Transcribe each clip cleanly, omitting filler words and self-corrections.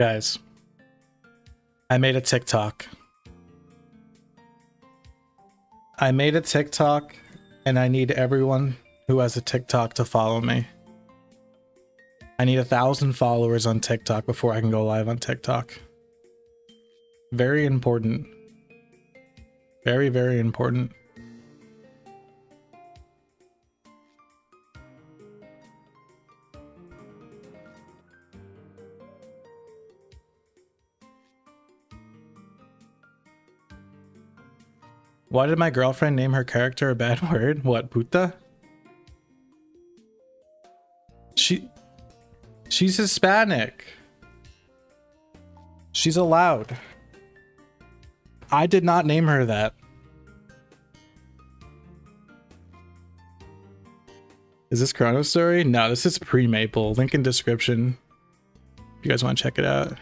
Guys, I made a TikTok. And I need everyone who has a TikTok to follow me. I need 1,000 followers on TikTok before I can go live on TikTok. Very important. Very, very important. Why did my girlfriend name her character a bad word? What, puta? She's Hispanic. She's allowed. I did not name her that. Is this MapleStory? No, this is pre-Maple. Link in description. If you guys want to check it out.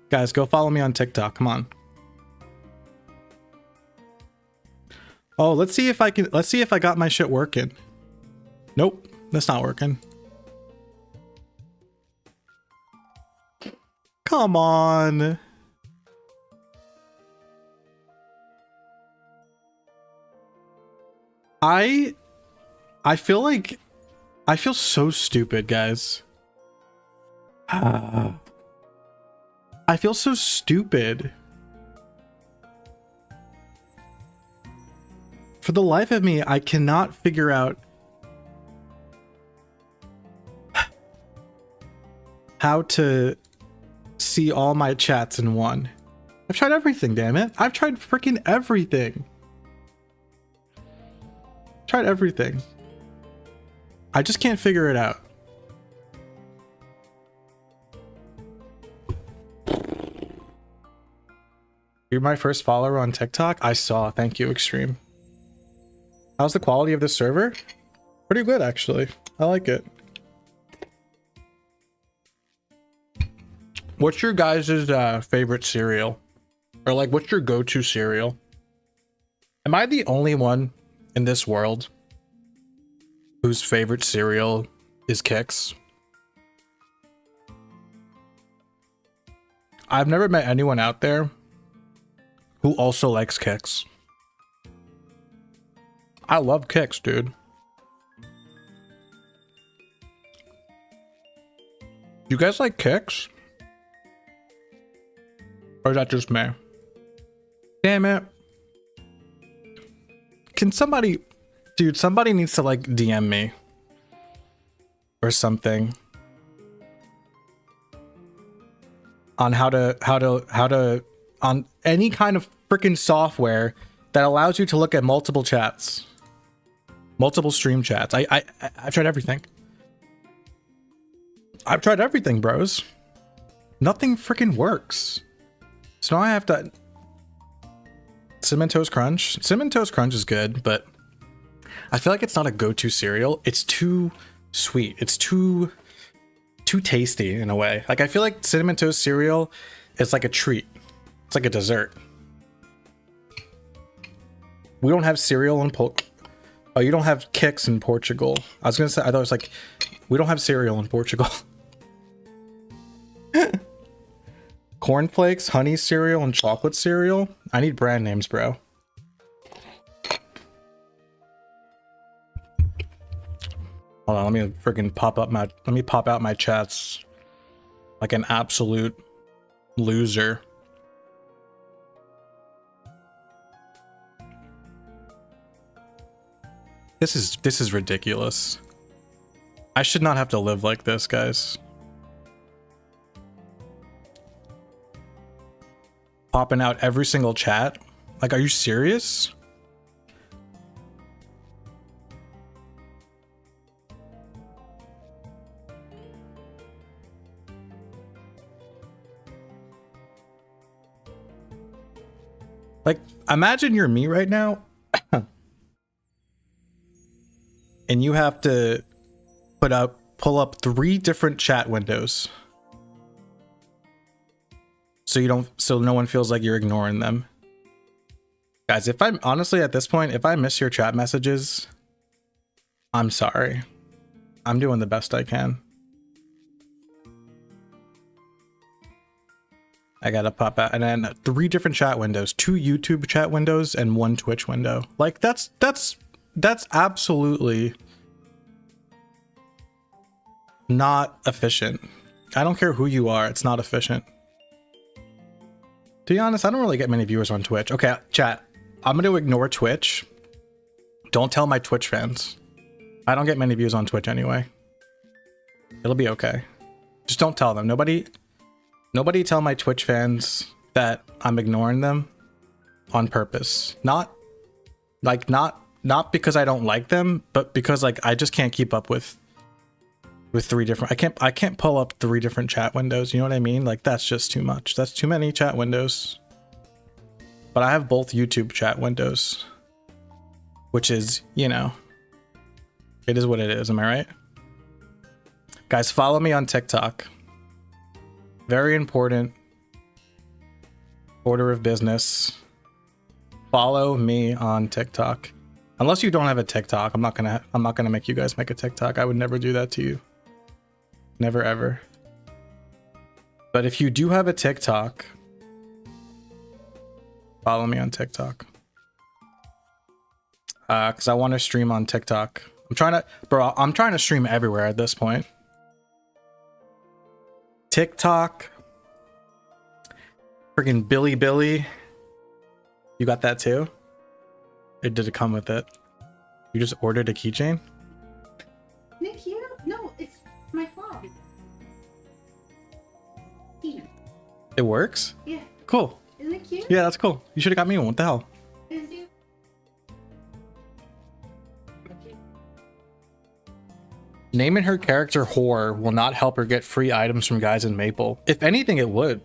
Guys, go follow me on TikTok. Come on. Oh, let's see if I got my shit working. Nope, that's not working. Come on. I feel so stupid, guys. I feel so stupid. For the life of me, I cannot figure out how to see all my chats in one. I've tried everything, damn it. I've tried freaking everything. Tried everything. I just can't figure it out. You're my first follower on TikTok? I saw. Thank you, Extreme. How's the quality of the server? Pretty good, actually. I like it. What's your guys' favorite cereal? Or like, what's your go-to cereal? Am I the only one in this world whose favorite cereal is Kix? I've never met anyone out there who also likes Kix. I love Kix, dude. You guys like Kix? Or is that just me? Damn it. Can somebody... Dude, somebody needs to like DM me. Or something. On how to... On any kind of freaking software that allows you to look at multiple chats. Multiple stream chats. I've tried everything. I've tried everything, bros. Nothing freaking works. So now I have to... Cinnamon Toast Crunch. Cinnamon Toast Crunch is good, but I feel like it's not a go-to cereal. It's too sweet. It's too tasty in a way. Like, I feel like Cinnamon Toast cereal is like a treat. It's like a dessert. We don't have cereal in Oh, you don't have Kix in Portugal. I was gonna say, I thought it was like, we don't have cereal in Portugal. Cornflakes, honey cereal, and chocolate cereal. I need brand names, bro. Hold on, let me freaking pop out my chats like an absolute loser. This is ridiculous. I should not have to live like this, guys. Popping out every single chat? Like, are you serious? Like, imagine you're me right now. And you have to pull up 3 different chat windows. So no one feels like you're ignoring them. Guys, if I'm honestly at this point, if I miss your chat messages, I'm sorry. I'm doing the best I can. I gotta pop out, and then 3 different chat windows, 2 YouTube chat windows and 1 Twitch window. Like that's absolutely not efficient. I don't care who you are, it's not efficient. To be honest, I don't really get many viewers on Twitch. Okay, chat, I'm gonna ignore Twitch. Don't tell my Twitch fans. I don't get many views on Twitch anyway. It'll be okay. Just don't tell them. Nobody tell my Twitch fans that I'm ignoring them on purpose. Not because I don't like them, but because like I just can't keep up with 3 different, I can't pull up 3 different chat windows, you know what I mean? Like that's just too much. That's too many chat windows. But I have both YouTube chat windows, which is, you know, it is what it is, am I right? Guys, follow me on TikTok. Very important order of business. Follow me on TikTok. Unless you don't have a TikTok, I'm not gonna make you guys make a TikTok. I would never do that to you. Never ever. But if you do have a TikTok, follow me on TikTok. Cause I want to stream on TikTok. I'm trying to stream everywhere at this point. TikTok. Friggin' Billy. You got that too? Or did it come with it? You just ordered a keychain? Nick, you? No, it's my phone. Here. It works? Yeah. Cool. Isn't it cute? Yeah, that's cool. You should have got me one. What the hell? Is it? Naming her character Whore will not help her get free items from guys in Maple. If anything, it would.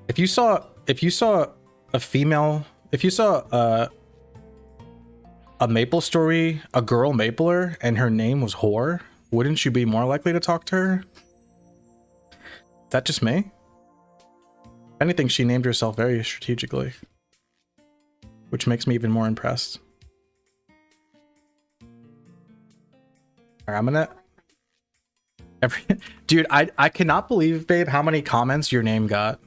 If you saw a female, if you saw a MapleStory, a girl Mapler, and her name was Whore, wouldn't you be more likely to talk to her? Is that just me? If anything, she named herself very strategically, which makes me even more impressed. I'm gonna dude, I cannot believe, babe, how many comments your name got.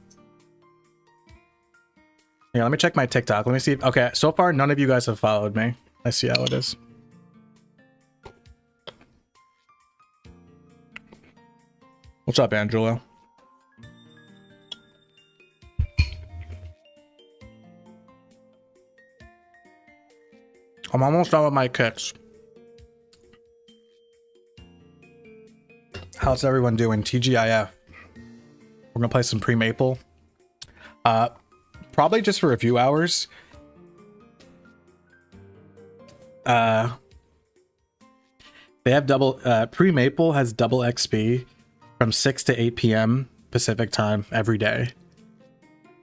Yeah, let me check my TikTok. Let me see. Okay, so far none of you guys have followed me. I see how it is. What's up, Angelo? I'm almost done with my kicks. How's everyone doing? TGIF. We're gonna play some pre-Maple. Probably just for a few hours. They have double pre-Maple has double XP from 6 to 8 p.m. Pacific time every day.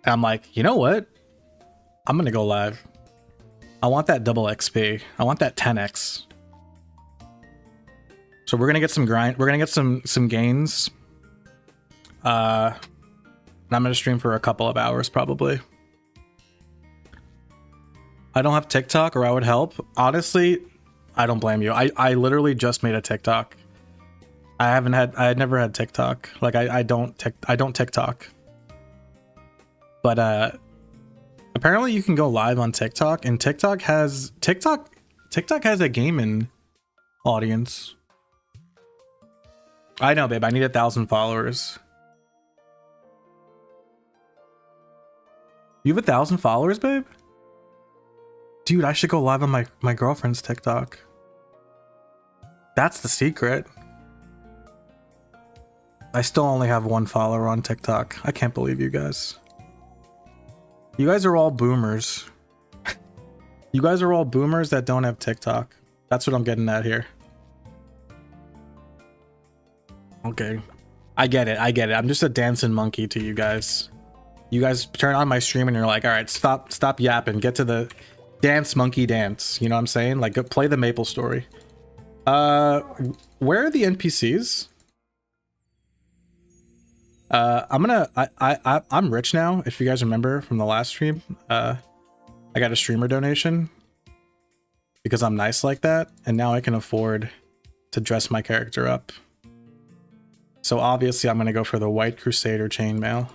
And I'm like, you know what? I'm gonna go live. I want that double XP. I want that 10x. So we're gonna get some grind. We're gonna get some gains. And I'm gonna stream for a couple of hours probably. I don't have TikTok, or I would help. Honestly, I don't blame you. I literally just made a TikTok. I had never had TikTok. Like I don't TikTok. But apparently you can go live on TikTok, and TikTok has a gaming audience. I know, babe. I need 1,000 followers. You have 1,000 followers, babe? Dude, I should go live on my girlfriend's TikTok. That's the secret. I still only have 1 follower on TikTok. I can't believe you guys. You guys are all boomers. You guys are all boomers that don't have TikTok. That's what I'm getting at here. Okay. I get it. I'm just a dancing monkey to you guys. You guys turn on my stream and you're like, all right, stop yapping. Get to the dance, monkey dance. You know what I'm saying? Like, go play the MapleStory. Where are the NPCs? I'm rich now. If you guys remember from the last stream, I got a streamer donation because I'm nice like that. And now I can afford to dress my character up. So obviously I'm gonna go for the White Crusader chainmail.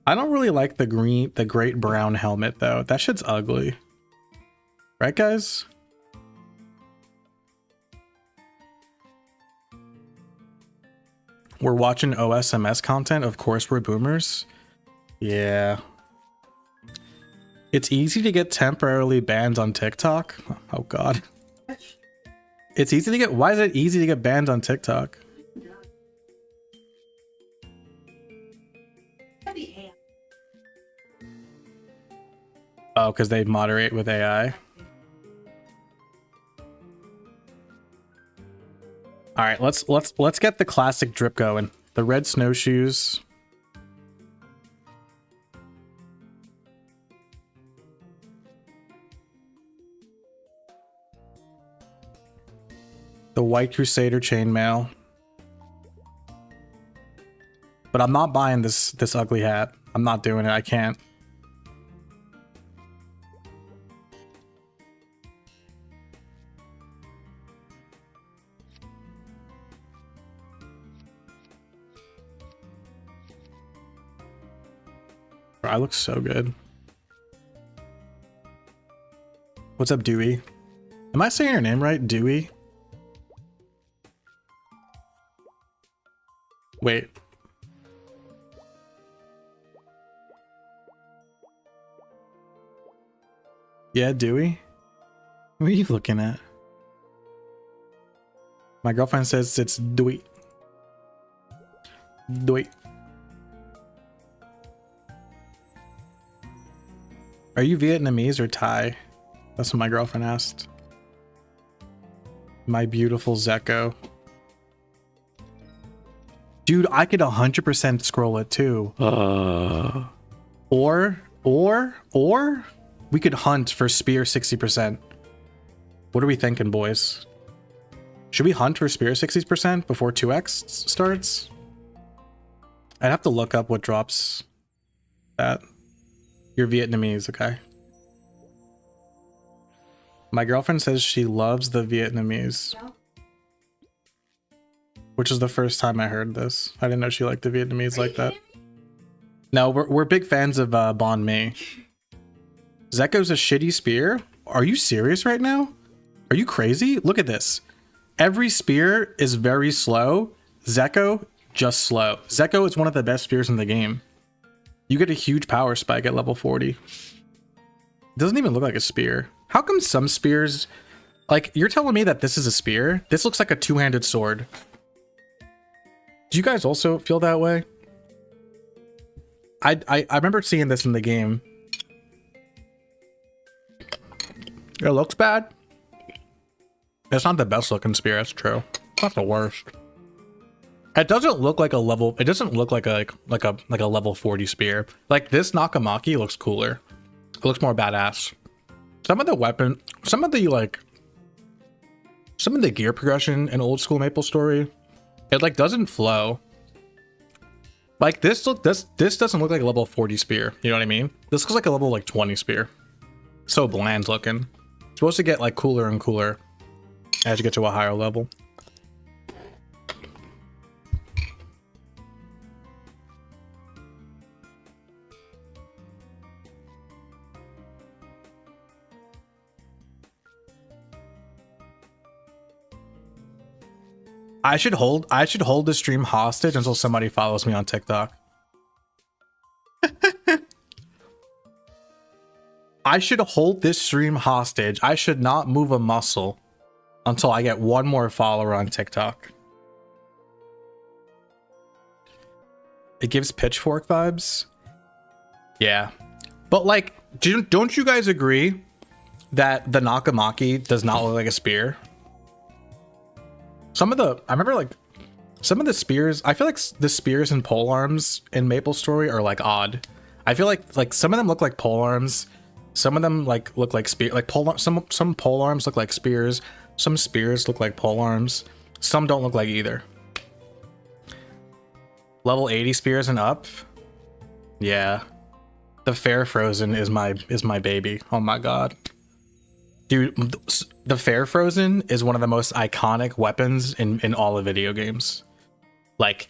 I don't really like the great brown helmet though. That shit's ugly. Right, guys? We're watching OSMS content. Of course we're boomers. Yeah. It's easy to get temporarily banned on TikTok. Oh god. It's easy to get, why is it easy to get banned on TikTok? Oh, because they moderate with AI. All right, let's get the classic drip going. The red snowshoes. The White Crusader chainmail. But I'm not buying this ugly hat. I'm not doing it. I can't. I look so good. What's up, Dewey? Am I saying your name right? Dewey? Wait. Yeah, Dewey? What are you looking at? My girlfriend says it's Dewey. Dewey. Are you Vietnamese or Thai? That's what my girlfriend asked. My beautiful Zeko. Dude, I could 100% scroll it too. Or we could hunt for spear 60%. What are we thinking, boys? Should we hunt for spear 60% before 2x starts? I'd have to look up what drops that. You're Vietnamese, okay. My girlfriend says she loves the Vietnamese. Which is the first time I heard this. I didn't know she liked the Vietnamese like that. No, we're big fans of Bon Mi. Zeko's a shitty spear? Are you serious right now? Are you crazy? Look at this. Every spear is very slow. Zeko, just slow. Zeko is one of the best spears in the game. You get a huge power spike at level 40. It doesn't even look like a spear. How come some spears... Like, you're telling me that this is a spear? This looks like a two-handed sword. Do you guys also feel that way? I remember seeing this in the game. It looks bad. It's not the best looking spear, that's true. It's not the worst. It doesn't look like a level, it doesn't look like a level 40 spear. Like this Nakamaki looks cooler. It looks more badass. Some of the weapon, some of the gear progression in old school MapleStory, it like doesn't flow. Like this doesn't look like a level 40 spear, you know what I mean? This looks like a level like 20 spear. So bland looking. It's supposed to get like cooler and cooler as you get to a higher level. I should hold the stream hostage until somebody follows me on TikTok. I should hold this stream hostage. I should not move a muscle until I get one more follower on TikTok. It gives pitchfork vibes. Yeah. But like, don't you guys agree that the Nakamaki does not look like a spear? I remember like some of the spears, I feel like the spears and polearms in MapleStory are like odd. I feel like some of them look like polearms, some of them like look like spear, like some polearms look like spears, some spears look like polearms, some don't look like either. Level 80 spears and up? Yeah. The Fair Frozen is my baby. Oh my god. Dude, the Fair Frozen is one of the most iconic weapons in all of video games. Like,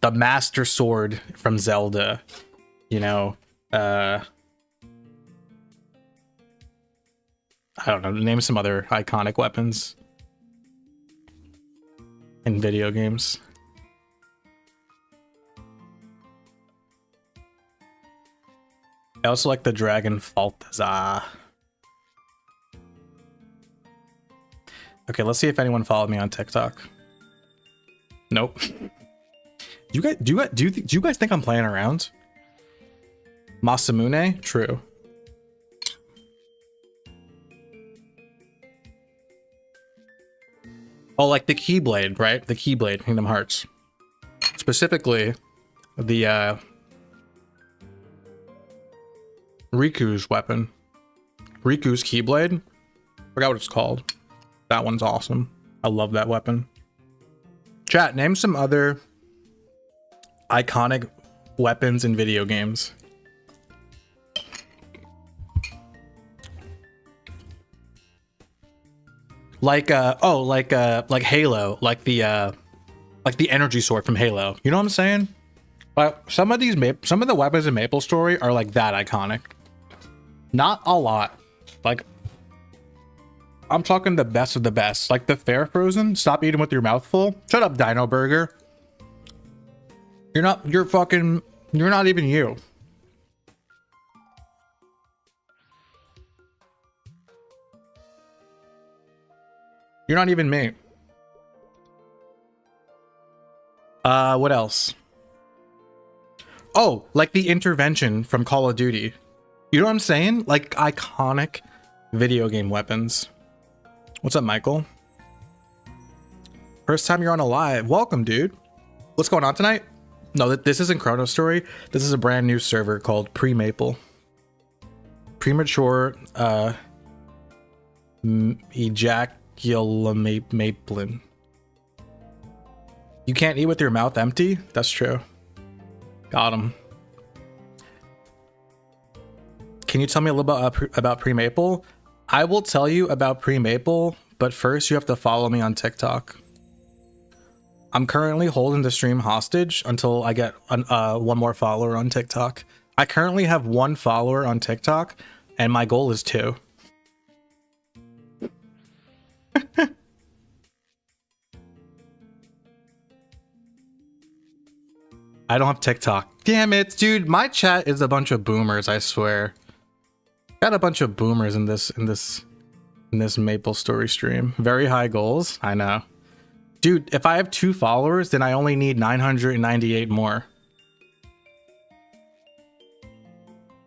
the Master Sword from Zelda. You know, I don't know. Name some other iconic weapons in video games. I also like the Dragon Faltazar. Okay, let's see if anyone followed me on TikTok. Nope. Do you guys think I'm playing around? Masamune? True. Oh, like the Keyblade, right? The Keyblade, Kingdom Hearts. Specifically, the Riku's weapon. Riku's Keyblade. Forgot what it's called. That one's awesome. I love that weapon. Chat, name some other iconic weapons in video games. Like like Halo, like the energy sword from Halo. You know what I'm saying? But some of the weapons in MapleStory are like that iconic. Not a lot. Like, I'm talking the best of the best. Like the Fair Frozen. Stop eating with your mouth full. Shut up, Dino Burger. You're not even you. You're not even me. What else? Oh, like the intervention from Call of Duty. You know what I'm saying? Like iconic video game weapons. What's up, Michael? First time you're on a live. Welcome, dude. What's going on tonight? No, this isn't Chrono Story. This is a brand new server called Pre-Maple. Premature ejaculamaplin. You can't eat with your mouth empty? That's true. Got him. Can you tell me a little bit about Pre-Maple? I will tell you about Pre-Maple, but first you have to follow me on TikTok. I'm currently holding the stream hostage until I get one more follower on TikTok. I currently have 1 follower on TikTok, and my goal is 2. I don't have TikTok. Damn it, dude. My chat is a bunch of boomers, I swear. Got a bunch of boomers in this MapleStory stream. Very high goals. I know. Dude, if I have 2 followers, then I only need 998 more.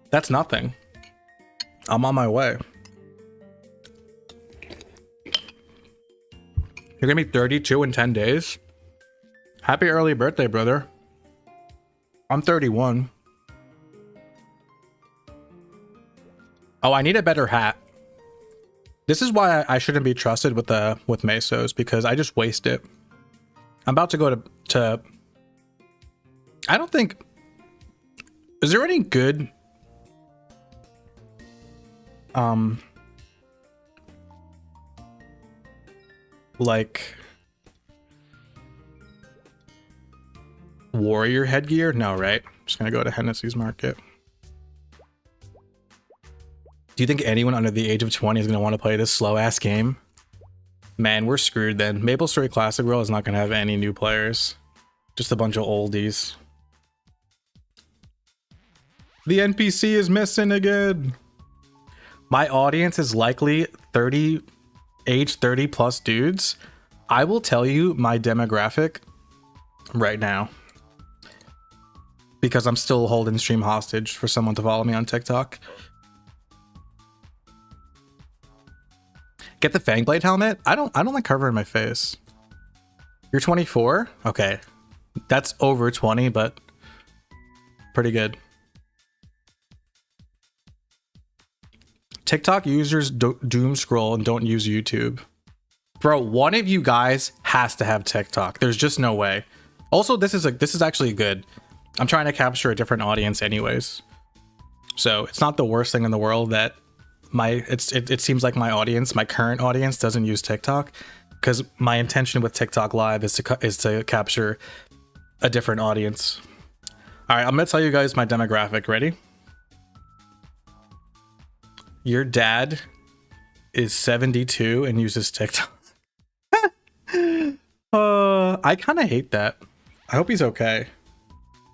That's nothing. I'm on my way. You're gonna be 32 in 10 days? Happy early birthday, brother. I'm 31. Oh, I need a better hat. This is why I shouldn't be trusted with Mesos, because I just waste it. I'm about to go to I don't think... Is there any good... like... warrior headgear? No, right? I'm just gonna go to Hennessy's Market. Do you think anyone under the age of 20 is gonna want to play this slow-ass game? Man, we're screwed then. MapleStory Classic World is not gonna have any new players. Just a bunch of oldies. The NPC is missing again. My audience is likely age 30 plus dudes. I will tell you my demographic right now, because I'm still holding stream hostage for someone to follow me on TikTok. Get the Fangblade helmet? I don't like covering my face. You're 24? Okay. That's over 20, but pretty good. TikTok users doom scroll and don't use YouTube. Bro, one of you guys has to have TikTok. There's just no way. Also, this is actually good. I'm trying to capture a different audience anyways. So it's not the worst thing in the world that it seems like my audience, my current audience, doesn't use TikTok, because my intention with TikTok Live is to capture a different audience. All right, I'm gonna tell you guys my demographic. Ready? Your dad is 72 and uses TikTok. I kind of hate that. I hope he's okay.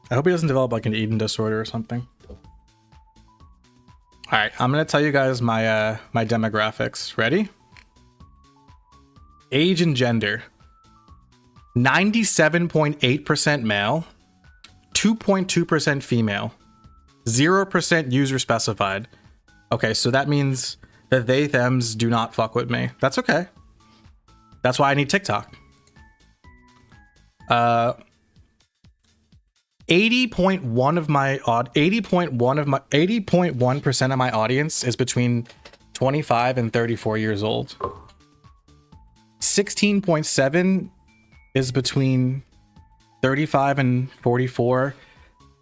I hope he doesn't develop like an eating disorder or something. All right, I'm gonna tell you guys my my demographics. Ready? Age and gender. 97.8% male, 2.2% female, 0% user specified. Okay, so that means that they thems do not fuck with me. That's okay. That's why I need TikTok. 80.1% of my audience is between 25 and 34 years old. 16.7 is between 35 and 44.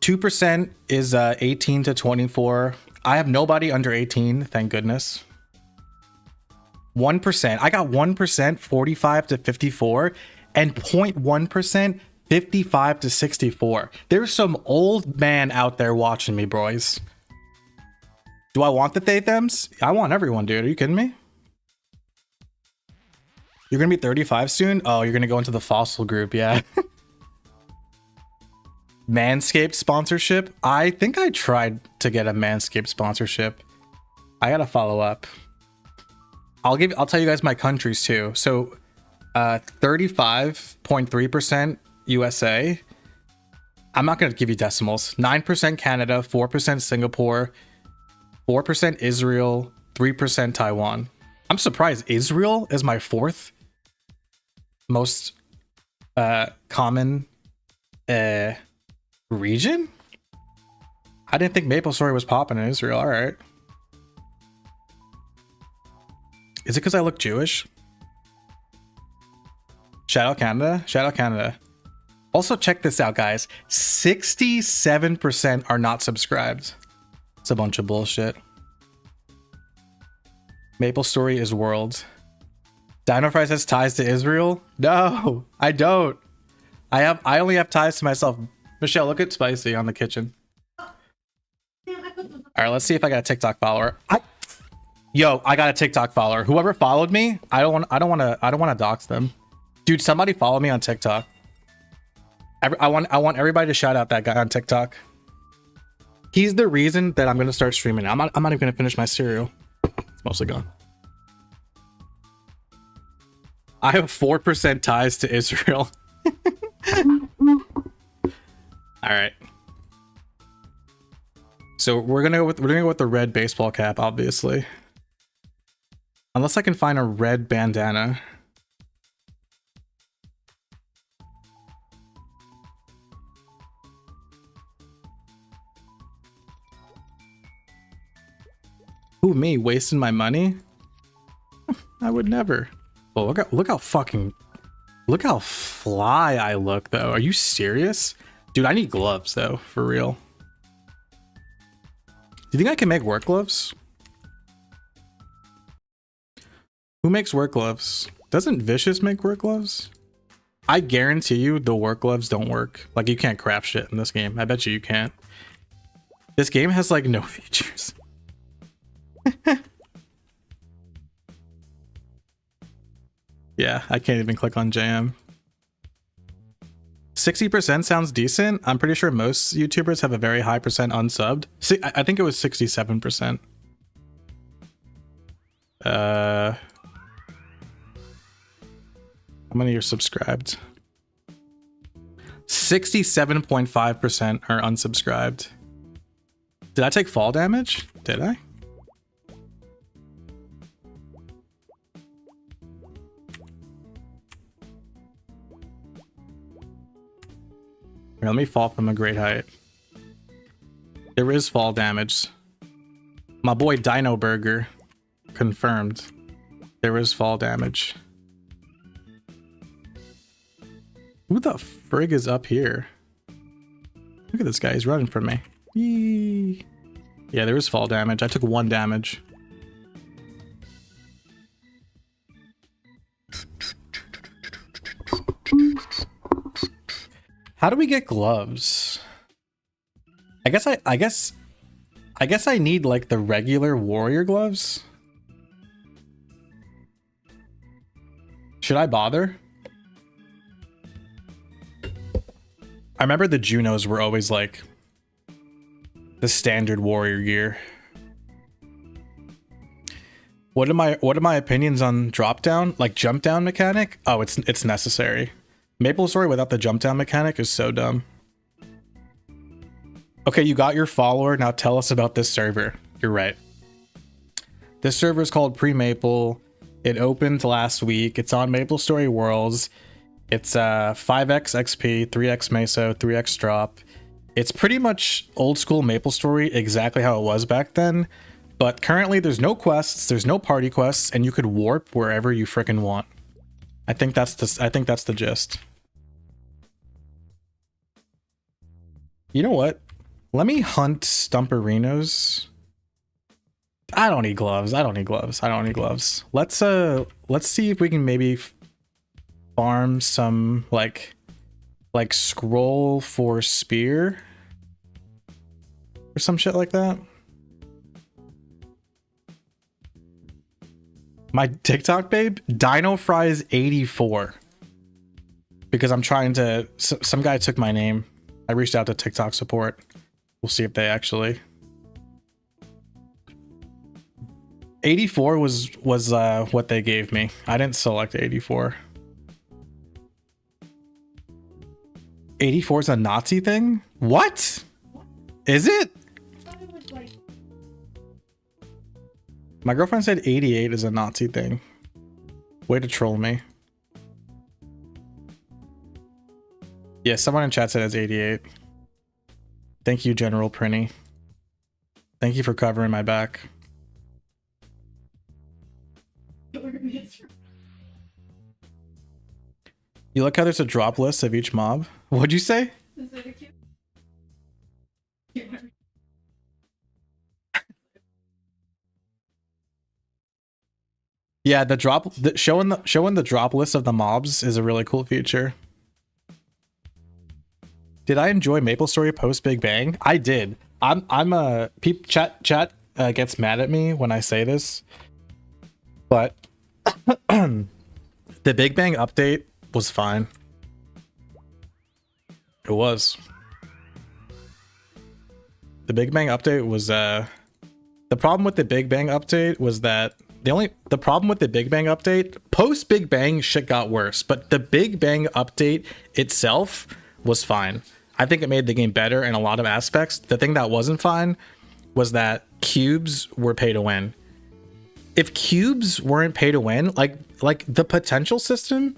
2% is 18 to 24. I have nobody under 18, thank goodness. 1%. I got 1% 45 to 54 and 0.1% 55 to 64. There's some old man out there watching me, boys. Do I want the they thems? I want everyone, dude. Are you kidding me? You're gonna be 35 soon? Oh, you're gonna go into the fossil group, yeah. Manscaped sponsorship? I think I tried to get a Manscaped sponsorship. I gotta follow up. I'll tell you guys my countries too. So 35.3% USA. I'm not gonna give you decimals. 9% Canada, 4% Singapore, 4% Israel, 3% Taiwan. I'm surprised Israel is my fourth most common region. I didn't think MapleStory was popping in Israel. All right. Is it because I look Jewish? Shout out Canada. Shout out Canada. Also, check this out, guys. 67% are not subscribed. It's a bunch of bullshit. MapleStory is world. Dinofries has ties to Israel? No, I don't. I only have ties to myself. Michelle, look at Spicy on the kitchen. All right, let's see if I got a TikTok follower. Yo, I got a TikTok follower. Whoever followed me, I don't want to dox them. Dude, somebody follow me on TikTok. I want everybody to shout out that guy on TikTok. He's the reason that I'm gonna start streaming. I'm not even gonna finish my cereal. It's mostly gone. I have 4% ties to Israel. All right. So we're gonna go with the red baseball cap, obviously. Unless I can find a red bandana. Who, me, wasting my money? I would never. Oh, look how fly I look though. Are you serious? Dude, I need gloves though, for real. Do you think I can make work gloves? Who makes work gloves? Doesn't Vicious make work gloves? I guarantee you the work gloves don't work. Like, you can't craft shit in this game. I bet you can't. This game has like no features. Yeah, I can't even click on JM. 60% sounds decent. I'm pretty sure most YouTubers have a very high percent unsubbed. See, I think it was 67%. How many are subscribed? 67.5% are unsubscribed. Did I take fall damage? Did I? Here, let me fall from a great height. There is fall damage. My boy Dino Burger confirmed. There is fall damage. Who the frig is up here? Look at this guy, he's running from me. Yee. Yeah, there is fall damage. I took 1 damage. How do we get gloves? I guess I need like the regular warrior gloves. Should I bother? I remember the Junos were always like the standard warrior gear. What are my opinions on drop down, like jump down mechanic? Oh, it's necessary. MapleStory without the jump down mechanic is so dumb. Okay, you got your follower. Now tell us about this server. You're right. This server is called Pre-Maple. It opened last week. It's on MapleStory Worlds. It's 5x XP, 3x Meso, 3x drop. It's pretty much old school MapleStory, exactly how it was back then. But currently there's no quests, there's no party quests, and you could warp wherever you frickin' want. I think that's the gist. You know what? Let me hunt Stumperinos. I don't need gloves. I don't need gloves. I don't need gloves. Let's see if we can maybe farm some like scroll for spear or some shit like that. My TikTok babe, dinofries 84. Because I'm trying to, some guy took my name. I reached out to TikTok support. We'll see if they actually. 84 was what they gave me. I didn't select 84. 84 is a Nazi thing? What? Is it? My girlfriend said 88 is a Nazi thing. Way to troll me. Yeah, someone in chat said it's 88. Thank you, General Prinny. Thank you for covering my back. You look how there's a drop list of each mob. What'd you say? Yeah, the drop, showing the drop list of the mobs is a really cool feature. Did I enjoy MapleStory post Big Bang? I did. Chat gets mad at me when I say this, but the Big Bang update was fine. It was. The Big Bang update was the problem with the Big Bang update was that the problem with the Big Bang update, post Big Bang shit got worse, but the Big Bang update itself was fine. I think it made the game better in a lot of aspects. The thing that wasn't fine was that cubes were pay to win. If cubes weren't pay to win, like the potential system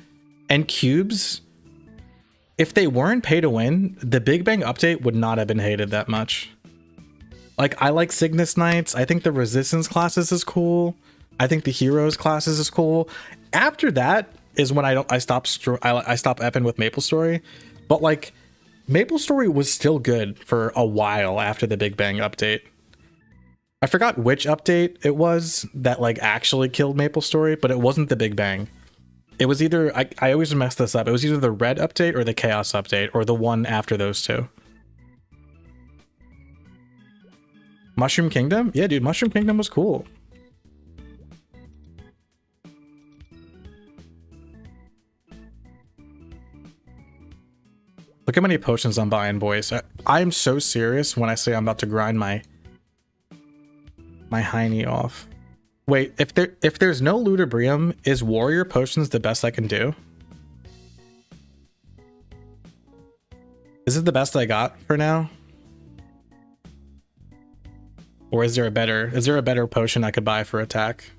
and cubes, if they weren't pay to win, the Big Bang update would not have been hated that much. Like, I like Cygnus Knights. I think the Resistance classes is cool. I think the Heroes classes is cool. After that is when I stop effing with MapleStory. But like, MapleStory was still good for a while after the Big Bang update. I forgot which update it was that like actually killed MapleStory, but it wasn't the Big Bang. It was either, I always mess this up. It was either the Red update or the Chaos update or the one after those two. Mushroom Kingdom? Yeah, dude, Mushroom Kingdom was cool. Look how many potions I'm buying, boys. I am so serious when I say I'm about to grind my Heine off. Wait, if there's no Ludibrium, is Warrior Potions the best I can do? Is it the best I got for now? Or is there a better potion I could buy for attack?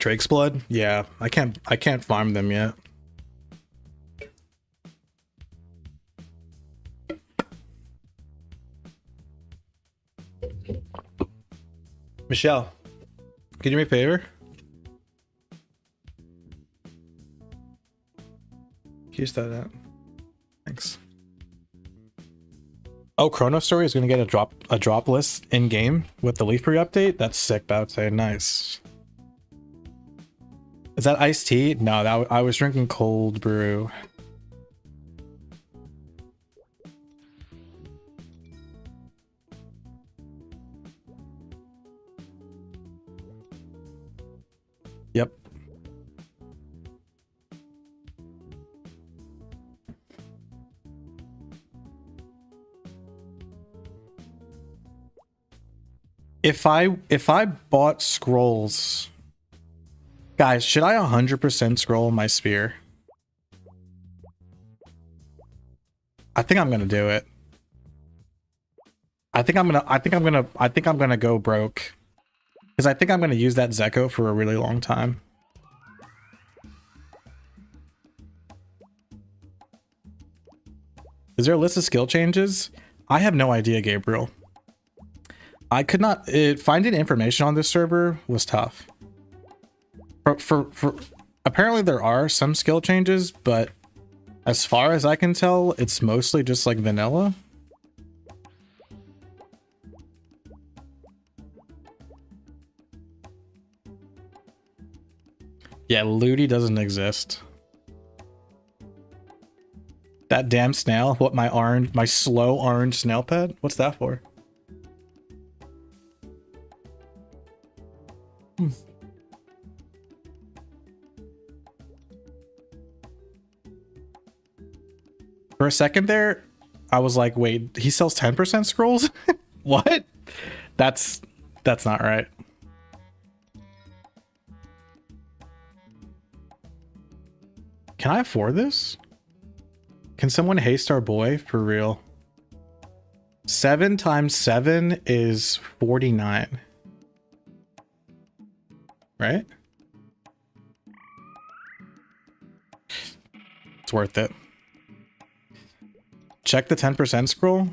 Drake's Blood? Yeah, I can't farm them yet. Michelle, can you do me a favor? Use that out. Thanks. Oh, MapleStory is gonna get a drop list in game with the Leaf Brew update. That's sick, Bounty. Nice. Is that iced tea? No, I was drinking cold brew. Yep. If I bought scrolls, guys, should I 100% scroll my spear? I think I'm gonna do it. I think I'm gonna go broke. Because I think I'm gonna use that Zeko for a really long time. Is there a list of skill changes? I have no idea, Gabriel. I could not finding information on this server was tough. For apparently there are some skill changes, but as far as I can tell, it's mostly just like vanilla. Yeah, Ludi doesn't exist. That damn snail. What, my slow orange snail pet? What's that for? For a second there, I was like, wait, he sells 10% scrolls? What? That's not right. Can I afford this? Can someone haste our boy for real? 7 times 7 is 49. Right? It's worth it. Check the 10% scroll.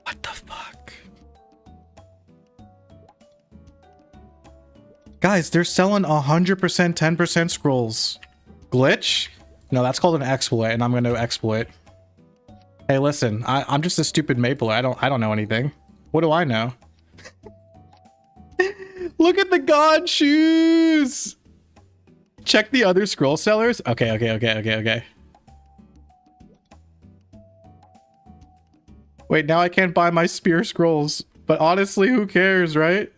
What the fuck? Guys, they're selling 100% 10% scrolls. Glitch? No, that's called an exploit, and I'm going to exploit. Hey, listen, I'm just a stupid maple. I don't know anything. What do I know? Look at the god shoes. Check the other scroll sellers. Okay. Wait, now I can't buy my spear scrolls. But honestly, who cares, right?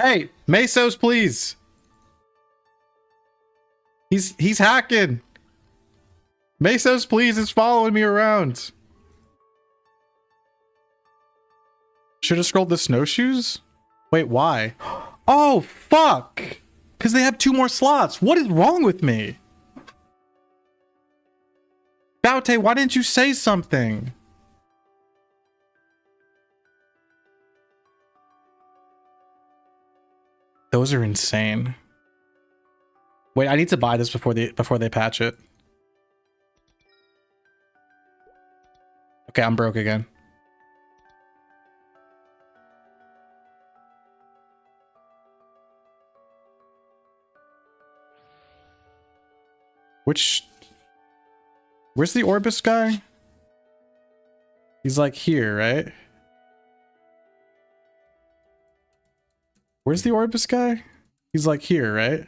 Hey, Mesos, please. He's hacking. Mesos, please, is following me around. Should have scrolled the snowshoes? Wait, why? Oh, fuck! Because they have 2 more slots. What is wrong with me? Baute, why didn't you say something? Those are insane. Wait, I need to buy this before they patch it. Okay, I'm broke again. Where's the Orbis guy? He's like here, right? Where's the Orbis guy? He's like here, right?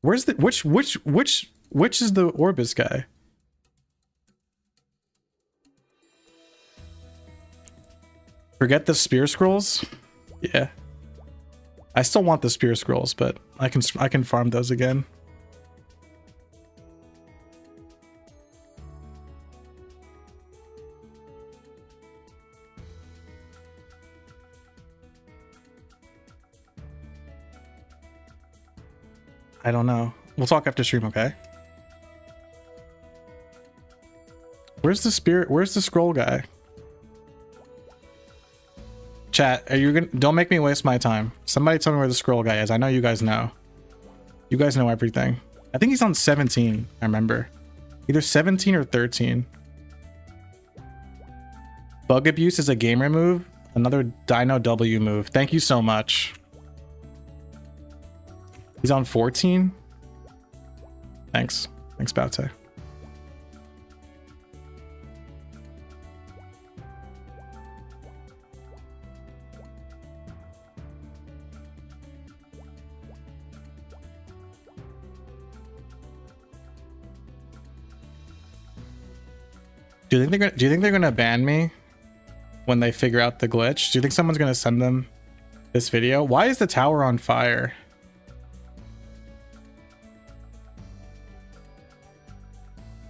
Where's the which is the Orbis guy? Forget the spear scrolls? Yeah. I still want the spear scrolls, but I can farm those again. I don't know. We'll talk after stream, okay? Where's the spirit? Where's the scroll guy? Chat, are you gonna... Don't make me waste my time. Somebody tell me where the scroll guy is. I know you guys know. You guys know everything. I think he's on 17, I remember. Either 17 or 13. Bug abuse is a gamer move. Another Dino W move. Thank you so much. He's on 14. Thanks. Thanks, Baute. Do you think they're gonna ban me when they figure out the glitch? Do you think someone's gonna send them this video? Why is the tower on fire?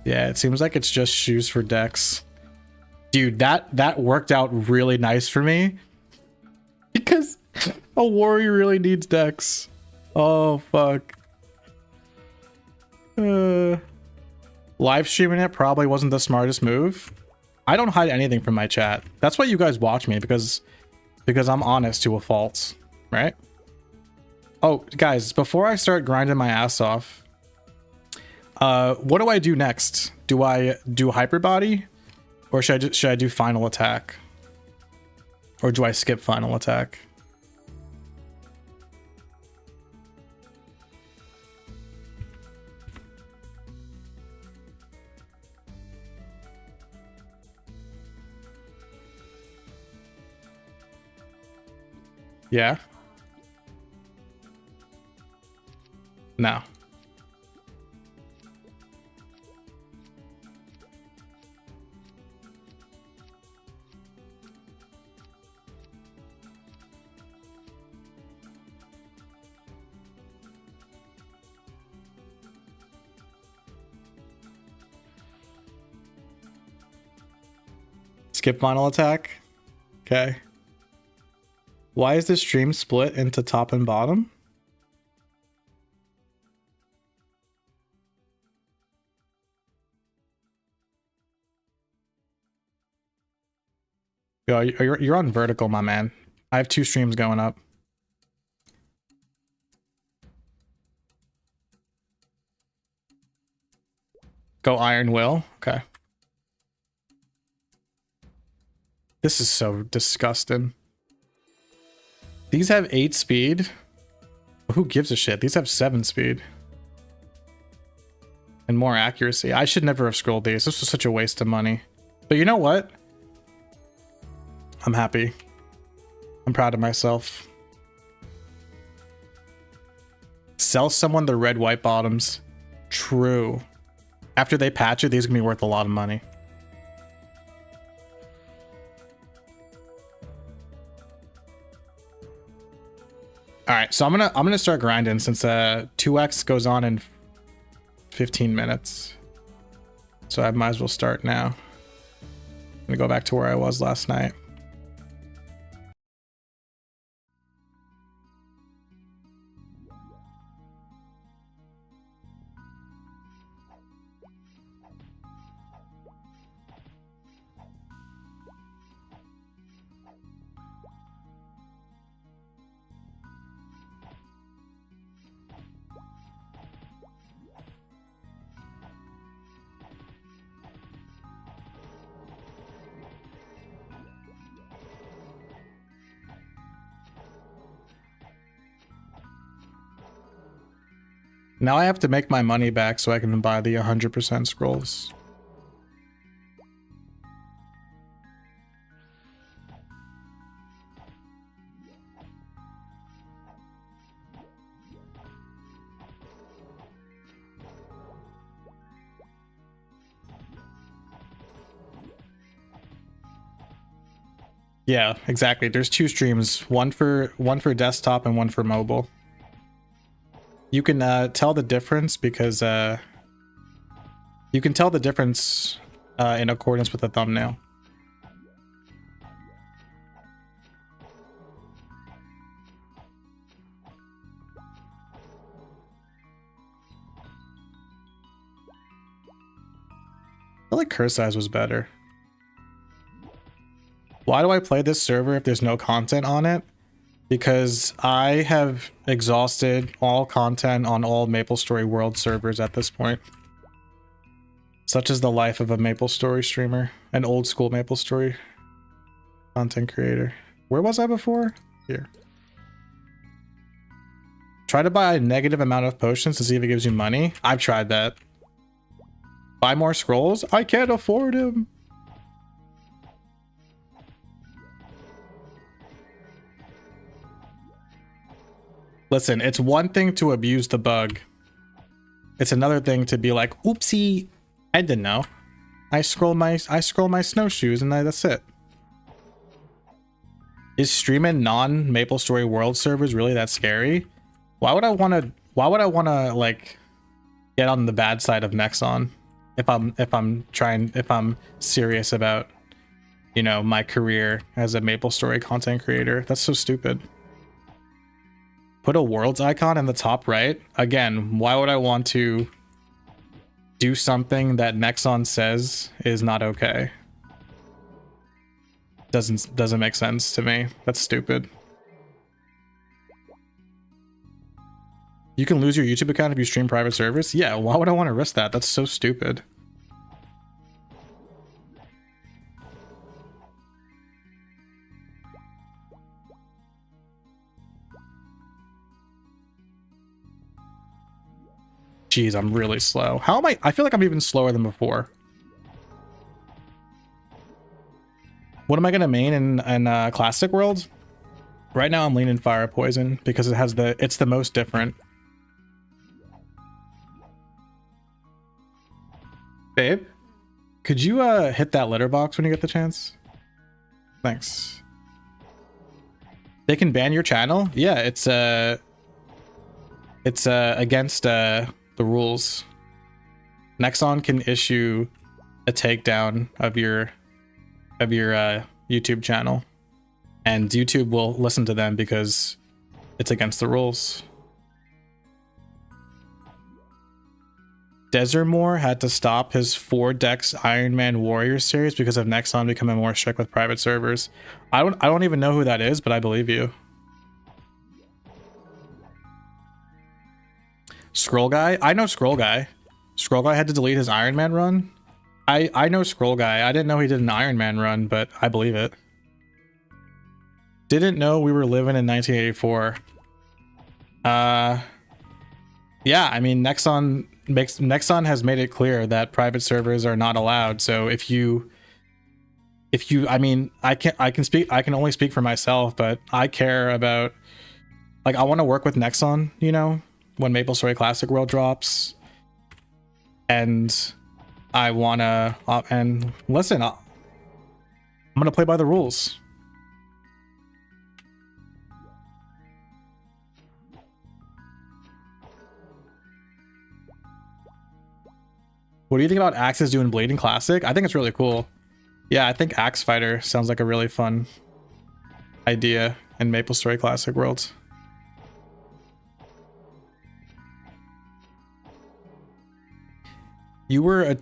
Yeah, it seems like it's just shoes for Dex. Dude, that worked out really nice for me. Because a warrior really needs Dex. Oh, fuck. Live streaming it probably wasn't the smartest move. I don't hide anything from my chat. That's why you guys watch me, because I'm honest to a fault, right? Oh, guys, before I start grinding my ass off, what do I do next? Do I do hyper body, or should I do final attack, or do I skip final attack? Yeah. No. Skip final attack. Okay. Why is the stream split into top and bottom? Yo, you're on vertical, my man. I have 2 streams going up. Go Iron Will. Okay. This is so disgusting. These have 8 speed. Who gives a shit? These have 7 speed. And more accuracy. I should never have scrolled these. This was such a waste of money. But you know what? I'm happy. I'm proud of myself. Sell someone the red white bottoms. True. After they patch it, these are gonna be worth a lot of money. All right, so I'm gonna start grinding since 2x goes on in 15 minutes. So I might as well start now. I'm gonna go back to where I was last night. Now I have to make my money back so I can buy the 100% scrolls. Yeah, exactly. There's 2 streams, one for desktop and one for mobile. You can tell the difference because you can tell the difference in accordance with the thumbnail. I feel like curse size was better. Why do I play this server if there's no content on it? Because I have exhausted all content on all MapleStory World servers at this point. Such is the life of a MapleStory streamer, an old school MapleStory content creator. Where was I before? Here. Try to buy a negative amount of potions to see if it gives you money. I've tried that. Buy more scrolls? I can't afford them. Listen, it's one thing to abuse the bug. It's another thing to be like, oopsie, I didn't know. I scroll my snowshoes and that's it. Is streaming non-MapleStory World servers really that scary? Why would I want to like get on the bad side of Nexon if I'm serious about, you know, my career as a MapleStory content creator? That's so stupid. Put a worlds icon in the top right. Again, why would I want to do something that Nexon says is not okay? Doesn't make sense to me. That's stupid. You can lose your YouTube account if you stream private servers? Yeah, why would I want to risk that? That's so stupid. Jeez, I'm really slow. How am I feel like I'm even slower than before. What am I gonna main in Classic World? Right now I'm leaning Fire Poison because it's the most different. Babe, could you hit that letterbox when you get the chance? Thanks. They can ban your channel? Yeah, it's against the rules. Nexon can issue a takedown of your YouTube channel, and YouTube will listen to them because it's against the rules. Desertmore had to stop his 4 decks Iron Man Warrior series because of Nexon becoming more strict with private servers. I don't even know who that is, but I believe you. Scroll Guy? I know Scroll Guy. Scroll Guy had to delete his Iron Man run. I know Scroll Guy. I didn't know he did an Iron Man run, but I believe it. Didn't know we were living in 1984. Yeah, I mean Nexon has made it clear that private servers are not allowed. So if you I mean, I can only speak for myself, but I care about, like, I want to work with Nexon, you know, when MapleStory Classic World drops, and I wanna and listen, I'm gonna play by the rules. What do you think about Axes doing Bleeding Classic? I think it's really cool. Yeah, I think Axe Fighter sounds like a really fun idea in MapleStory Classic World. You were a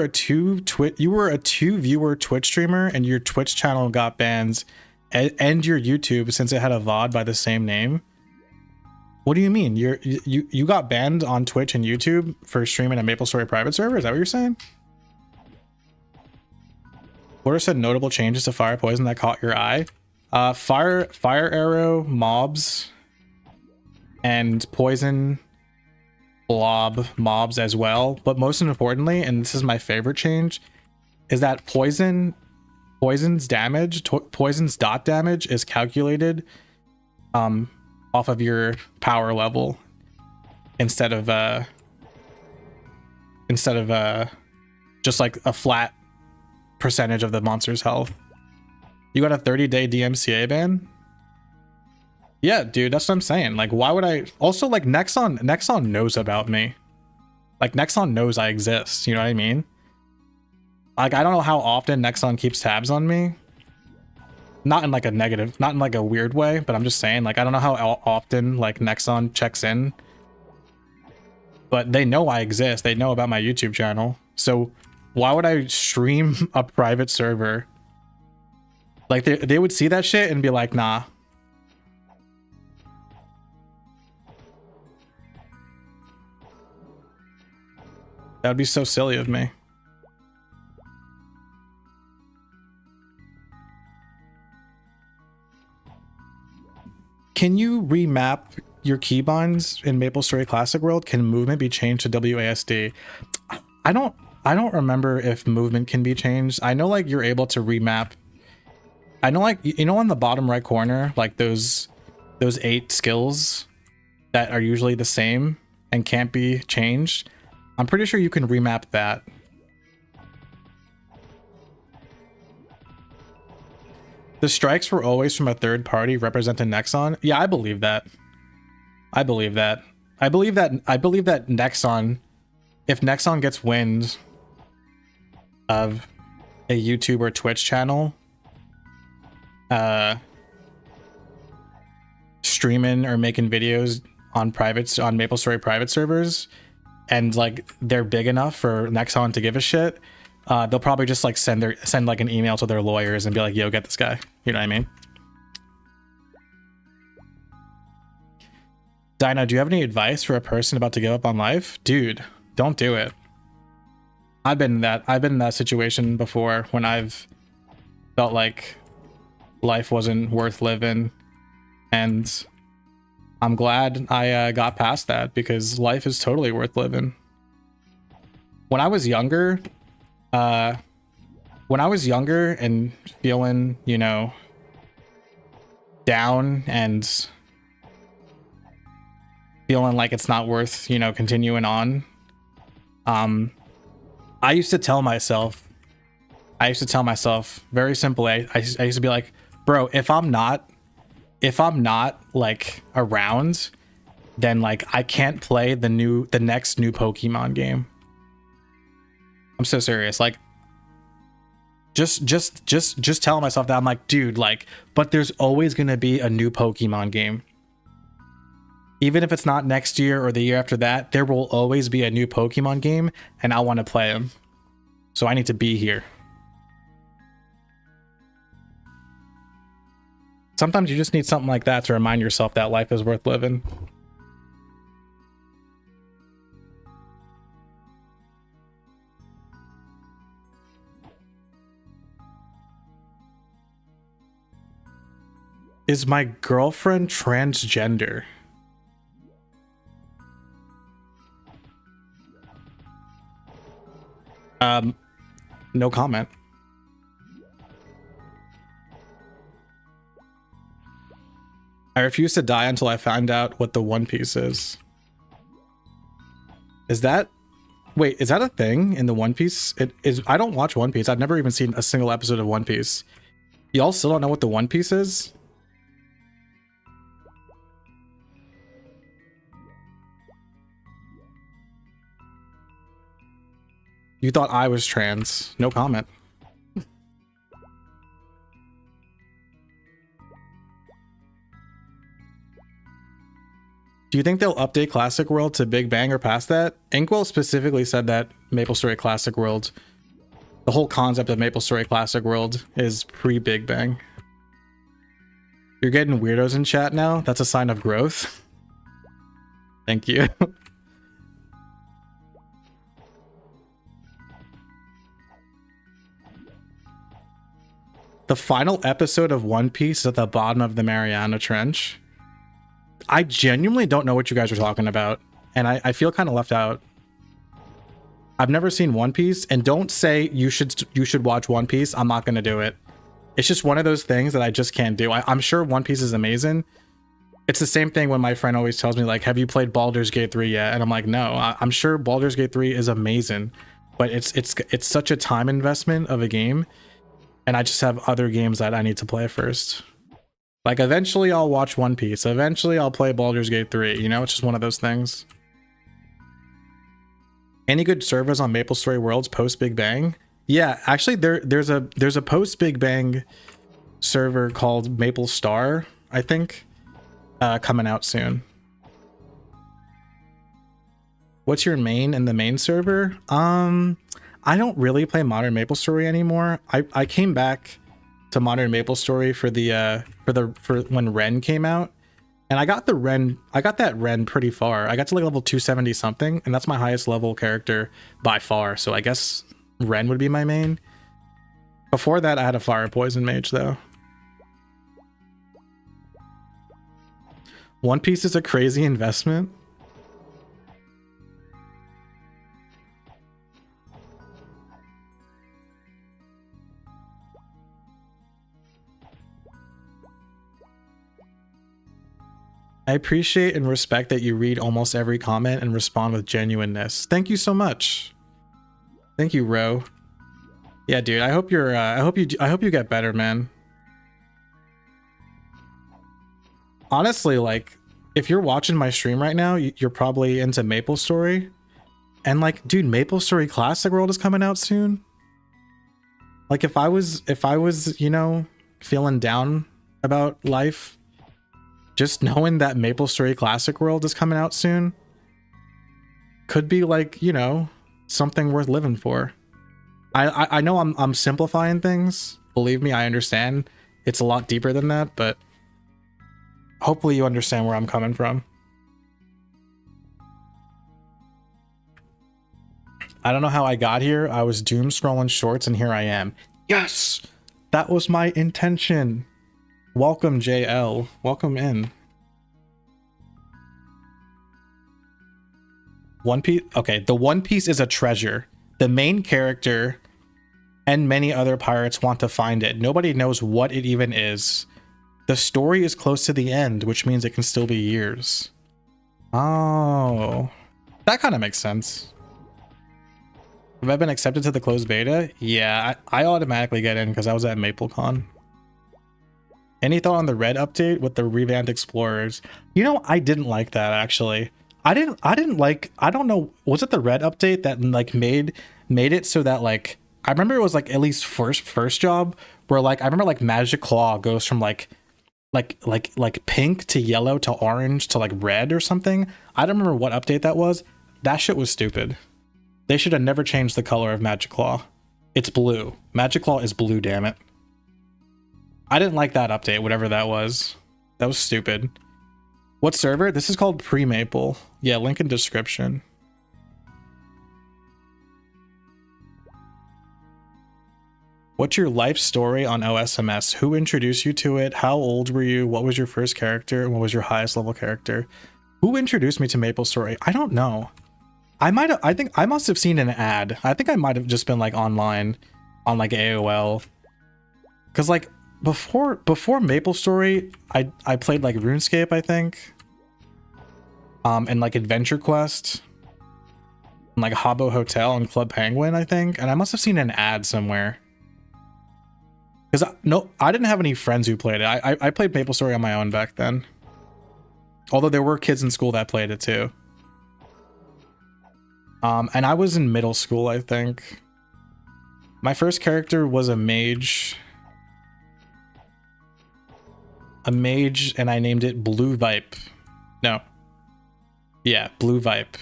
2 viewer Twitch streamer, and your Twitch channel got banned, and your YouTube, since it had a VOD by the same name. What do you mean? You got banned on Twitch and YouTube for streaming a MapleStory private server? Is that what you're saying? What are some notable changes to Fire Poison that caught your eye? Fire Arrow mobs and Poison blob mobs as well, but most importantly, and this is my favorite change, is that poison's dot damage is calculated off of your power level instead of just like a flat percentage of the monster's health. You got a 30-day DMCA ban? Yeah, dude, that's what I'm saying. Like, why would I? Also, like, Nexon knows about me. Like, Nexon knows I exist. You know what I mean? Like, I don't know how often Nexon keeps tabs on me. Not in like a negative, not in like a weird way, but I'm just saying, like, I don't know how often like Nexon checks in. But they know I exist. They know about my YouTube channel. So why would I stream a private server? Like, they would see that shit and be like, nah. That would be so silly of me. Can you remap your keybinds in MapleStory Classic World? Can movement be changed to WASD? I don't remember if movement can be changed. I know like you're able to remap. I know, like, you know, on the bottom right corner, like those 8 skills that are usually the same and can't be changed. I'm pretty sure you can remap that. The strikes were always from a third party representing Nexon. Yeah, I believe that. I believe that. I believe that Nexon, if Nexon gets wind of a YouTube or Twitch channel streaming or making videos on MapleStory private servers, and like they're big enough for Nexon to give a shit, they'll probably just like send like an email to their lawyers and be like, yo, get this guy. You know what I mean? Dino, do you have any advice for a person about to give up on life? Dude, don't do it. I've been in that situation before when I've felt like life wasn't worth living, and I'm glad I got past that, because life is totally worth living. When I was younger, and feeling, you know, down and feeling like it's not worth, you know, continuing on, I used to tell myself very simply, I used to be like, bro, if I'm not like around, then like I can't play the next new Pokemon game. I'm so serious. Like, just telling myself that. I'm like, dude, like, but there's always gonna be a new Pokemon game. Even if it's not next year or the year after that, there will always be a new Pokemon game, and I want to play them. So I need to be here. Sometimes you just need something like that to remind yourself that life is worth living. Is my girlfriend transgender? No comment. I refuse to die until I find out what the One Piece is. Is that... Wait, is that a thing in the One Piece? It is. I don't watch One Piece. I've never even seen a single episode of One Piece. Y'all still don't know what the One Piece is? You thought I was trans. No comment. Do you think they'll update Classic World to Big Bang or past that? Inkwell specifically said that MapleStory Classic World, the whole concept of MapleStory Classic World is pre-Big Bang. You're getting weirdos in chat now? That's a sign of growth. Thank you. The final episode of One Piece is at the bottom of the Mariana Trench. I genuinely don't know what you guys are talking about, and I feel kind of left out. I've never seen One Piece, and don't say you should watch One Piece. I'm not gonna do it. It's just one of those things that I just can't do. I'm sure One Piece is amazing. It's the same thing when my friend always tells me, like, have you played Baldur's Gate 3 yet? And I'm like, no. I'm sure Baldur's Gate 3 is amazing, but it's such a time investment of a game and I just have other games that I need to play first. Like eventually I'll watch One Piece. Eventually I'll play Baldur's Gate 3. You know, it's just one of those things. Any good servers on MapleStory Worlds post Big Bang? Yeah, actually there's a post Big Bang server called MapleStar, I think, coming out soon. What's your main in the main server? I don't really play Modern MapleStory anymore. I came back to Modern MapleStory for when Ren came out, and I got that Ren pretty far. I got to like level 270 something, and that's my highest level character by far. So I guess Ren would be my main. Before that, I had a Fire Poison Mage though. One Piece is a crazy investment. I appreciate and respect that you read almost every comment and respond with genuineness. Thank you so much. Thank you, Ro. Yeah, dude. I hope you're. I hope you get better, man. Honestly, like, if you're watching my stream right now, you're probably into MapleStory, and like, dude, MapleStory Classic World is coming out soon. Like, if I was, you know, feeling down about life, just knowing that MapleStory Classic World is coming out soon could be like, you know, something worth living for. I know I'm simplifying things. Believe me, I understand. It's a lot deeper than that, but hopefully you understand where I'm coming from. I don't know how I got here. I was doom scrolling shorts and here I am. Yes! That was my intention. Welcome, JL. Welcome in. One Piece. Okay, the One Piece is a treasure. The main character and many other pirates want to find it. Nobody knows what it even is. The story is close to the end, which means it can still be years. Oh, that kind of makes sense. Have I been accepted to the closed beta? Yeah, I automatically get in because I was at MapleCon. Any thought on the red update with the revamped explorers? You know, I didn't like that actually. I didn't like, I don't know, was it the red update that like made it so that like, I remember it was like at least first job where like, I remember like Magic Claw goes from like pink to yellow to orange to like red or something. I don't remember what update that was. That shit was stupid. They should have never changed the color of Magic Claw. It's blue. Magic Claw is blue, damn it. I didn't like that update, whatever that was. That was stupid. What server? This is called Pre-Maple. Yeah, link in description. What's your life story on OSMS? Who introduced you to it? How old were you? What was your first character? And what was your highest level character? Who introduced me to MapleStory? I don't know. I think I must have seen an ad. I think I might have just been like online on like AOL. Cause like before MapleStory, I played like RuneScape, I think. And like Adventure Quest. And like Habbo Hotel and Club Penguin, I think. And I must have seen an ad somewhere. Cause I didn't have any friends who played it. I played MapleStory on my own back then. Although there were kids in school that played it too. And I was in middle school, I think. My first character was a mage. And I named it Blue Vipe. No. Yeah, Blue Vipe.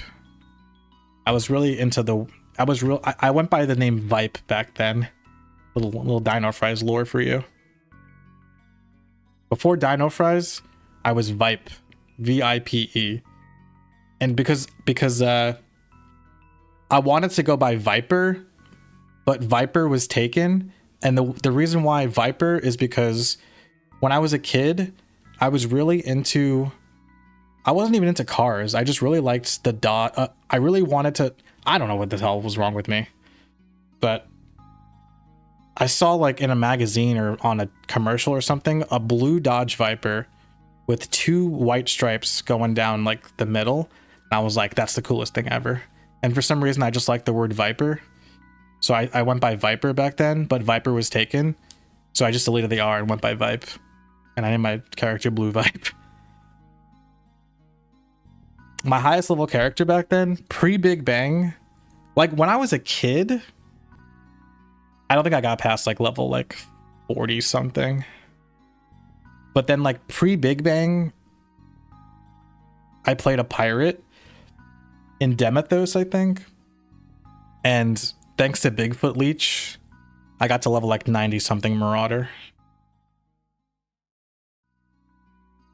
I was really into the... I went by the name Vipe back then. Little dinofries lore for you. Before dinofries, I was Vipe. V-I-P-E. And because I wanted to go by Viper, but Viper was taken. And the reason why Viper is because when I was a kid, I was really into... I wasn't even into cars. I just really liked the dot. I really wanted to... I don't know what the hell was wrong with me. But I saw like in a magazine or on a commercial or something, a blue Dodge Viper with 2 white stripes going down like the middle. And I was like, that's the coolest thing ever. And for some reason, I just liked the word Viper. So I went by Viper back then, but Viper was taken. So I just deleted the R and went by Vipe. And I named my character Blue Vipe. My highest level character back then, pre-Big Bang, like when I was a kid, I don't think I got past like level like 40 something. But then like pre-Big Bang, I played a pirate in Demethos, I think. And thanks to Bigfoot Leech, I got to level like 90 something Marauder.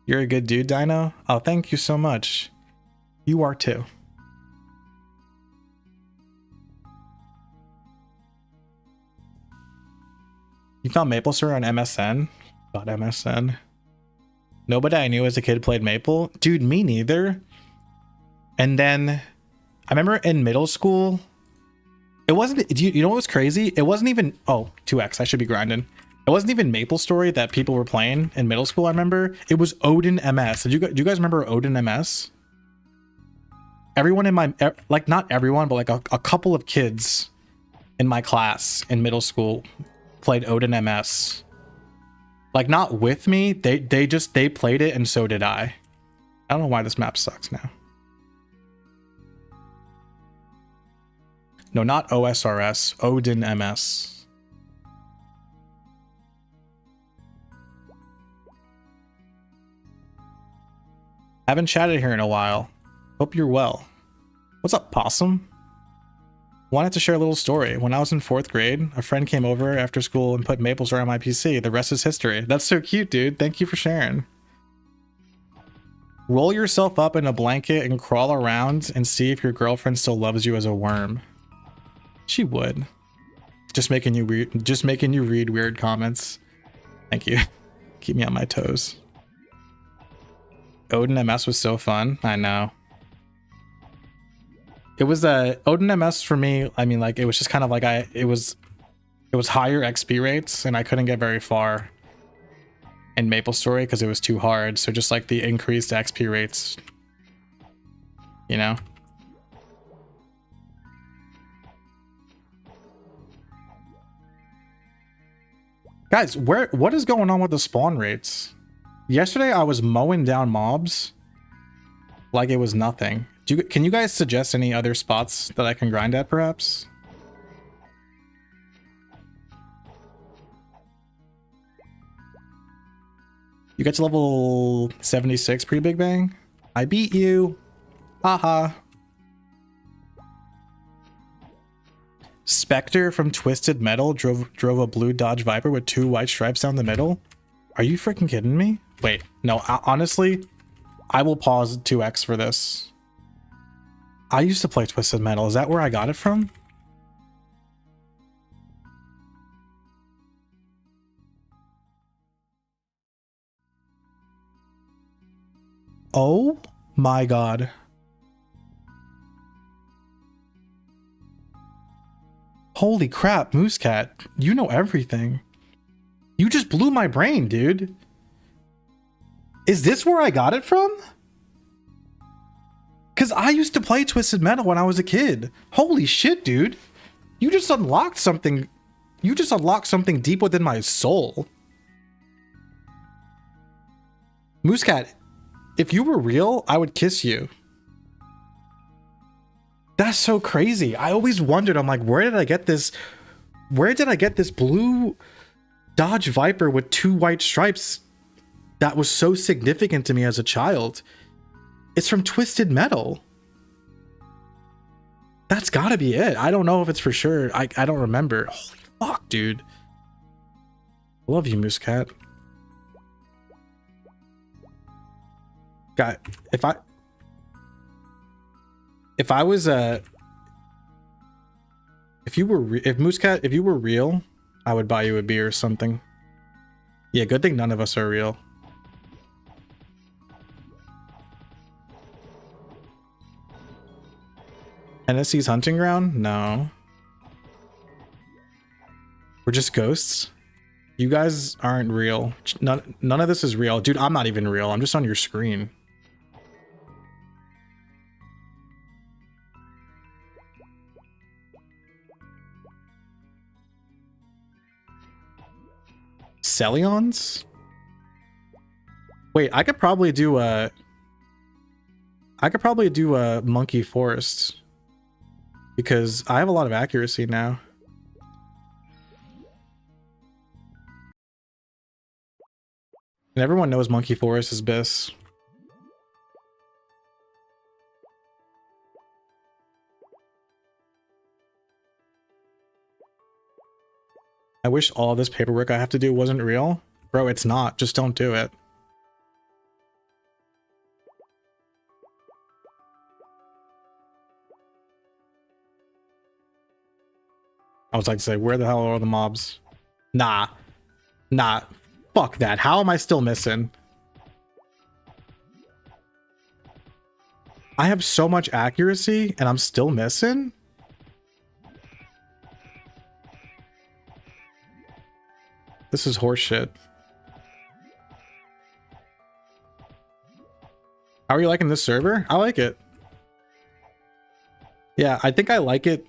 You're a good dude, Dino. Oh, thank you so much. You are too. You found MapleStory on MSN? God, MSN. Nobody I knew as a kid played Maple. Dude, me neither. And then I remember in middle school, it wasn't, you know what was crazy? It wasn't even, oh, 2x, I should be grinding. It wasn't even MapleStory that people were playing in middle school, I remember. It was Odin MS. Do you guys remember Odin MS? Everyone in my, like not everyone, but like a couple of kids in my class in middle school played Odin MS. Like not with me, they played it and so did I. I don't know why this map sucks now. No, not OSRS, Odin MS. Haven't chatted here in a while. Hope you're well. What's up, Possum? Wanted to share a little story. When I was in 4th grade, a friend came over after school and put MapleStory on my PC. The rest is history. That's so cute, dude. Thank you for sharing. Roll yourself up in a blanket and crawl around and see if your girlfriend still loves you as a worm. She would. Just making you read weird comments. Thank you. Keep me on my toes. Odin MS was so fun. I know. It was Odin MS for me. I mean, like it was just kind of like it was higher XP rates, and I couldn't get very far in MapleStory because it was too hard. So just like the increased XP rates, you know. Guys, what is going on with the spawn rates? Yesterday I was mowing down mobs like it was nothing. Can you guys suggest any other spots that I can grind at, perhaps? You get to level 76 pre-Big Bang? I beat you. Haha. Spectre from Twisted Metal drove a blue Dodge Viper with 2 white stripes down the middle? Are you freaking kidding me? Wait, no, honestly, I will pause 2x for this. I used to play Twisted Metal. Is that where I got it from? Oh my god. Holy crap, Moosecat. You know everything. You just blew my brain, dude. Is this where I got it from? Because I used to play Twisted Metal when I was a kid. Holy shit, dude. You just unlocked something. You just unlocked something deep within my soul. Moosecat, if you were real, I would kiss you. That's so crazy. I always wondered, I'm like, where did I get this? Where did I get this blue Dodge Viper with 2 white stripes that was so significant to me as a child? It's from Twisted Metal. That's gotta be it. I don't know if it's for sure. I don't remember. Holy fuck, dude. I love you, Moosecat. God, if Moosecat, if you were real, I would buy you a beer or something. Yeah, good thing none of us are real. Tennessee's hunting ground? No. We're just ghosts? You guys aren't real. None of this is real. Dude, I'm not even real. I'm just on your screen. Celions? Wait, I could probably do a monkey forest because I have a lot of accuracy now. And everyone knows monkey forest is best. I wish all this paperwork I have to do wasn't real. Bro, it's not. Just don't do it. I was like to say, where the hell are all the mobs? Nah. Nah. Fuck that. How am I still missing? I have so much accuracy and I'm still missing? This is horseshit. How are you liking this server? I like it. Yeah, I think I like it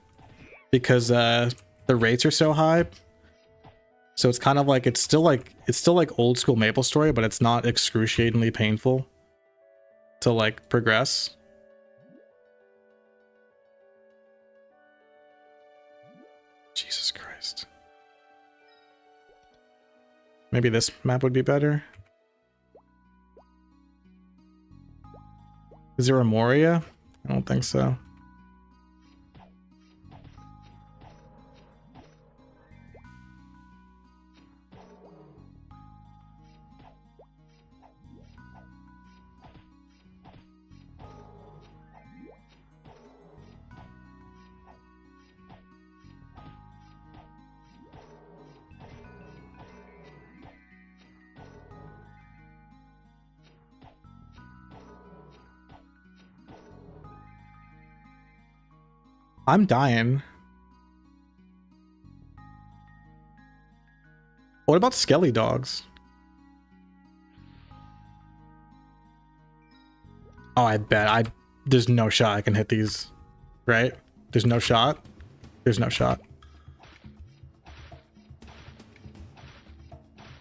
because the rates are so high. So it's kind of like it's still like old school MapleStory, but it's not excruciatingly painful to like progress. Jesus Christ. Maybe this map would be better. Is there a Moria? I don't think so. I'm dying. What about skelly dogs? Oh, I bet there's no shot I can hit these, right? There's no shot. There's no shot.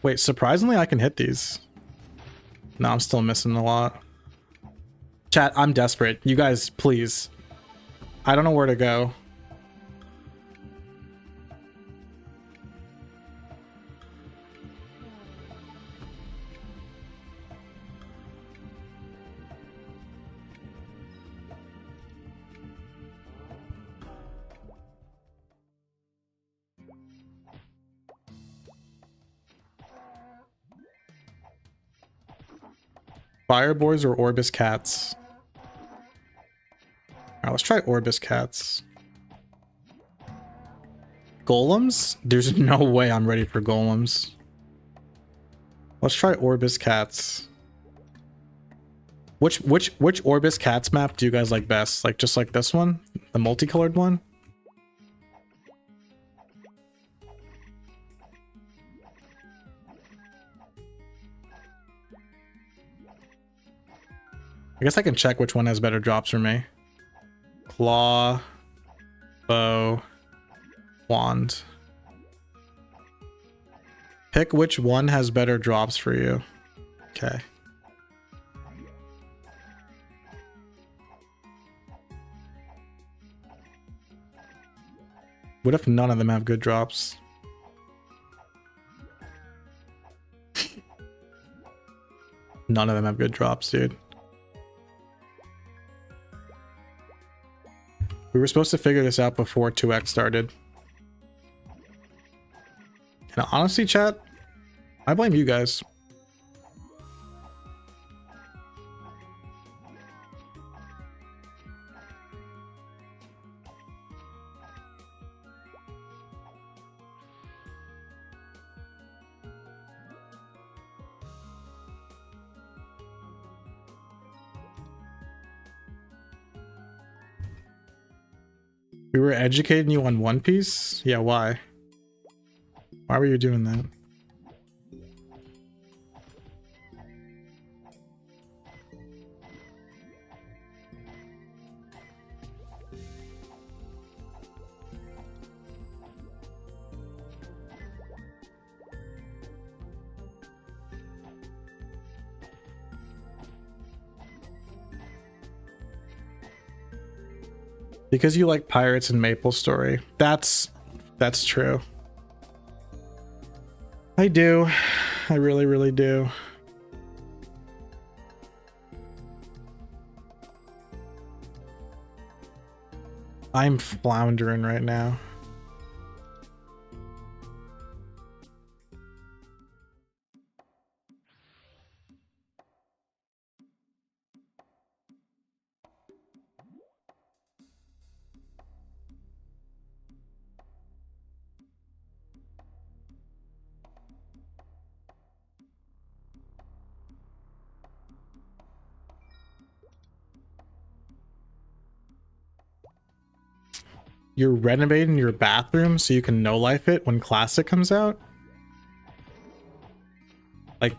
Wait, surprisingly I can hit these. No, I'm still missing a lot. Chat, I'm desperate. You guys, please. I don't know where to go. Fireboys or Orbis cats? Alright, let's try Orbis cats. Golems? There's no way I'm ready for golems. Let's try Orbis cats. Which Orbis cats map do you guys like best? Like just like this one? The multicolored one? I guess I can check which one has better drops for me. Claw, bow, wand. Pick which one has better drops for you. Okay. What if none of them have good drops? None of them have good drops, dude. We were supposed to figure this out before 2x started. And honestly, chat, I blame you guys. We were educating you on One Piece? Yeah, why? Why were you doing that? Because you like pirates and MapleStory. That's true. I do. I really, really do. I'm floundering right now. You're renovating your bathroom so you can no life it when Classic comes out? Like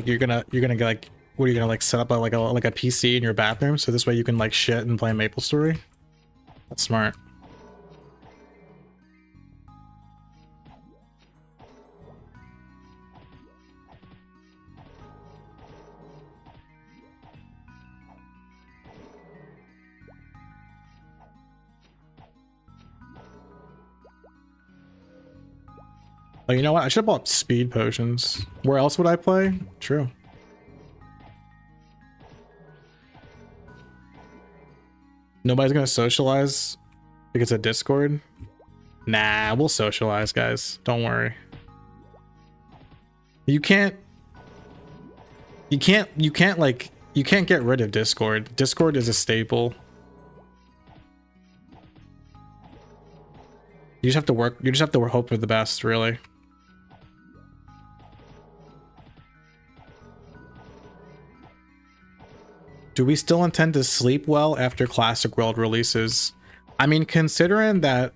you're gonna get like, what are you gonna like set up like a PC in your bathroom so this way you can like shit and play MapleStory? That's smart. Oh, you know what? I should have bought speed potions. Where else would I play? True. Nobody's gonna socialize because of Discord? Nah, we'll socialize, guys. Don't worry. You can't get rid of Discord. Discord is a staple. You just have to hope for the best, really. Do we still intend to sleep well after Classic World releases? I mean, considering that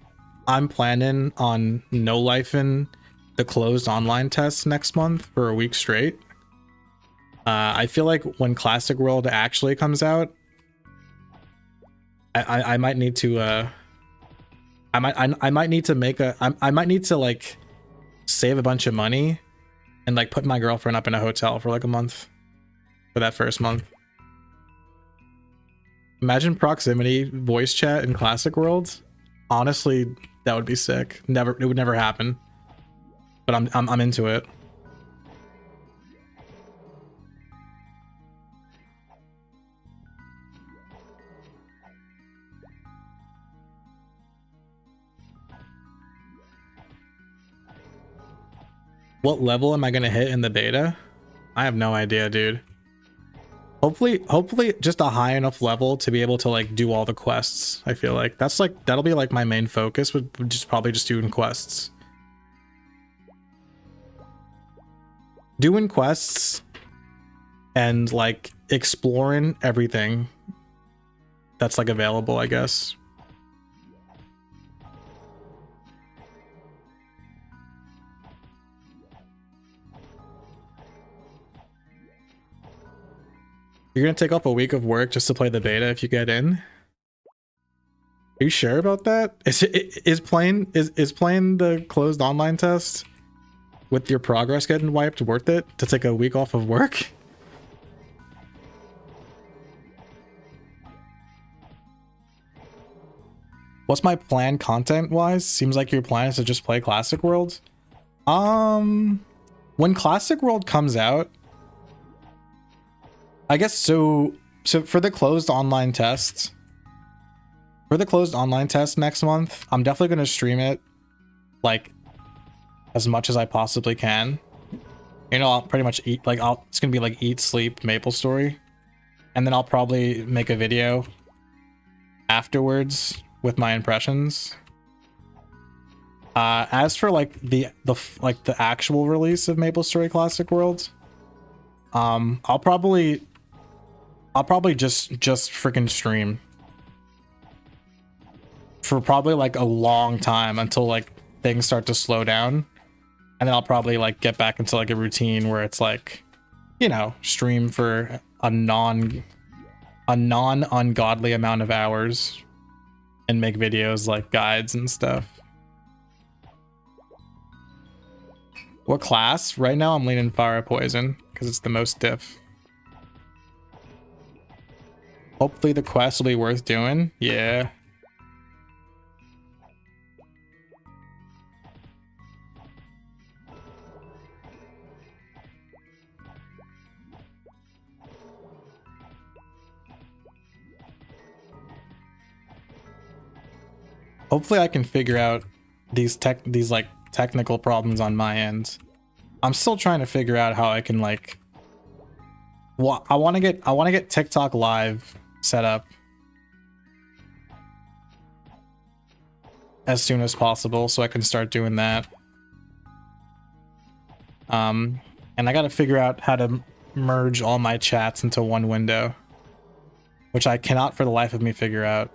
I'm planning on no-lifing the closed online tests next month for a week straight, I feel like when Classic World actually comes out, I might need to I might need to make I might need to like save a bunch of money and like put my girlfriend up in a hotel for like a month for that first month. Imagine proximity voice chat in Classic World. Honestly, that would be sick. It would never happen. But I'm into it. What level am I gonna hit in the beta? I have no idea, dude. Hopefully just a high enough level to be able to like do all the quests. I feel like that'll be like my main focus, would just probably just doing quests. Doing quests and like exploring everything that's like available, I guess. You're gonna take off a week of work just to play the beta if you get in? Are you sure about that? Is playing the closed online test with your progress getting wiped worth it to take a week off of work? What's my plan content wise? Seems like your plan is to just play Classic World. When Classic World comes out, I guess so for the closed online test, next month, I'm definitely going to stream it like as much as I possibly can. You know, I'll pretty much eat like it's going to be like eat, sleep, MapleStory. And then I'll probably make a video afterwards with my impressions. As for like the actual release of MapleStory Classic World, I'll probably just freaking stream for probably like a long time until like things start to slow down, and then I'll probably like get back into like a routine where it's like, you know, stream for a non ungodly amount of hours and make videos like guides and stuff. What class? Right now I'm leaning fire poison because it's the most diff. Hopefully the quest will be worth doing. Yeah. Hopefully I can figure out these like technical problems on my end. I'm still trying to figure out how I can like I want to get TikTok live set up as soon as possible so I can start doing that. And I got to figure out how to merge all my chats into one window, which I cannot for the life of me figure out.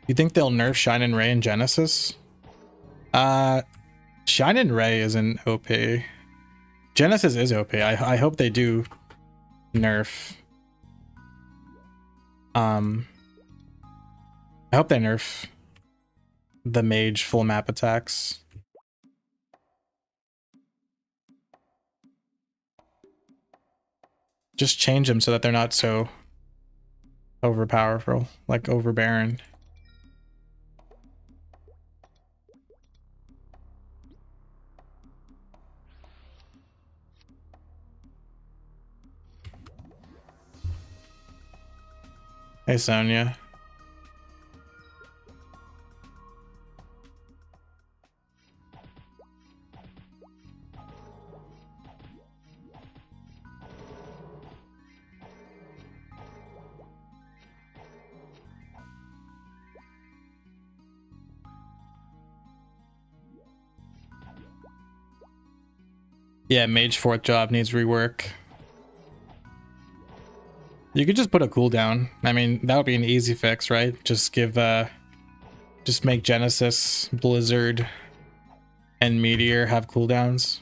You think they'll nerf Shine and Ray in Genesis? Shine and Ray isn't OP. Genesis is OP. I hope they do nerf. I hope they nerf the mage full map attacks. Just change them so that they're not so overpowerful, like overbearing. Hey, Sonia. Yeah, mage 4th job needs rework. You could just put a cooldown. I mean, that would be an easy fix, right? Just give, just make Genesis, Blizzard, and Meteor have cooldowns.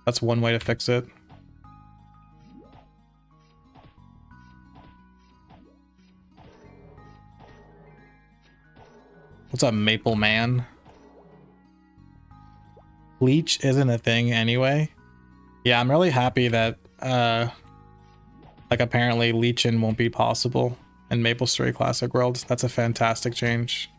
That's one way to fix it. What's up, Maple Man? Leech isn't a thing anyway. Yeah, I'm really happy that, like, apparently leeching won't be possible in MapleStory Classic World. That's a fantastic change.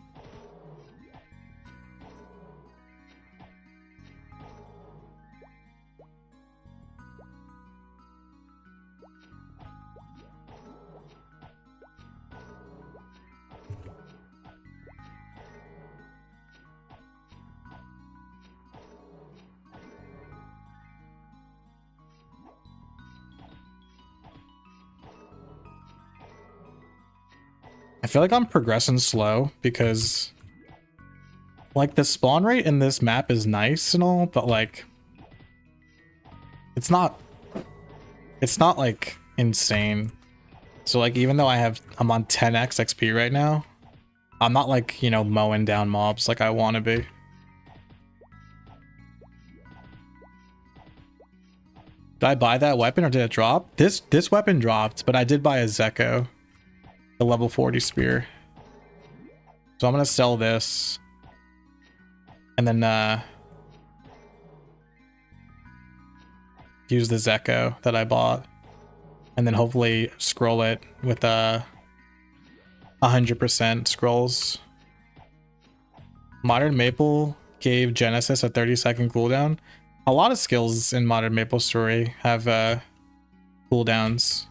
I feel like I'm progressing slow because like the spawn rate in this map is nice and all, but like it's not like insane. So like even though I'm on 10x XP right now, I'm not like, you know, mowing down mobs like I want to be. Did I buy that weapon or did it drop? This weapon dropped, but I did buy a Zeko. The level 40 spear. So I'm gonna sell this and then use the Zeko that I bought and then hopefully scroll it with 100% scrolls. Modern Maple gave Genesis a 30-second cooldown. A lot of skills in Modern MapleStory have cooldowns.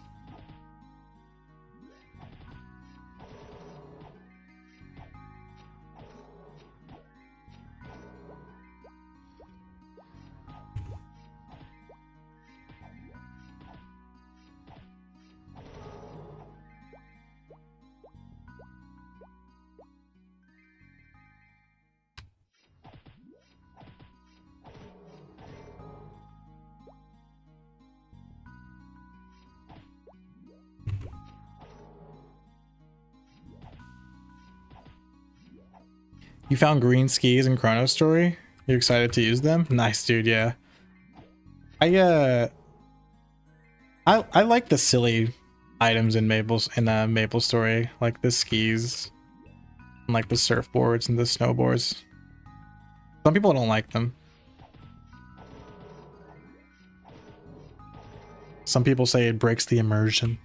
You found green skis in MapleStory? You're excited to use them? Nice, dude. Yeah. I like the silly items in MapleStory, like the skis, and like the surfboards and the snowboards. Some people don't like them. Some people say it breaks the immersion.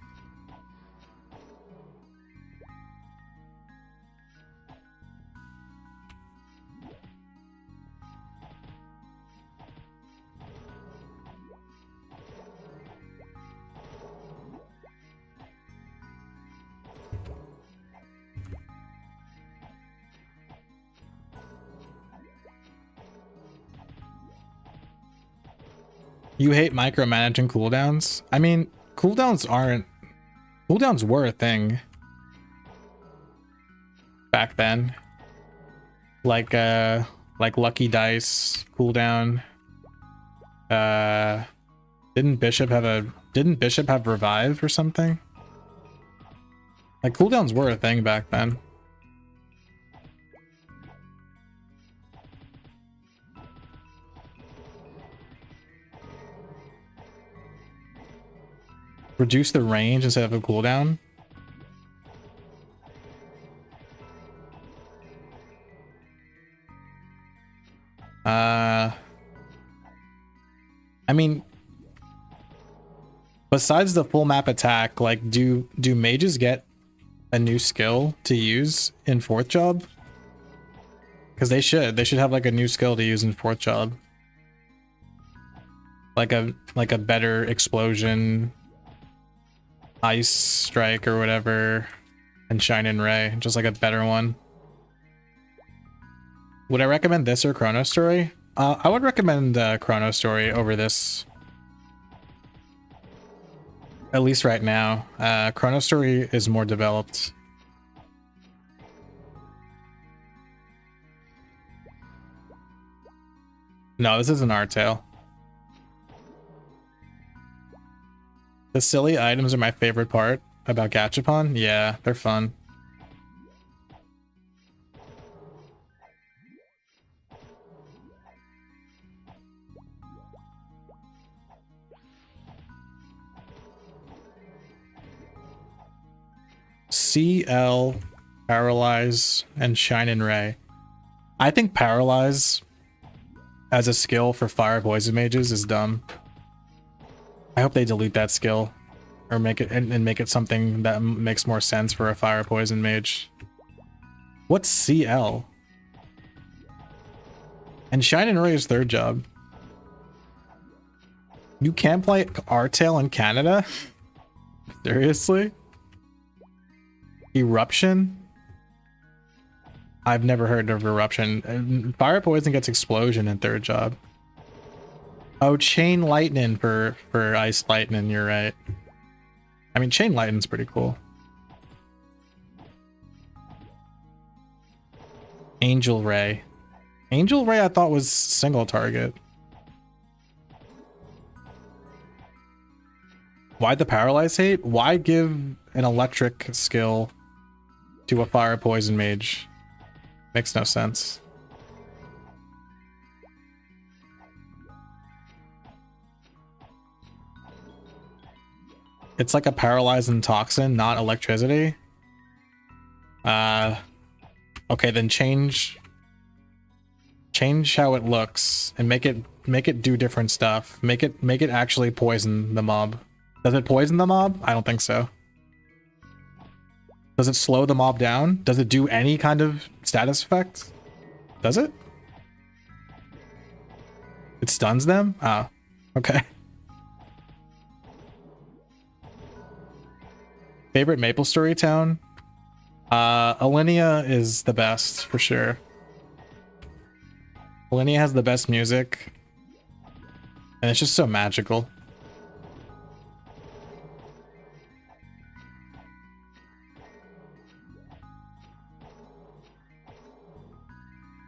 You hate micromanaging cooldowns? I mean, cooldowns were a thing back then. Like Lucky Dice cooldown. Didn't Bishop have Revive or something? Like cooldowns were a thing back then. Reduce the range instead of a cooldown. I mean, besides the full map attack, like do mages get a new skill to use in 4th job? Because they should have like a new skill to use in 4th job. Like a better explosion, ice strike or whatever, and shine and ray, just like a better one. Would I recommend this or MapleStory? I would recommend MapleStory over this. At least right now. MapleStory is more developed. No, this isn't Art Tale. The silly items are my favorite part about Gachapon. Yeah, they're fun. CL, Paralyze, and Shine and Ray. I think Paralyze as a skill for fire poison mages is dumb. I hope they delete that skill or make it and make it something that makes more sense for a fire poison mage. What's CL? And Shine and Ray is 3rd job. You can't play Artail in Canada? Seriously? Eruption? I've never heard of Eruption. Fire Poison gets Explosion in 3rd job. Oh, Chain Lightning for Ice Lightning, you're right. I mean, Chain Lightning's pretty cool. Angel Ray. Angel Ray I thought was single target. Why the Paralyze hate? Why give an electric skill to a fire poison mage? Makes no sense. It's like a paralyzing toxin, not electricity. Okay, then change how it looks and make it do different stuff. Make it actually poison the mob. Does it poison the mob? I don't think so. Does it slow the mob down? Does it do any kind of status effect? Does it? It stuns them? Oh, okay. Favorite MapleStory town? Alinea is the best for sure. Alinea has the best music. And it's just so magical.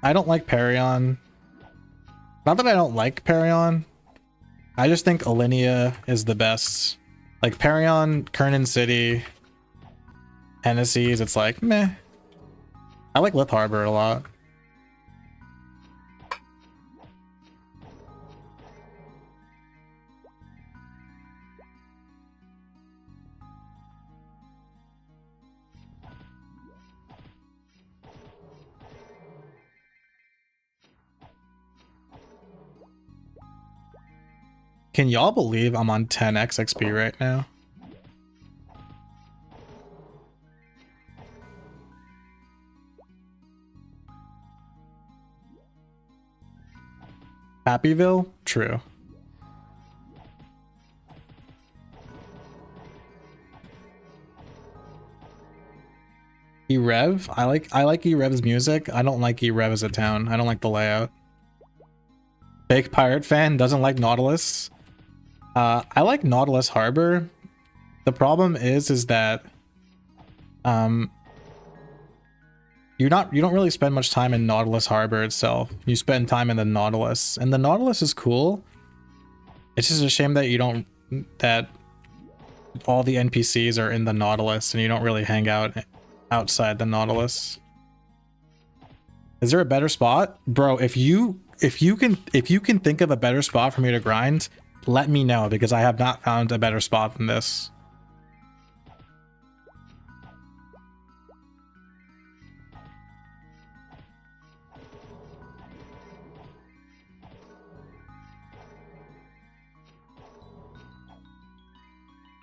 I don't like Perion. Not that I don't like Perion. I just think Alinea is the best. Like Perion, Kernan City, Hennessy's, it's like, meh. I like Lith Harbor a lot. Can y'all believe I'm on 10x XP right now? Happyville? True. E-Rev? I like E-Rev's music. I don't like E-Rev as a town. I don't like the layout. Fake pirate fan doesn't like Nautilus. I like Nautilus Harbor. The problem is that you don't really spend much time in Nautilus Harbor itself. You spend time in the Nautilus, and the Nautilus is cool. It's just a shame that all the NPCs are in the Nautilus and you don't really hang out outside the Nautilus. Is there a better spot? Bro, if you can think of a better spot for me to grind, let me know, because I have not found a better spot than this.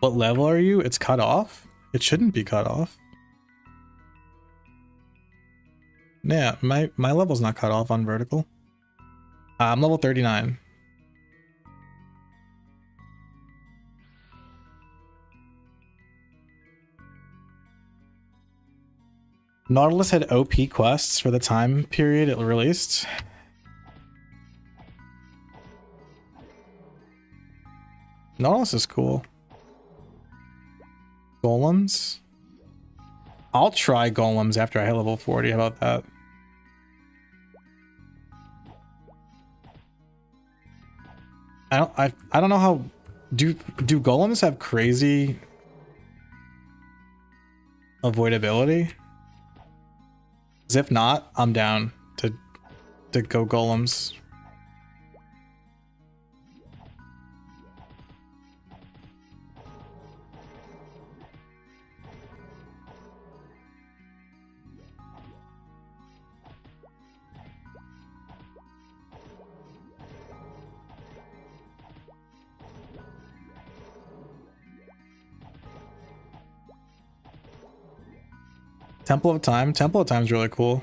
What level are you? It's cut off? It shouldn't be cut off. Yeah, my level's not cut off on vertical. I'm level 39. Nautilus had OP quests for the time period it released. Nautilus is cool. Golems? I'll try golems after I hit level 40. How about that? I don't know how do golems have crazy avoidability? 'Cause if not, I'm down to go golems. Temple of Time? Temple of Time is really cool.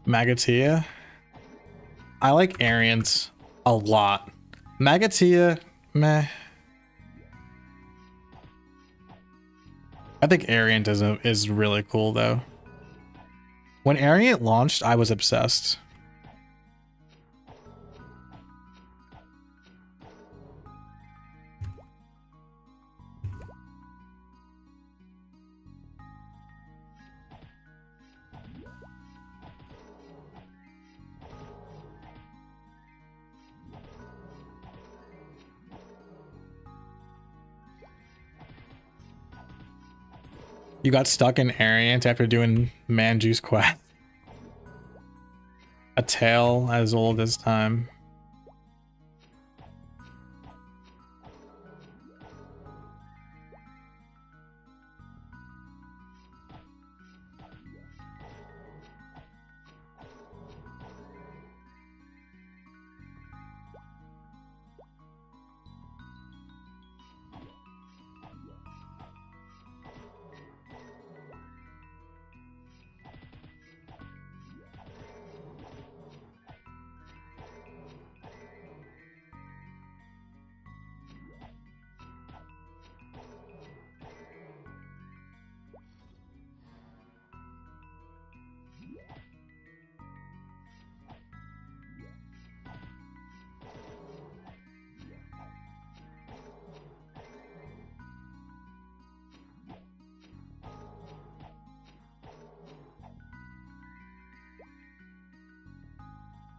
Magatia? I like Arians a lot. Magatia, meh. I think Ariant is really cool though. When Ariant launched, I was obsessed. You got stuck in Ariant after doing Manju's quest. A tale as old as time.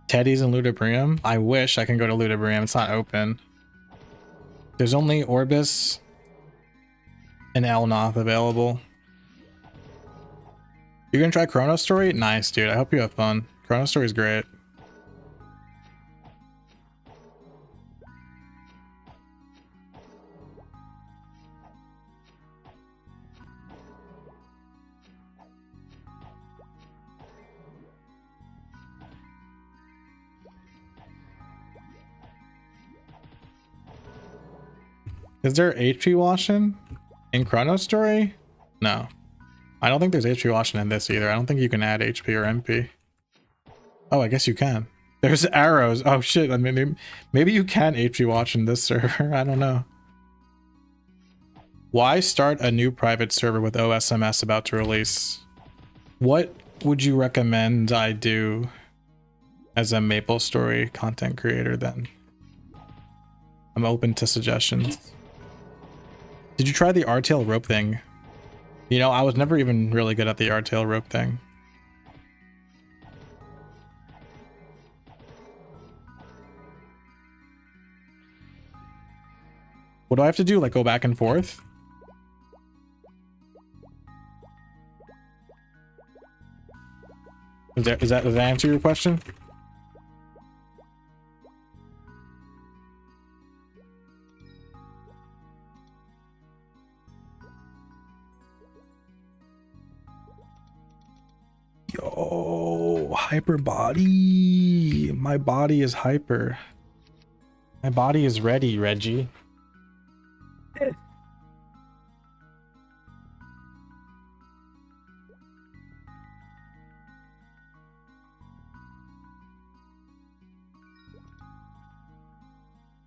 Teddy's in Ludibrium? I wish I can go to Ludibrium. It's not open. There's only Orbis and Elnoth available. You're gonna try Chrono Story? Nice, dude. I hope you have fun. Chrono Story is great. Is there HP washing in Chrono Story? No. I don't think there's HP washing in this either. I don't think you can add HP or MP. Oh, I guess you can. There's arrows. Oh shit. I mean, maybe you can HP watch in this server. I don't know. Why start a new private server with OSMS about to release? What would you recommend I do as a MapleStory content creator then? I'm open to suggestions. Did you try the R-tail rope thing? You know, I was never even really good at the R-tail rope thing. What do I have to do? Like go back and forth? Does that answer your question? Yo, hyper body. My body is hyper. My body is ready, Reggie.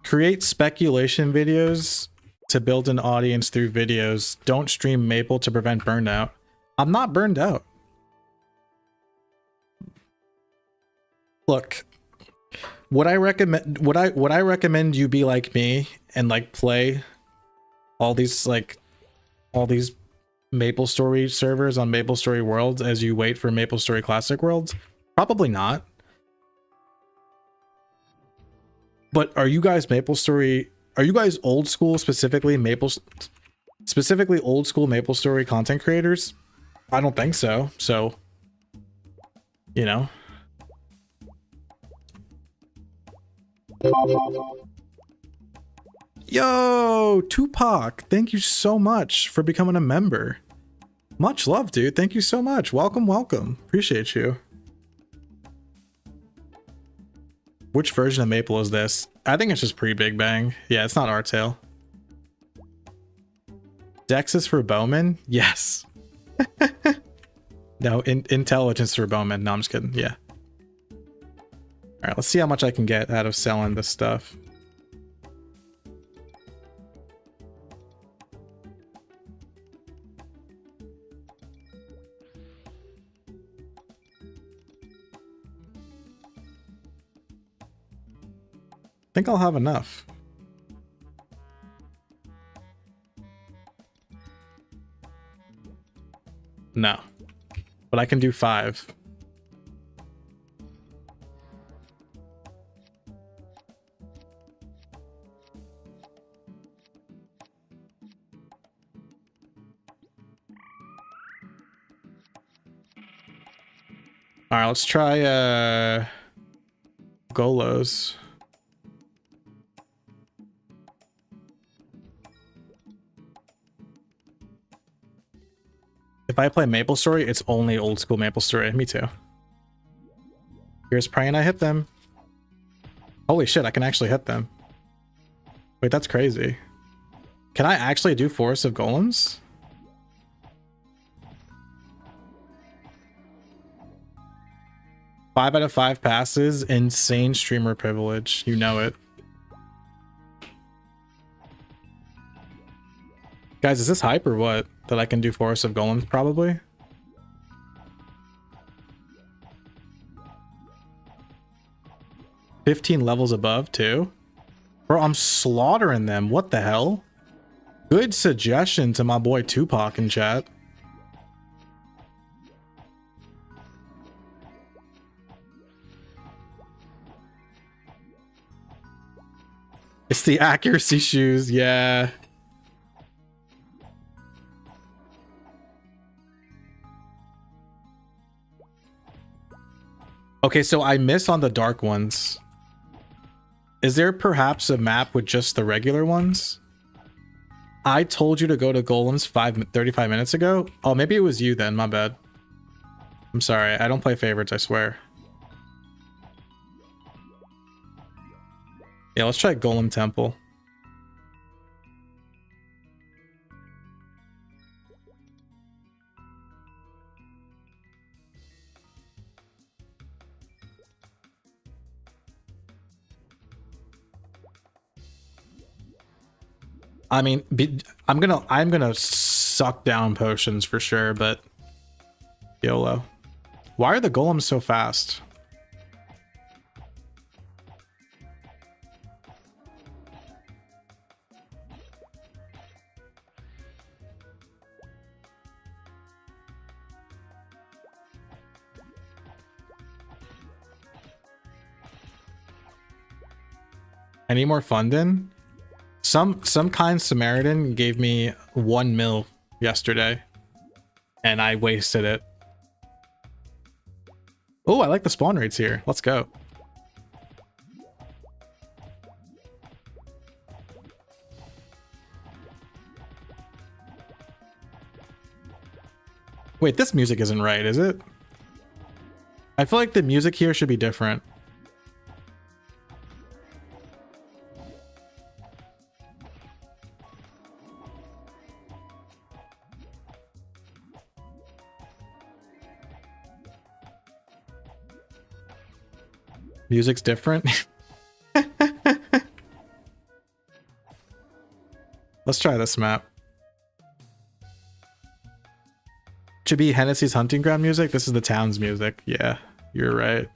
Create speculation videos to build an audience through videos. Don't stream Maple to prevent burnout. I'm not burned out. Look, would I recommend you be like me and like play all these MapleStory servers on MapleStory Worlds as you wait for MapleStory Classic Worlds? Probably not. But are you guys MapleStory? Are you guys old school, specifically old school MapleStory content creators? I don't think so. So, you know. Yo, Tupac, thank you so much for becoming a member. Much love, dude. Thank you so much. Welcome, welcome. Appreciate you. Which version of Maple is this? I think it's just pre-Big Bang. Yeah, it's not R-tail. Dex is for Bowman? Yes. No, intelligence for Bowman. No, I'm just kidding. Yeah. Alright, let's see how much I can get out of selling this stuff. I think I'll have enough. No. But I can do 5. Alright, let's try Golos. If I play MapleStory, it's only old school MapleStory. Me too. Here's praying I hit them. Holy shit, I can actually hit them. Wait, that's crazy. Can I actually do Forest of Golems? Five out of 5 passes. Insane streamer privilege. You know it. Guys, is this hype or what? That I can do Forest of Golems, probably? $15 levels above, too? Bro, I'm slaughtering them. What the hell? Good suggestion to my boy Tupac in chat. It's the accuracy shoes, yeah. Okay, so I miss on the dark ones. Is there perhaps a map with just the regular ones? I told you to go to Golems 35 minutes ago? Oh, maybe it was you then, my bad. I'm sorry, I don't play favorites, I swear. Yeah, let's try Golem Temple. I mean, I'm gonna suck down potions for sure, but YOLO. Why are the golems so fast? Any more funding? Some kind Samaritan gave me 1 mil yesterday, and I wasted it. Oh, I like the spawn rates here. Let's go. Wait, this music isn't right, is it? I feel like the music here should be different. Music's different. Let's try this map. Should be Hennessy's hunting ground music. This is the town's music. Yeah, you're right.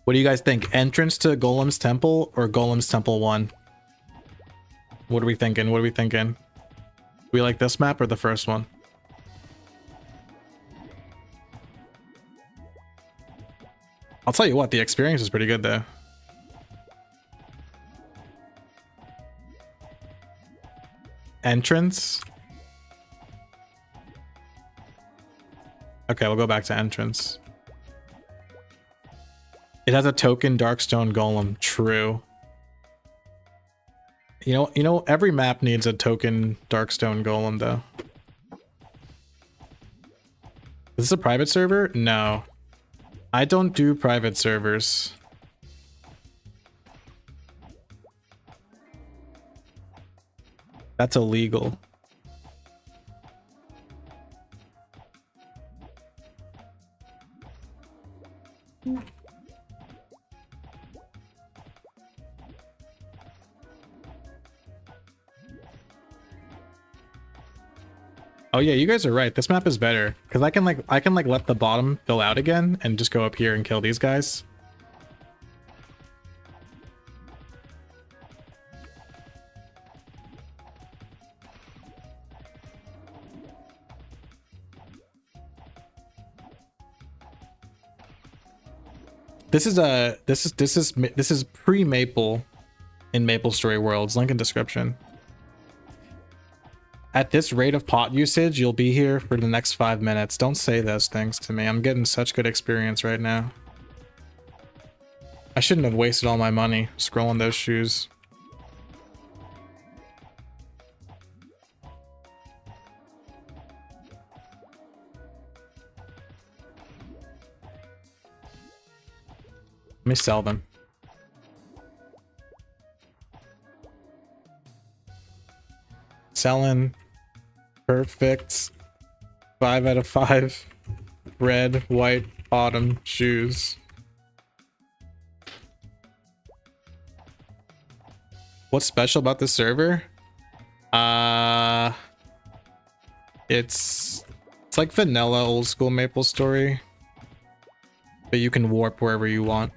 What do you guys think? Entrance to Golem's Temple or Golem's Temple 1? What are we thinking? What are we thinking? We like this map or the first one? I'll tell you what, the experience is pretty good though. Entrance? Okay, we'll go back to entrance. It has a token Darkstone Golem. True. You know, every map needs a token Darkstone Golem though. Is this a private server? No. I don't do private servers. That's illegal. No. Oh yeah, you guys are right. This map is better because I can like let the bottom fill out again and just go up here and kill these guys. This is pre-Maple in MapleStory Worlds. Link in description. At this rate of pot usage, you'll be here for the next 5 minutes. Don't say those things to me. I'm getting such good experience right now. I shouldn't have wasted all my money scrolling those shoes. Let me sell them. Selling. Perfect. 5 out of 5. Red, white, autumn shoes. What's special about the server? It's like vanilla old school MapleStory, but you can warp wherever you want.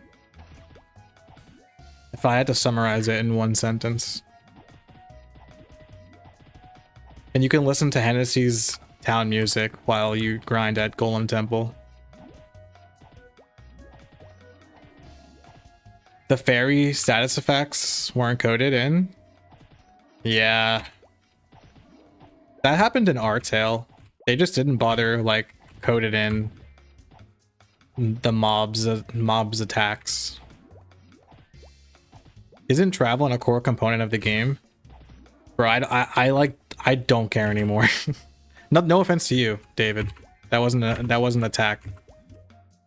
If I had to summarize it in one sentence. And you can listen to Hennessy's town music while you grind at Golem Temple. The fairy status effects weren't coded in? Yeah. That happened in Artale. They just didn't bother, like, coded in the mobs attacks. Isn't traveling a core component of the game? Bro, I don't care anymore. No offense to you, David. That wasn't an attack.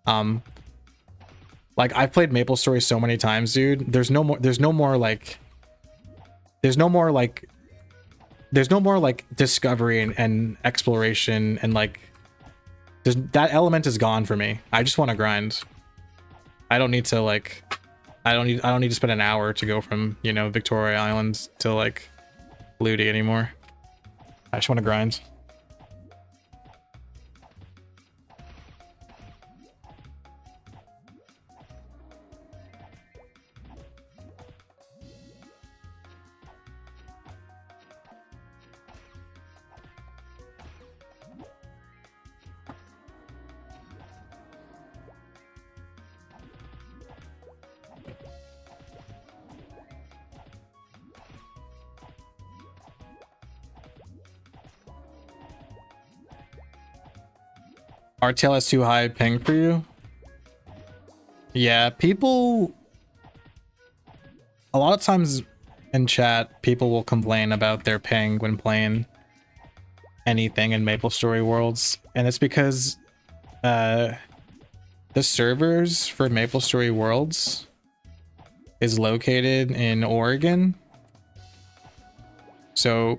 Like I've played MapleStory so many times, dude. There's no more like discovery and exploration and like that element is gone for me. I just want to grind. I don't need to like I don't need to spend an hour to go from, you know, Victoria Island to like Ludi anymore. I just want to grind. RTL is too high ping for you? Yeah, people... A lot of times in chat, people will complain about their ping when playing anything in MapleStory Worlds. And it's because the servers for MapleStory Worlds is located in Oregon. So,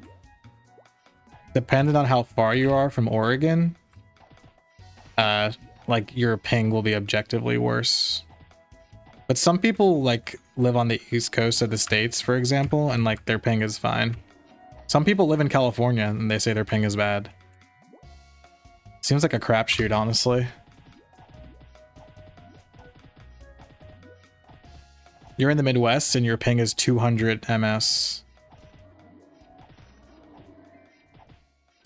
depending on how far you are from Oregon, like your ping will be objectively worse. But some people like live on the east coast of the states, for example, and like their ping is fine. Some people live in California and they say their ping is bad. Seems like a crapshoot, honestly. You're in the Midwest and your ping is 200 ms.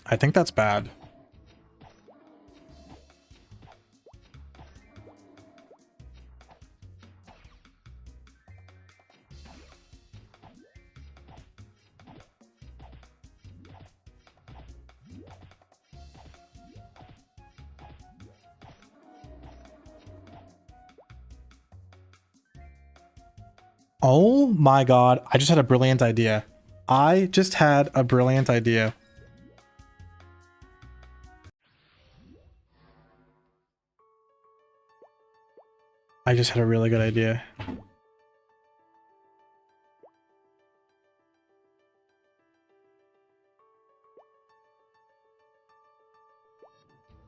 I think that's bad. Oh my god, I just had a brilliant idea. I just had a brilliant idea. I just had a really good idea.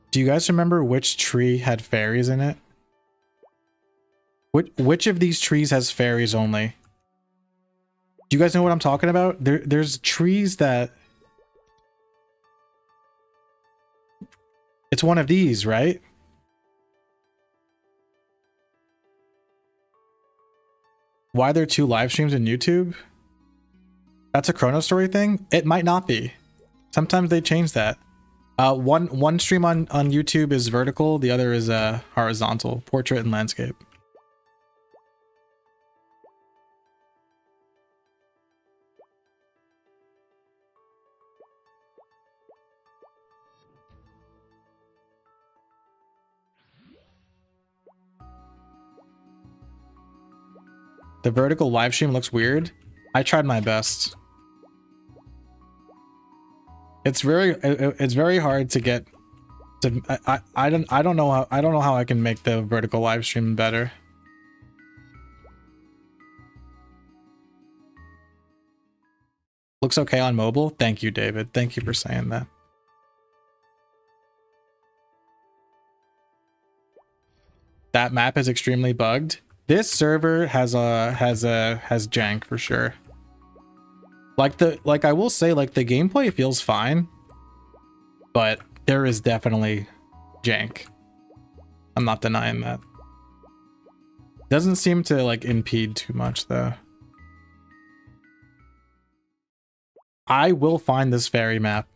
Do you guys remember which tree had fairies in it? Which of these trees has fairies only? Do you guys know what I'm talking about? There's trees that... It's one of these, right? Why are there 2 live streams in YouTube? That's a Chrono Story thing? It might not be. Sometimes they change that. One stream on YouTube is vertical, the other is horizontal, portrait and landscape. The vertical live stream looks weird. I tried my best. It's very hard to get to. I don't know how I can make the vertical live stream better. Looks okay on mobile. Thank you, David. Thank you for saying that. That map is extremely bugged. This server has jank for sure. Like I will say, like the gameplay feels fine, but there is definitely jank. I'm not denying that. Doesn't seem to like impede too much though. I will find this fairy map.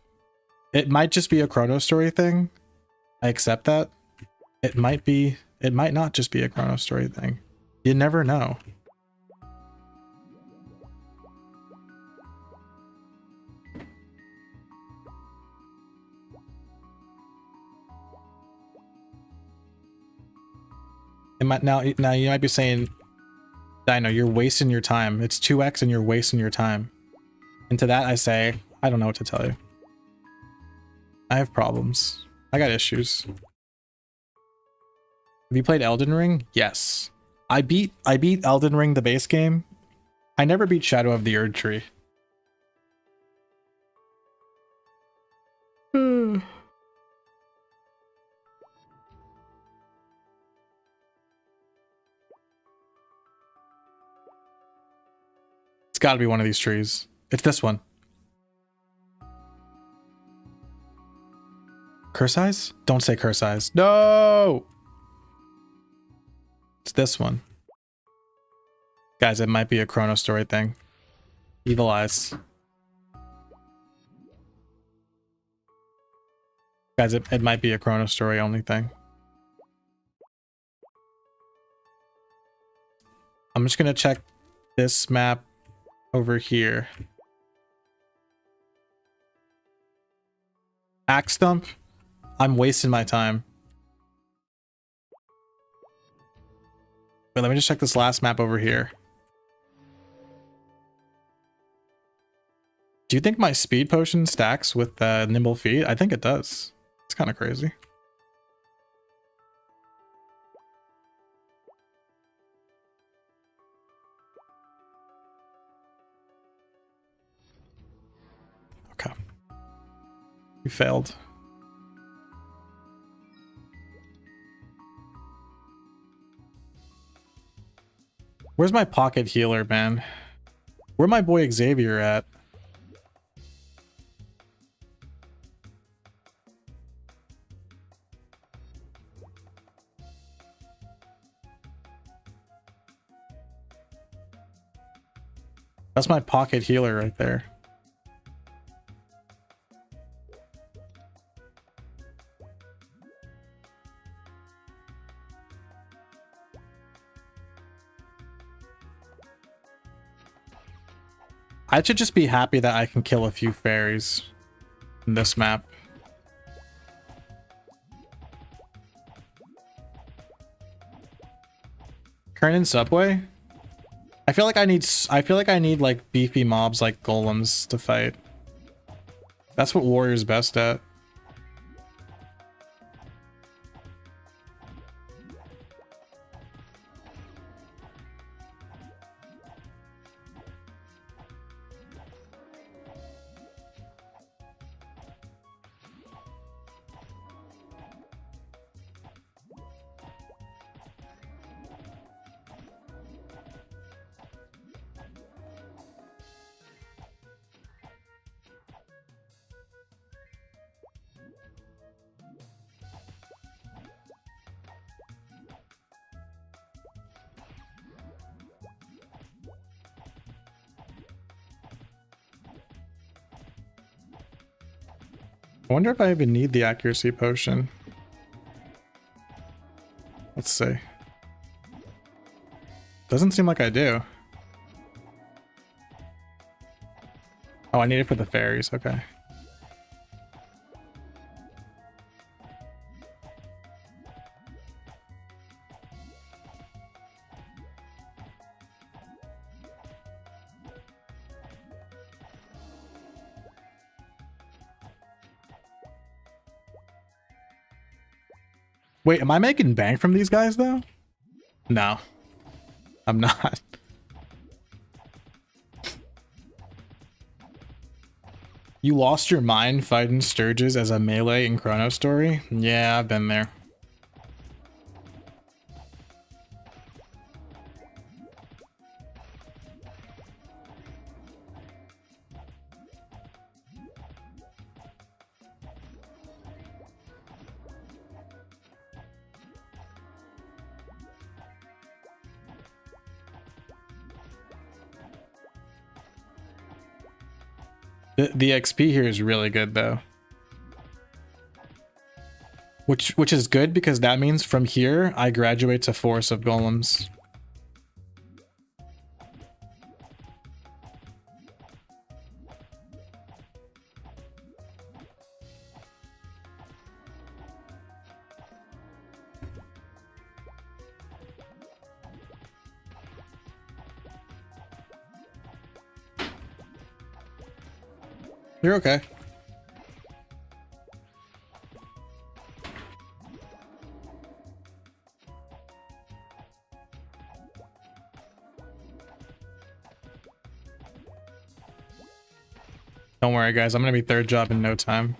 It might just be a Chrono Story thing. I accept that. It might not just be a Chrono Story thing. You never know. It might now you might be saying, Dino, you're wasting your time. It's 2x and you're wasting your time. And to that I say, I don't know what to tell you. I have problems. I got issues. Have you played Elden Ring? Yes. I beat Elden Ring, the base game. I never beat Shadow of the Erd Tree. It's got to be one of these trees. It's this one. Curse eyes? Don't say curse eyes. No! It's this one. Guys, it might be a Chrono Story thing. Evil eyes. Guys, it might be a Chrono Story only thing. I'm just gonna check this map over here. Axe Stump? I'm wasting my time. Wait, let me just check this last map over here. Do you think my speed potion stacks with nimble feet? I think it does. It's kind of crazy. Okay. We failed. Where's my pocket healer, man? Where my boy Xavier at? That's my pocket healer right there. I should just be happy that I can kill a few fairies in this map. Kernan Subway? I feel like I need like beefy mobs like golems to fight. That's what Warrior's best at. I wonder if I even need the accuracy potion. Let's see. Doesn't seem like I do. Oh, I need it for the fairies. Okay. Wait, am I making bank from these guys though? No, I'm not. You lost your mind fighting Sturges as a melee in Chrono Story? Yeah, I've been there. The XP here is really good though. Which is good because that means from here I graduate to Force of Golems. You're okay. Don't worry, guys. I'm gonna be third job in no time.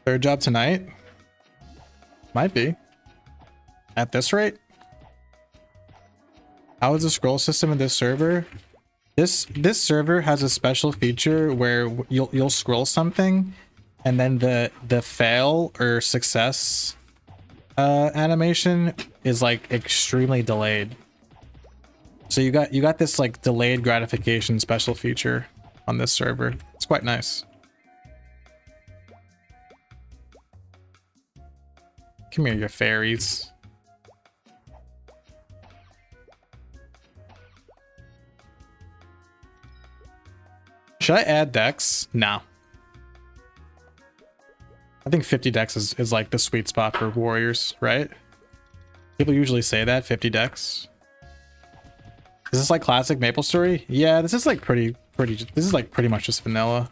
Third job tonight? Might be. At this rate? How is the scroll system in this server? This server has a special feature where you'll scroll something and then the fail or success animation is like extremely delayed. So you got this like delayed gratification special feature on this server. It's quite nice. Come here, you fairies. Should I add decks? No. I think 50 decks is like the sweet spot for warriors, right? People usually say that, 50 decks. Is this like classic MapleStory? Yeah, this is like pretty this is like pretty much just vanilla.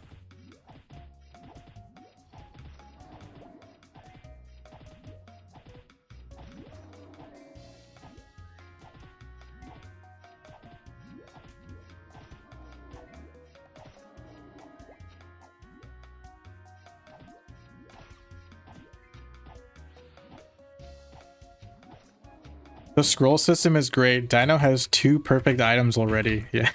The scroll system is great. Dino has 2 perfect items already. Yeah.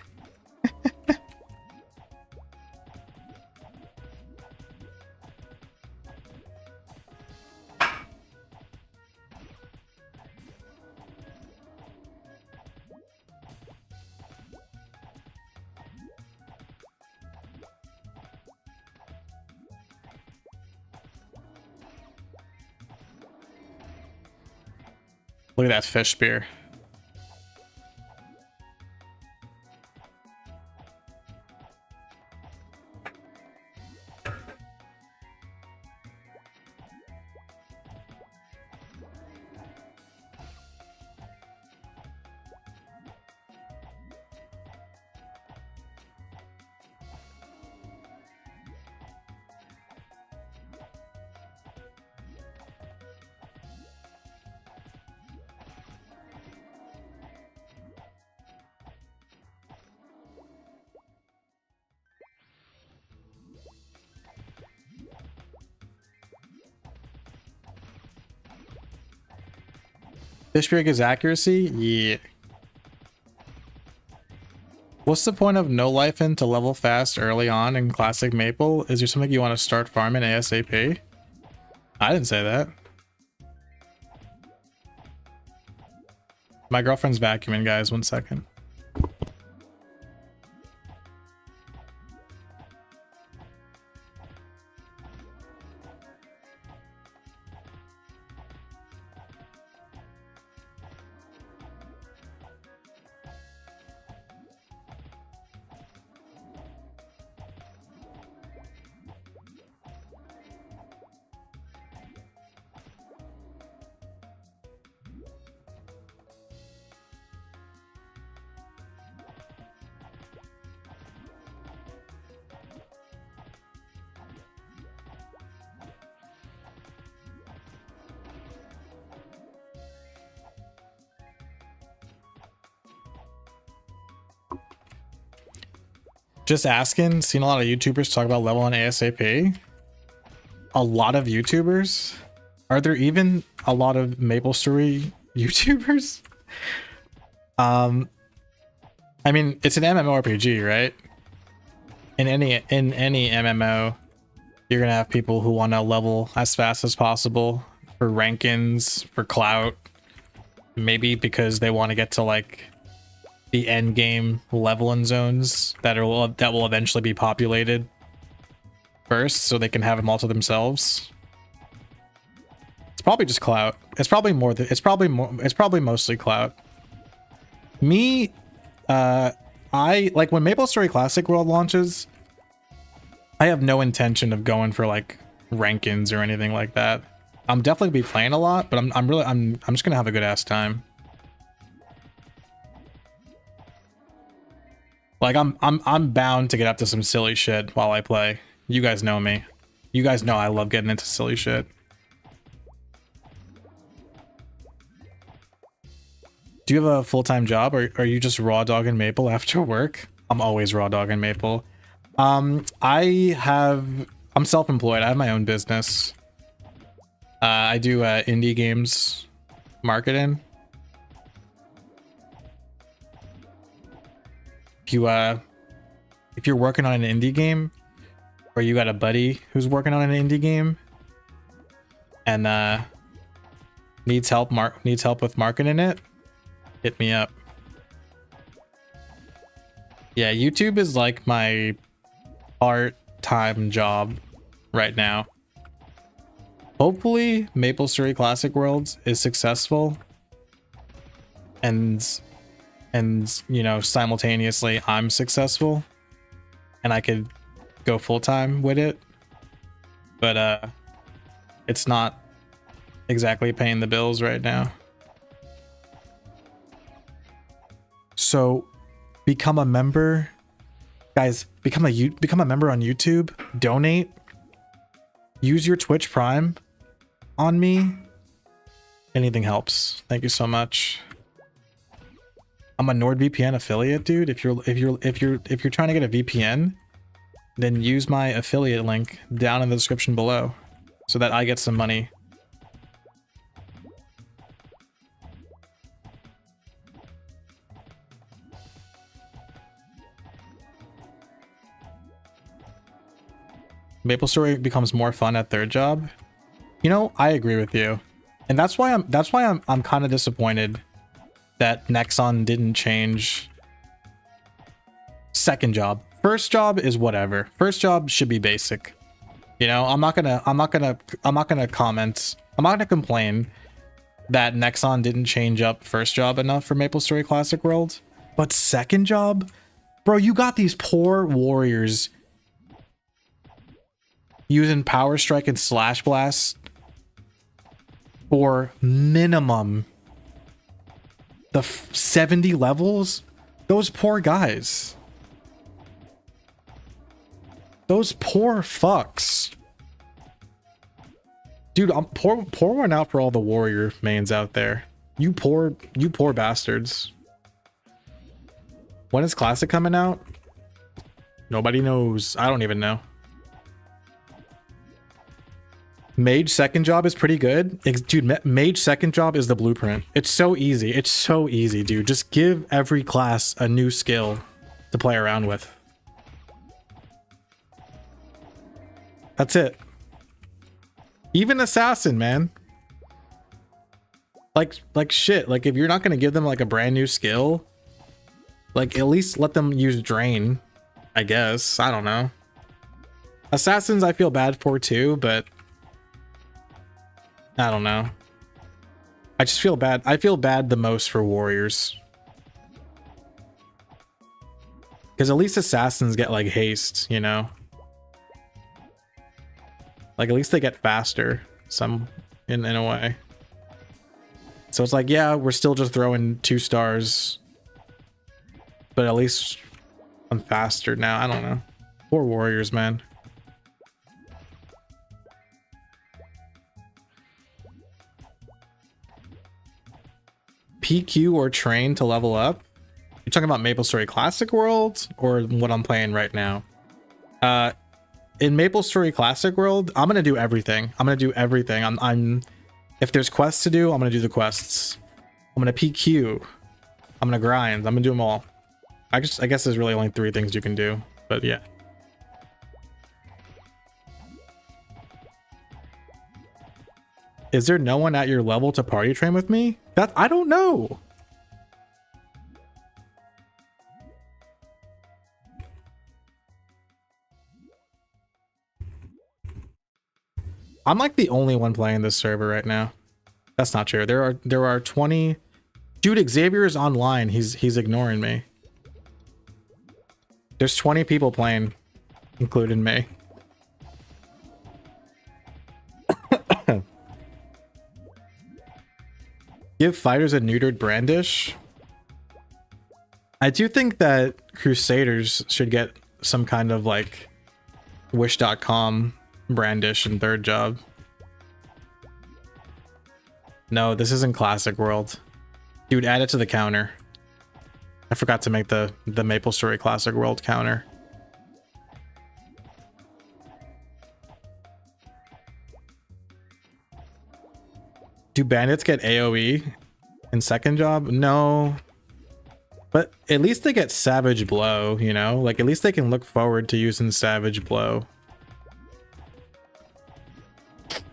Look at that fish spear. Fish spear gives accuracy? Yeah. What's the point of no life in to level fast early on in classic Maple? Is there something you want to start farming ASAP? I didn't say that. My girlfriend's vacuuming, guys. 1 second. Just asking, seen a lot of YouTubers talk about leveling ASAP. A lot of YouTubers? Are there even a lot of MapleStory YouTubers? I mean, it's an MMORPG, right? In any MMO, you're gonna have people who want to level as fast as possible for rank-ins, for clout, maybe because they want to get to like the end game leveling zones that will eventually be populated first, so they can have them all to themselves. It's probably just clout. It's probably mostly clout. Me, I like when MapleStory Classic World launches, I have no intention of going for like rank-ins or anything like that. I'm definitely gonna be playing a lot, but I'm just gonna have a good ass time. Like I'm bound to get up to some silly shit while I play. You guys know me. You guys know I love getting into silly shit. Do you have a full-time job, or are you just raw dogging Maple after work? I'm always raw dogging Maple. I'm self-employed. I have my own business. I do indie games marketing. If you're working on an indie game, or you got a buddy who's working on an indie game and needs help with marketing it, hit me up. Yeah, YouTube is like my part-time job right now. Hopefully MapleStory Classic Worlds is successful and you know, simultaneously I'm successful and I could go full-time with it, but it's not exactly paying the bills right now. So become a member, guys. Become a member on YouTube. Donate. Use your Twitch Prime on me. Anything helps. Thank you so much. I'm a NordVPN affiliate, dude. If you're trying to get a VPN, then use my affiliate link down in the description below so that I get some money. MapleStory becomes more fun at third job. You know, I agree with you. And that's why I'm kind of disappointed that Nexon didn't change second job. First job is whatever. First job should be basic. You know, I'm not gonna comment. I'm not gonna complain that Nexon didn't change up first job enough for MapleStory Classic World. But second job? Bro, you got these poor warriors using Power Strike and Slash Blast for minimum the 70 levels. Those poor guys. Those poor fucks. Dude, I'm pour one out for all the warrior mains out there. You poor bastards. When is Classic coming out? Nobody knows. I don't even know. Mage second job is pretty good. Dude, Mage second job is the blueprint. It's so easy. It's so easy, dude. Just give every class a new skill to play around with. That's it. Even Assassin, man. Like shit. Like, if you're not gonna give them like a brand new skill, like at least let them use Drain, I guess. I don't know. Assassins I feel bad for too, but I don't know. I just feel bad. I feel bad the most for warriors. Because at least assassins get like haste, you know? Like at least they get faster in a way. So it's like, yeah, we're still just throwing 2 stars. But at least I'm faster now. I don't know. Poor warriors, man. PQ or train to level up? You're talking about MapleStory Classic World or what I'm playing right now? In MapleStory Classic World, I'm gonna do everything. I'm gonna do everything. I'm if there's quests to do, I'm gonna do the quests. I'm gonna PQ. I'm gonna grind. I'm gonna do them all. I guess there's really only 3 things you can do, but yeah. Is there no one at your level to party train with me? That I don't know. I'm like the only one playing this server right now. That's not true. There are 20. Dude, Xavier is online. He's ignoring me. There's 20 people playing, including me. Give fighters a neutered brandish. I do think that Crusaders should get some kind of like wish.com brandish in third job. No, this isn't Classic World. Dude, add it to the counter. I forgot to make the MapleStory Classic World counter. Do bandits get AoE in second job? No. But at least they get Savage Blow, you know? Like, at least they can look forward to using Savage Blow.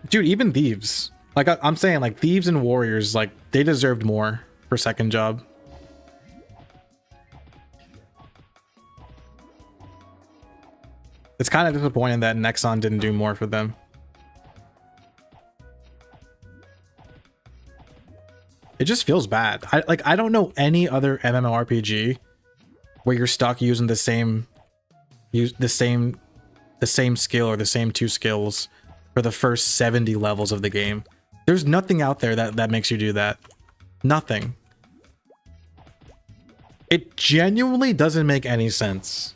Dude, even Thieves. Like, I'm saying, like, Thieves and Warriors, like, they deserved more for second job. It's kind of disappointing that Nexon didn't do more for them. It just feels bad. I don't know any other MMORPG where you're stuck using the same skill or the same two skills for the first 70 levels of the game. There's nothing out there that makes you do that. Nothing. It genuinely doesn't make any sense.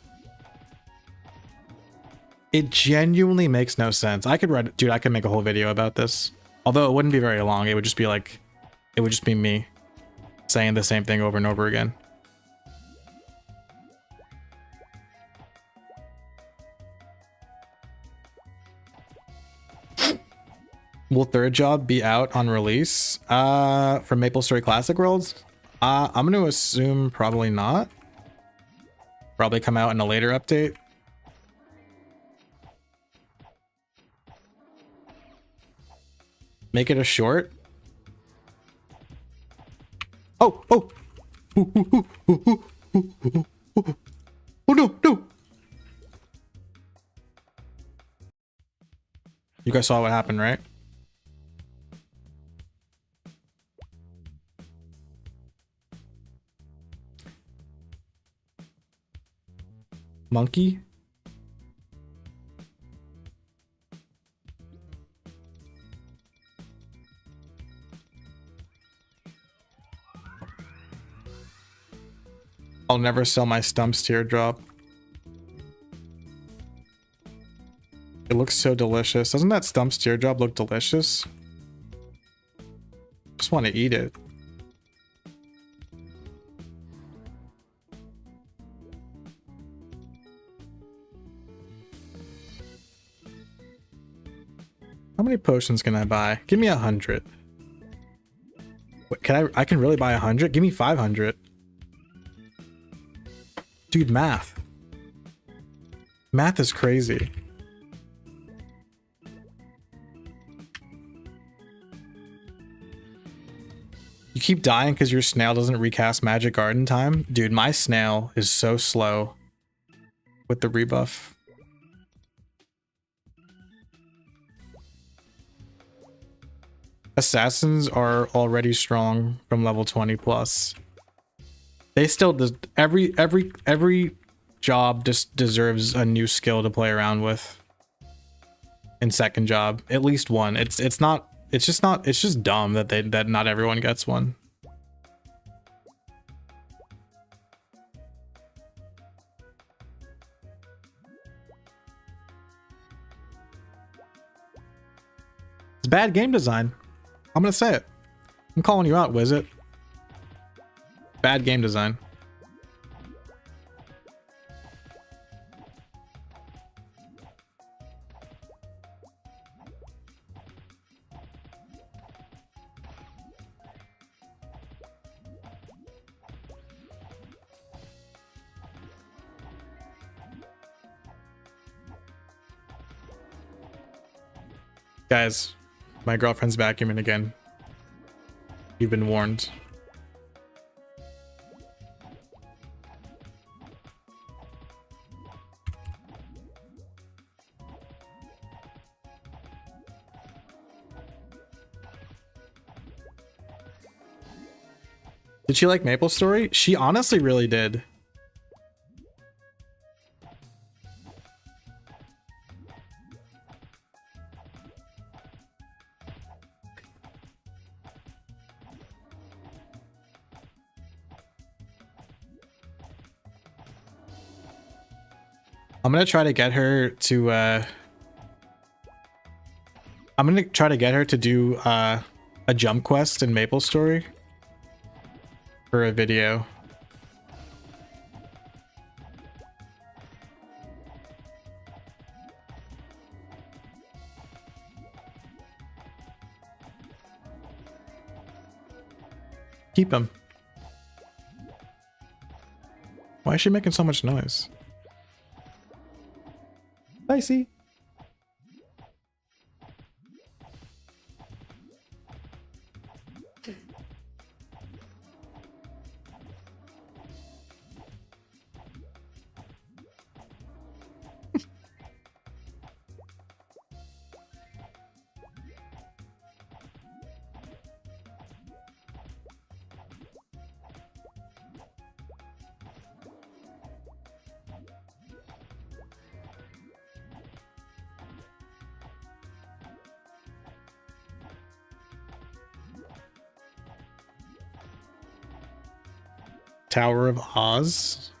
It genuinely makes no sense. I could write, dude, I could make a whole video about this. Although it wouldn't be very long. It would just be like, it would just be me saying the same thing over and over again. Will third job be out on release for MapleStory Classic Worlds? I'm going to assume probably not. Probably come out in a later update. Make it a short. Oh, oh. Oh, no, no. You guys saw what happened, right? Monkey? I'll never sell my Stumps teardrop. It looks so delicious. Doesn't that Stumps teardrop look delicious? Just want to eat it. How many potions can I buy? Give me 100. What, I can really buy 100? Give me 500. Dude, math. Math is crazy. You keep dying because your snail doesn't recast Magic Garden time? Dude, my snail is so slow with the rebuff. Assassins are already strong from level 20 plus. They still every job just deserves a new skill to play around with. In second job, at least one. It's just dumb that not everyone gets one. It's bad game design. I'm gonna say it. I'm calling you out, Wizard. Bad game design. Guys, my girlfriend's vacuuming again. You've been warned. Did she like MapleStory? She honestly really did. I'm gonna try to get her to do a jump quest in MapleStory for a video. Keep him. Why is she making so much noise? Spicy. Tower of Oz.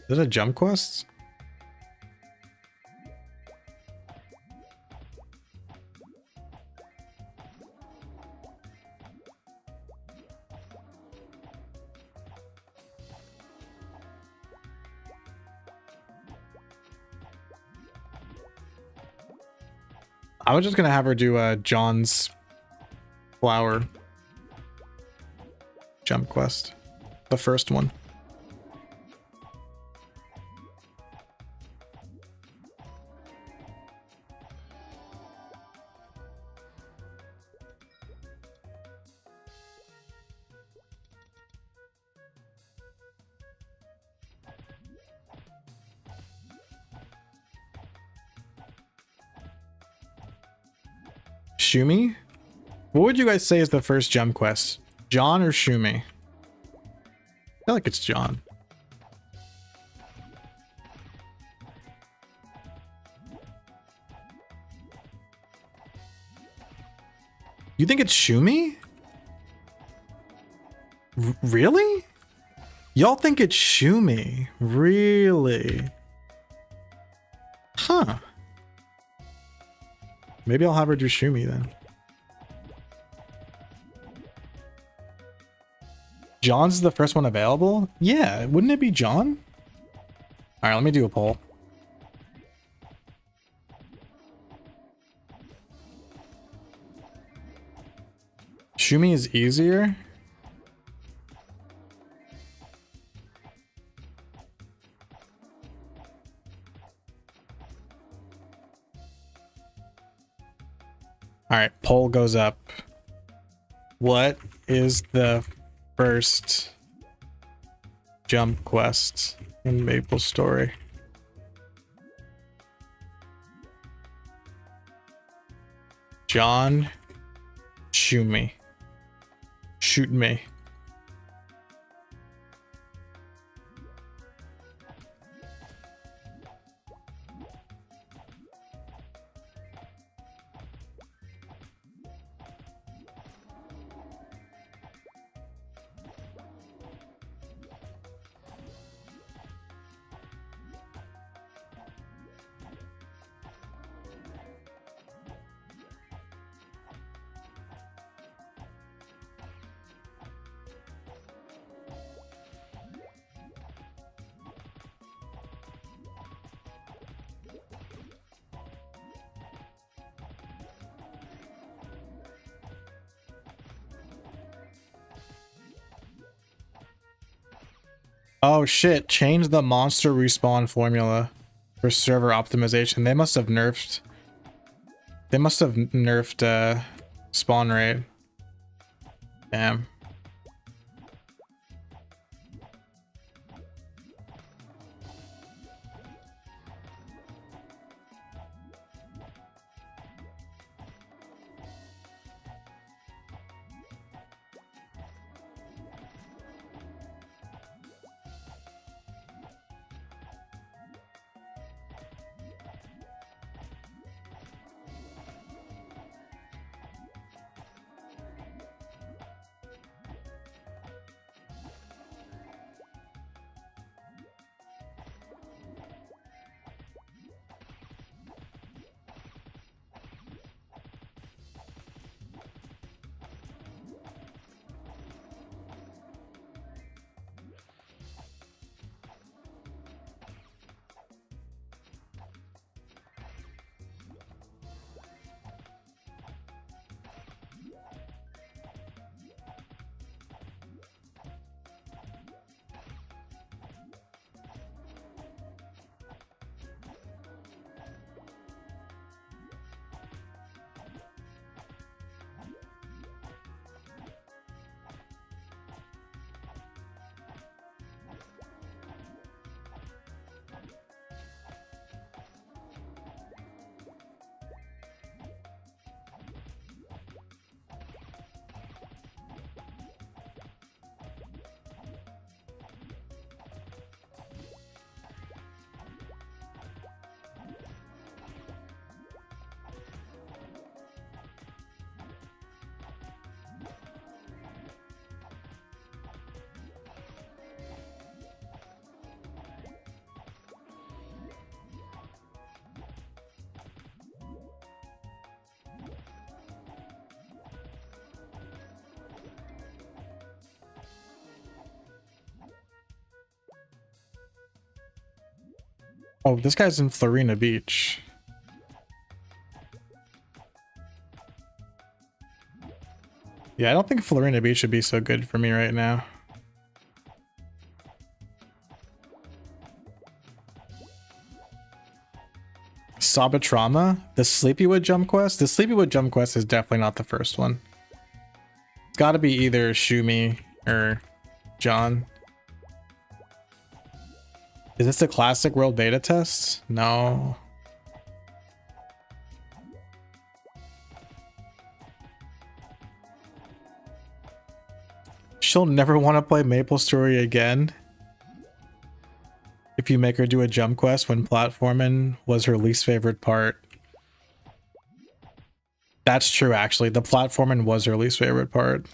Is that a jump quest? I was just gonna have her do John's flower jump quest, the first one. Shumi? What would you guys say is the first gem quest? John or Shumi? I feel like it's John. You think it's Shumi? Really? Y'all think it's Shumi? Really? Huh. Maybe I'll have her do Shumi then. John's the first one available? Yeah, wouldn't it be John? Alright, let me do a poll. Shumi is easier? Alright, poll goes up. What is the first jump quest in MapleStory? John, Shumi. Shoot me. Oh shit, change the monster respawn formula for server optimization. They must have nerfed spawn rate. Damn. Oh, this guy's in Florina Beach. Yeah, I don't think Florina Beach should be so good for me right now. Sabatrama? The Sleepywood jump quest? The Sleepywood jump quest is definitely not the first one. It's gotta be either Shumi or John. Is this the classic world beta test? No. She'll never want to play MapleStory again if you make her do a jump quest when platforming was her least favorite part. That's true, actually. The platforming was her least favorite part.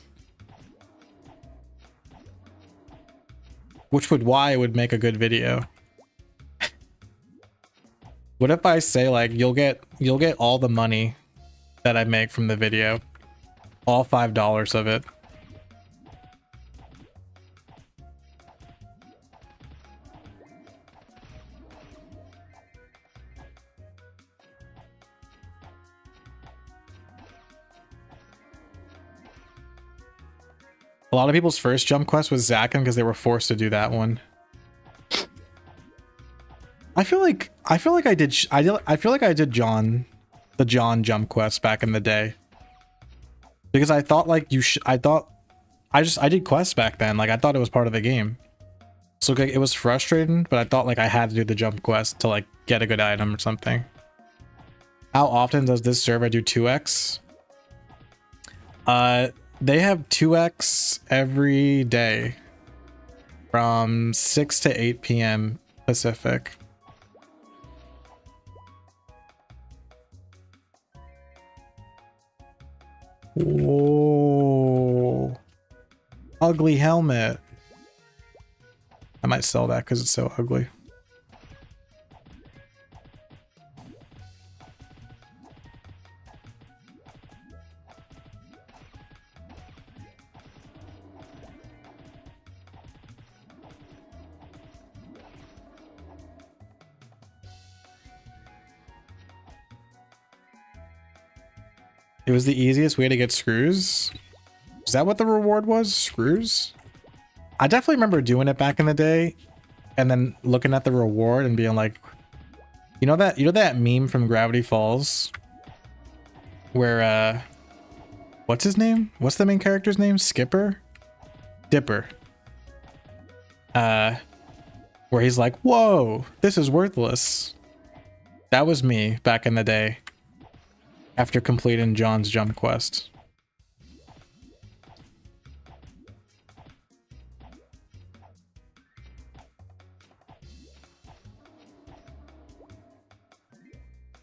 Which would why it would make a good video. What if I say like you'll get all the money that I make from the video, all $5 of it. A lot of people's first jump quest was Zakin because they were forced to do that one. I feel like I did John, the John jump quest back in the day. Because I thought like I did quests back then. Like I thought it was part of the game. So like, it was frustrating, but I thought like I had to do the jump quest to like get a good item or something. How often does this server do 2x? They have 2x every day from 6 to 8 p.m. Pacific. Whoa. Ugly helmet. I might sell that because it's so ugly. It was the easiest way to get screws. Is that what the reward was? Screws? I definitely remember doing it back in the day and then looking at the reward and being like, you know that meme from Gravity Falls where what's his name? What's the main character's name? Skipper? Dipper. Where he's like, whoa, this is worthless. That was me back in the day. After completing John's jump quest.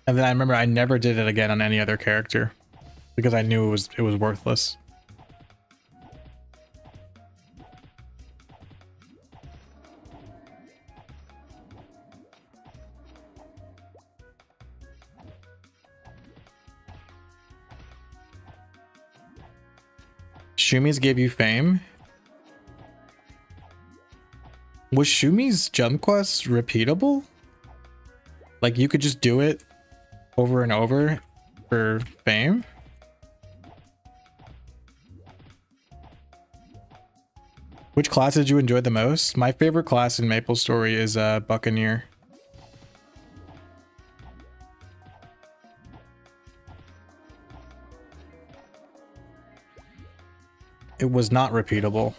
And then I remember I never did it again on any other character because I knew it was worthless. Shumi's gave you fame? Was Shumi's jump quest repeatable? Like you could just do it over and over for fame? Which class did you enjoy the most? My favorite class in MapleStory is Buccaneer. It was not repeatable.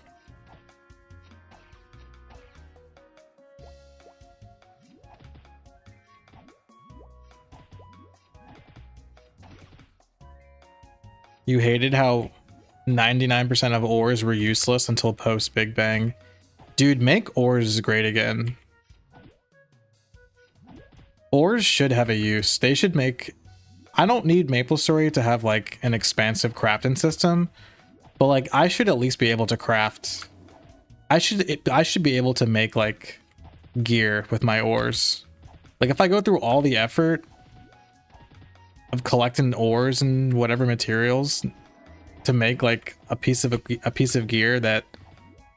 You hated how 99% of ores were useless until post Big Bang. Dude, make ores great again. Ores should have a use. They should make... I don't need MapleStory to have like an expansive crafting system. But like I should at least be able to craft. I should be able to make like gear with my ores. Like if I go through all the effort of collecting ores and whatever materials to make like a piece of gear that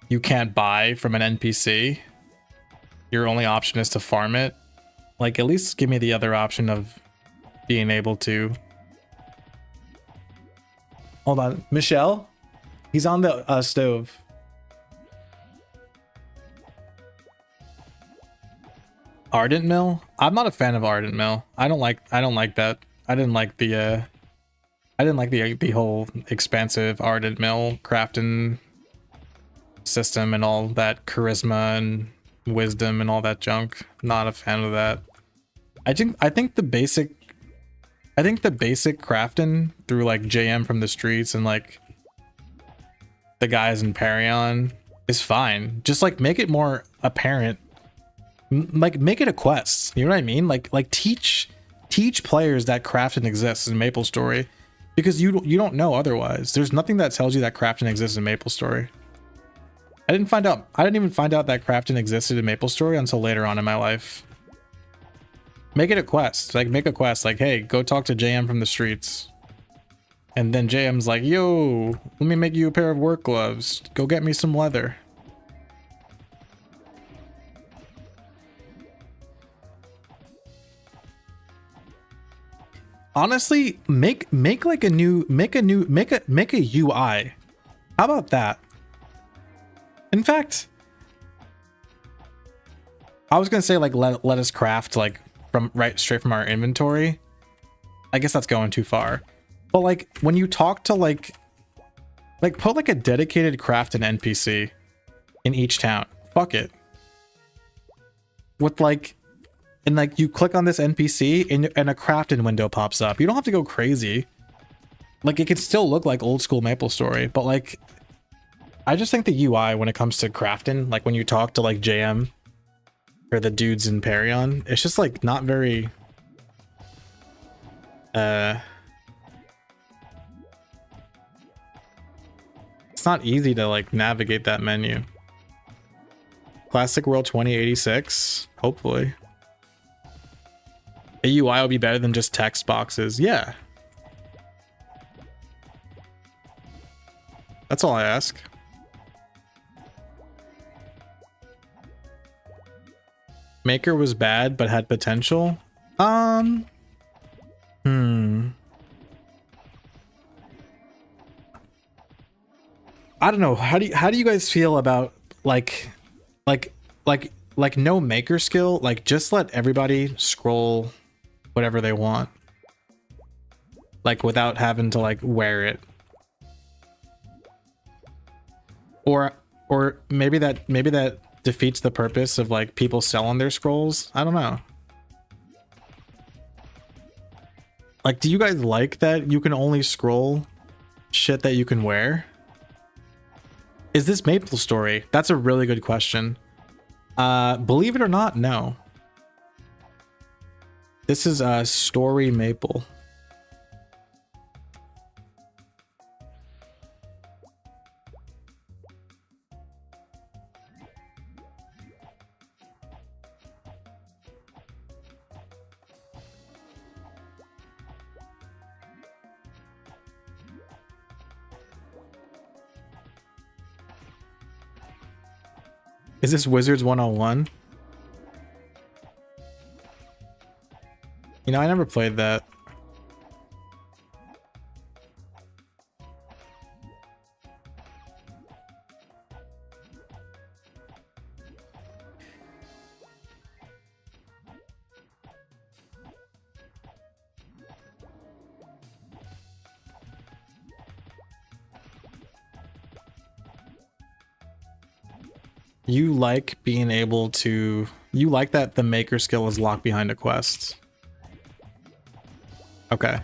you can't buy from an NPC, your only option is to farm it. Like, at least give me the other option of being able to. Hold on, Michelle? He's on the stove. Ardent Mill? I'm not a fan of Ardent Mill. I don't like that. I didn't like the whole expansive Ardent Mill crafting system and all that charisma and wisdom and all that junk. Not a fan of that. I think the basic crafting through like JM from the streets and like the guys in Parion is fine. Just like make it more apparent. Like make it a quest. You know what I mean? Like teach players that crafting exists in MapleStory, because you don't know otherwise. There's nothing that tells you that crafting exists in MapleStory. I didn't even find out that crafting existed in MapleStory until later on in my life. Make it a quest. Like make a quest like, hey, go talk to JM from the streets. And then JM's like, yo, let me make you a pair of work gloves. Go get me some leather. Honestly, make a UI. How about that? In fact, I was gonna say like let us craft like from straight from our inventory. I guess that's going too far. But like when you talk to like put like a dedicated crafting NPC in each town. Fuck it. With like, and like you click on this NPC and a crafting window pops up. You don't have to go crazy. Like it can still look like old school MapleStory, but like I just think the UI when it comes to crafting, like when you talk to like JM or the dudes in Parion, it's just like not very it's not easy to like navigate that menu. Classic World 2086, hopefully. A UI will be better than just text boxes. Yeah. That's all I ask. Maker was bad but had potential. I don't know. How do you guys feel about like no maker skill? Like just let everybody scroll whatever they want. Like without having to like wear it. Or maybe that defeats the purpose of like people selling their scrolls. I don't know. Like, do you guys like that you can only scroll shit that you can wear? Is this MapleStory? That's a really good question. Believe it or not, no. This is Story Maple. Is this Wizards 101? You know, I never played that. You like being able to... You like that the maker skill is locked behind a quest. Okay.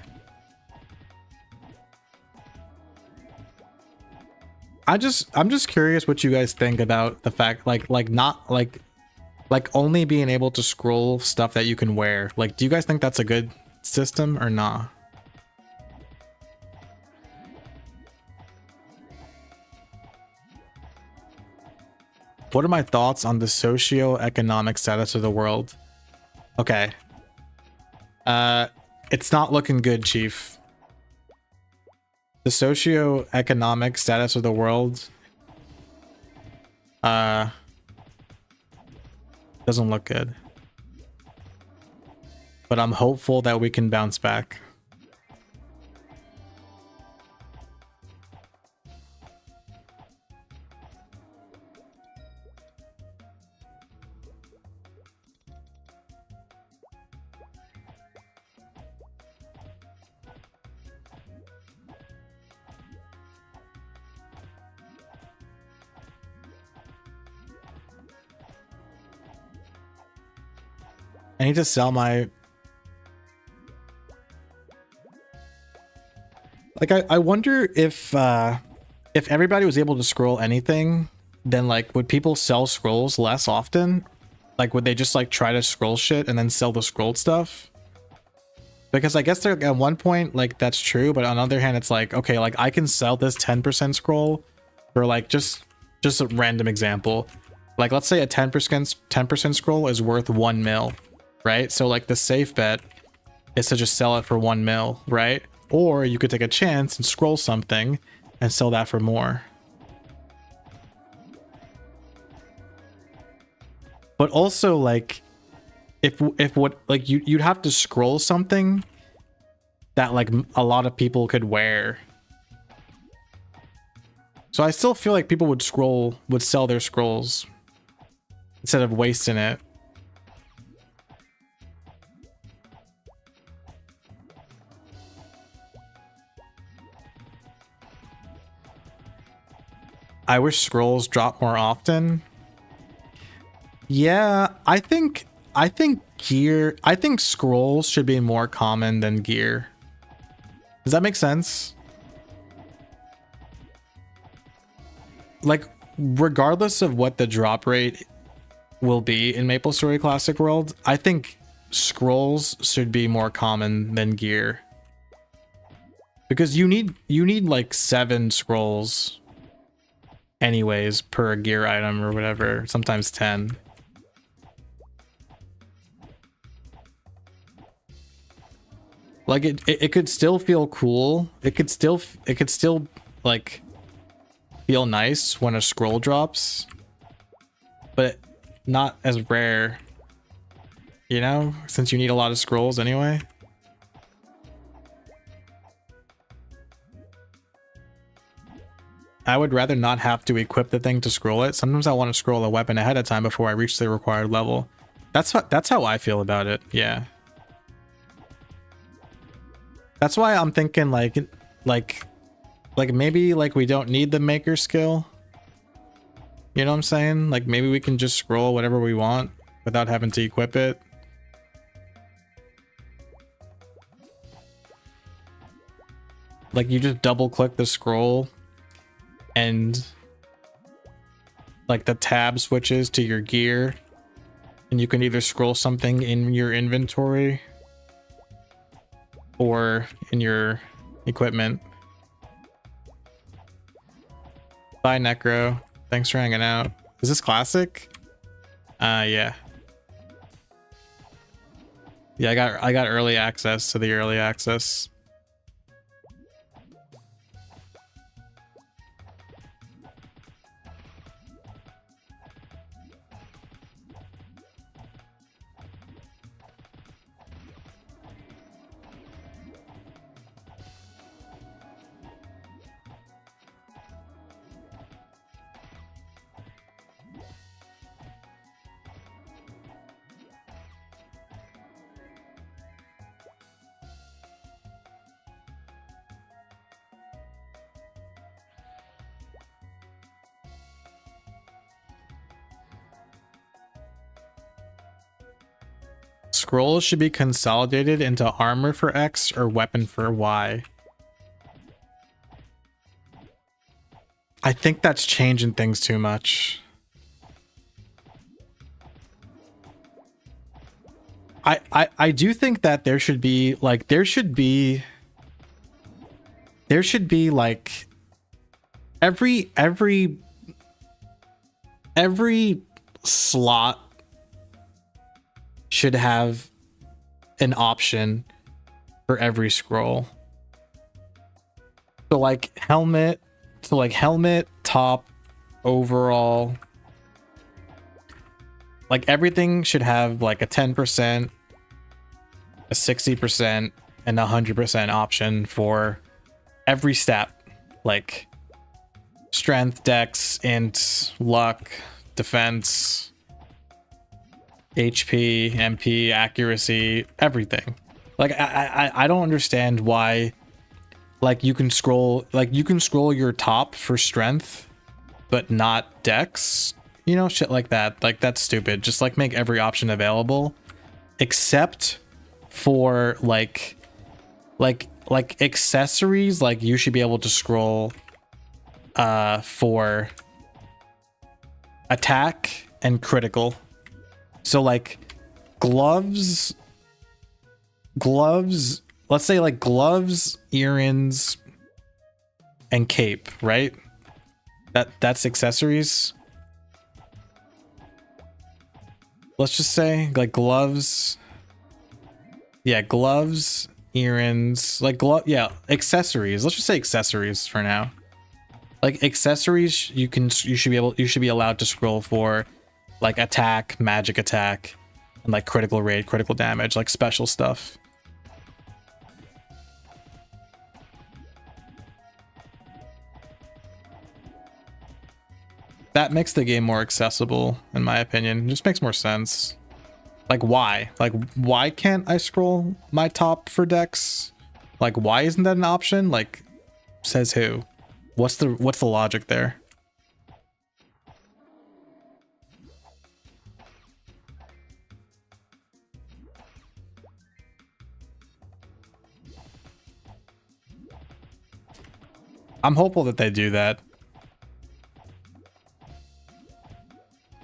I'm just curious what you guys think about the fact like only being able to scroll stuff that you can wear. Like, do you guys think that's a good system or not? What are my thoughts on the socio-economic status of the world? Okay. It's not looking good, Chief. The socio-economic status of the world doesn't look good. but I'm hopeful that we can bounce back. I need to sell my... Like, I wonder if everybody was able to scroll anything, then, like, would people sell scrolls less often? Like, would they just, like, try to scroll shit and then sell the scrolled stuff? Because I guess they're, at one point, like, that's true, but on the other hand, it's like, okay, like, I can sell this 10% scroll for, like, just a random example. Like, let's say a 10% scroll is worth 1 mil. Right? So like the safe bet is to just sell it for 1 mil, right? Or you could take a chance and scroll something and sell that for more. But also like if what like you'd have to scroll something that like a lot of people could wear. So I still feel like people would sell their scrolls instead of wasting it. I wish scrolls drop more often. Yeah, I think scrolls should be more common than gear. Does that make sense? Like, regardless of what the drop rate will be in MapleStory Classic World, I think scrolls should be more common than gear. Because you need like 7 scrolls anyways per gear item or whatever, sometimes 10. Like it could still feel cool. It could still like feel nice when a scroll drops, but not as rare, you know, since you need a lot of scrolls anyway. I would rather not have to equip the thing to scroll it. Sometimes I want to scroll a weapon ahead of time before I reach the required level. That's how I feel about it. Yeah. That's why I'm thinking like maybe like we don't need the maker skill. You know what I'm saying? Like maybe we can just scroll whatever we want without having to equip it. Like you just double click the scroll and like the tab switches to your gear and you can either scroll something in your inventory or in your equipment. Bye Necro, thanks for hanging out. Is this classic? Yeah I got early access to the early access. Scrolls should be consolidated into armor for X or weapon for Y. I think that's changing things too much. I do think that there should be like like every slot should have an option for every scroll. So like helmet, top, overall, like everything should have like a 10%, a 60% and 100% option for every stat, like strength, dex, int, luck, defense, HP, MP, accuracy, everything. Like I don't understand why, like you can scroll your top for strength but not dex, you know, shit like that. Like that's stupid. Just like make every option available except for like accessories. Like you should be able to scroll for attack and critical. So like gloves, let's say like gloves, earrings, and cape, right? That's accessories. Let's just say like gloves. Yeah, gloves, earrings, like accessories. Let's just say accessories for now. Like accessories, you should be allowed to scroll for like attack, magic attack, and like critical rate, critical damage, like special stuff. That makes the game more accessible, in my opinion. It just makes more sense. Like why? Like why can't I scroll my top for dex? Like why isn't that an option? Like says who? What's the logic there? I'm hopeful that they do that.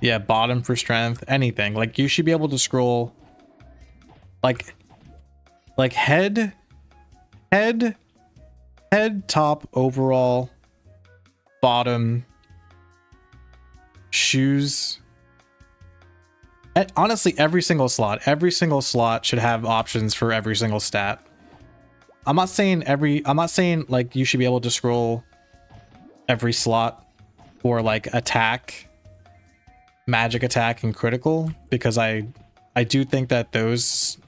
Yeah, bottom for strength, anything. Like you should be able to scroll like head, top, overall, bottom, shoes. And honestly, every single slot should have options for every single stat. I'm not saying like you should be able to scroll every slot for like attack, magic attack, and critical, because I do think that those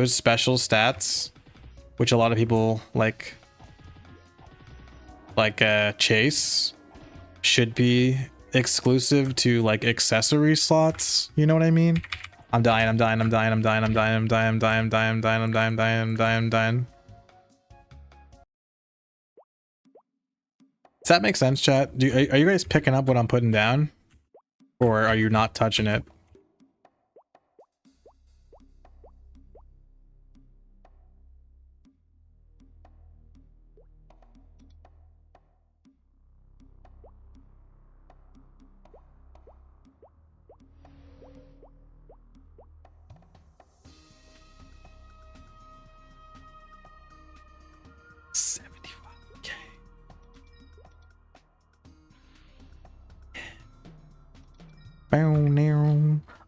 special stats, which a lot of people like chase, should be exclusive to like accessory slots. You know what I mean? I'm dying. Does that make sense, chat? Are you guys picking up what I'm putting down? Or are you not touching it?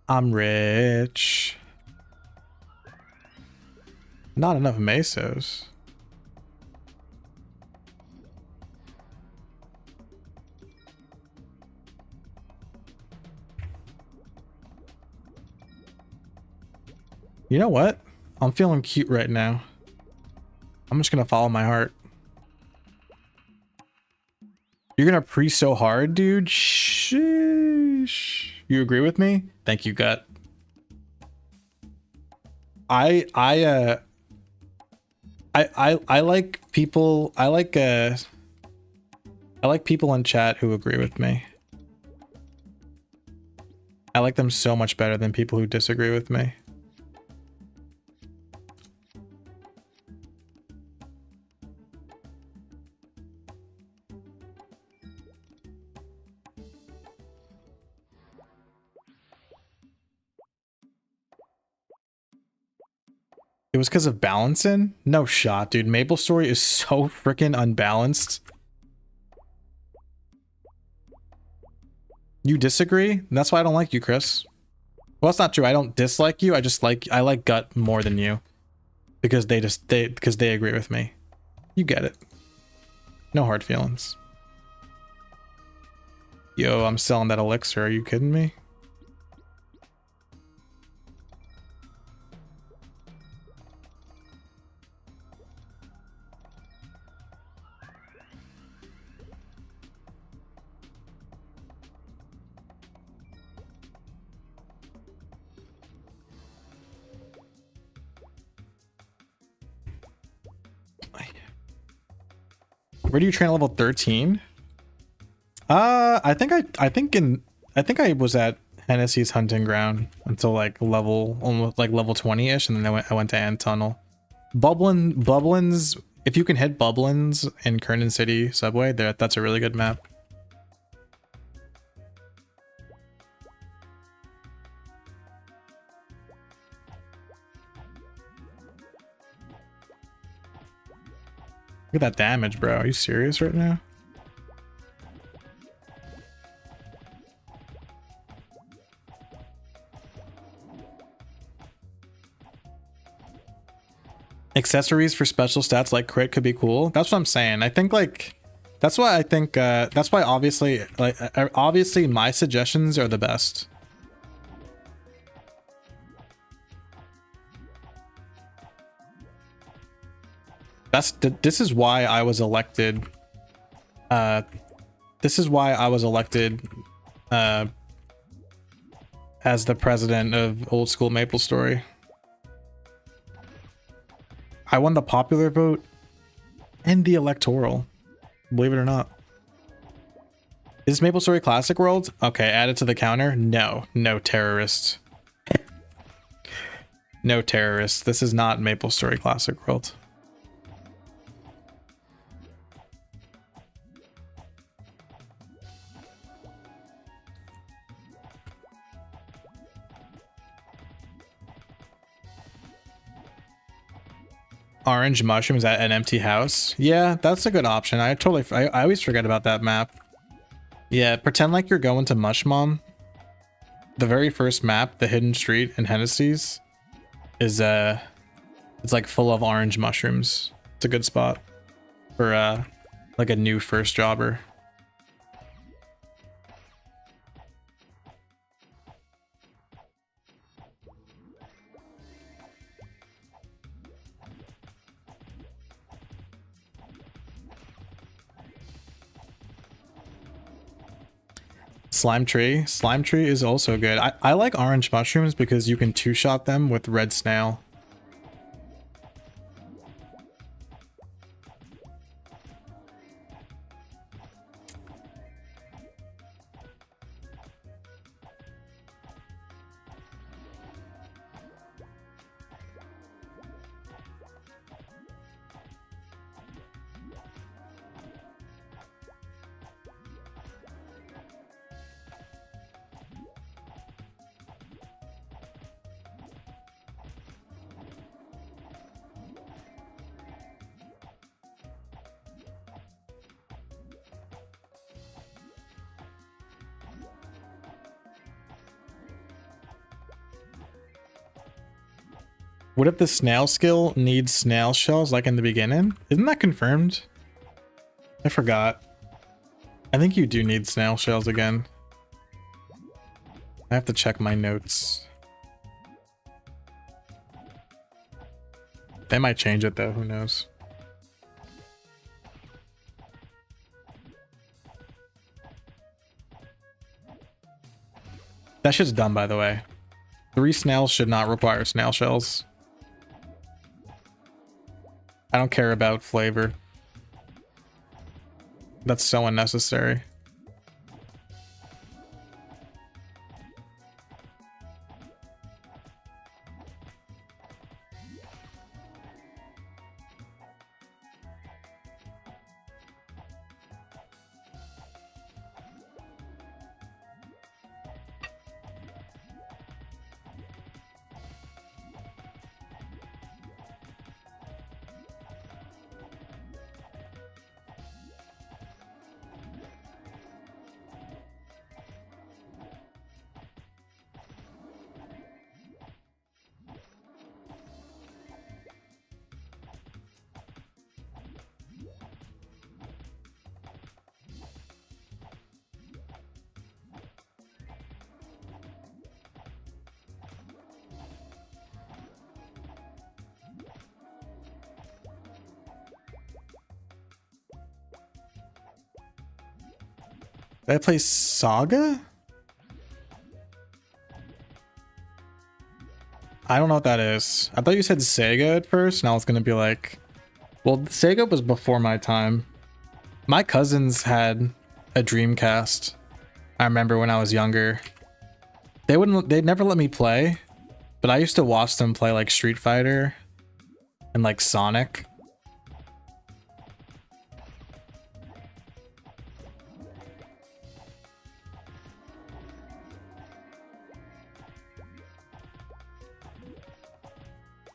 I'm rich. Not enough mesos. You know what? I'm feeling cute right now. I'm just gonna follow my heart. You're gonna pre so hard, dude? Sheesh. You agree with me? Thank you, Gut. I like people. I like people in chat who agree with me. I like them so much better than people who disagree with me. It was because of balancing? No shot, dude. MapleStory is so freaking unbalanced. You disagree? That's why I don't like you, Chris. Well, that's not true. I don't dislike you. I like Gut more than you. Because they agree with me. You get it. No hard feelings. Yo, I'm selling that elixir. Are you kidding me? Where do you train at level 13? I think I was at Hennessy's hunting ground until like almost like level 20-ish, and then I went to Ant Tunnel. Bubblins, if you can hit Bubblins in Kernan City subway, that's a really good map. Look at that damage, bro. Are you serious right now? Accessories for special stats like crit could be cool. That's what I'm saying. I think like that's why obviously obviously my suggestions are the best. This is why I was elected. This is why I was elected as the president of Old School MapleStory. I won the popular vote and the electoral, believe it or not. Is MapleStory Classic World? Okay, add it to the counter. No terrorist. No terrorist. This is not MapleStory Classic World. Orange mushrooms at an empty house. Yeah, that's a good option. I always forget about that map. Yeah, pretend like you're going to Mush Mom. The very first map, the hidden street in Hennessy's, is it's like full of orange mushrooms. It's a good spot for like a new first jobber. Slime tree. Slime tree is also good. I like orange mushrooms because you can two-shot them with red snail. What if the snail skill needs snail shells like in the beginning? Isn't that confirmed? I forgot. I think you do need snail shells again. I have to check my notes. They might change it though, who knows? That shit's dumb, by the way. 3 snails should not require snail shells. I don't care about flavor. That's so unnecessary. Did I play Saga? I don't know what that is. I thought you said Sega at first, and I was gonna be like, well, Sega was before my time. My cousins had a Dreamcast. I remember when I was younger. They'd never let me play, but I used to watch them play like Street Fighter and like Sonic.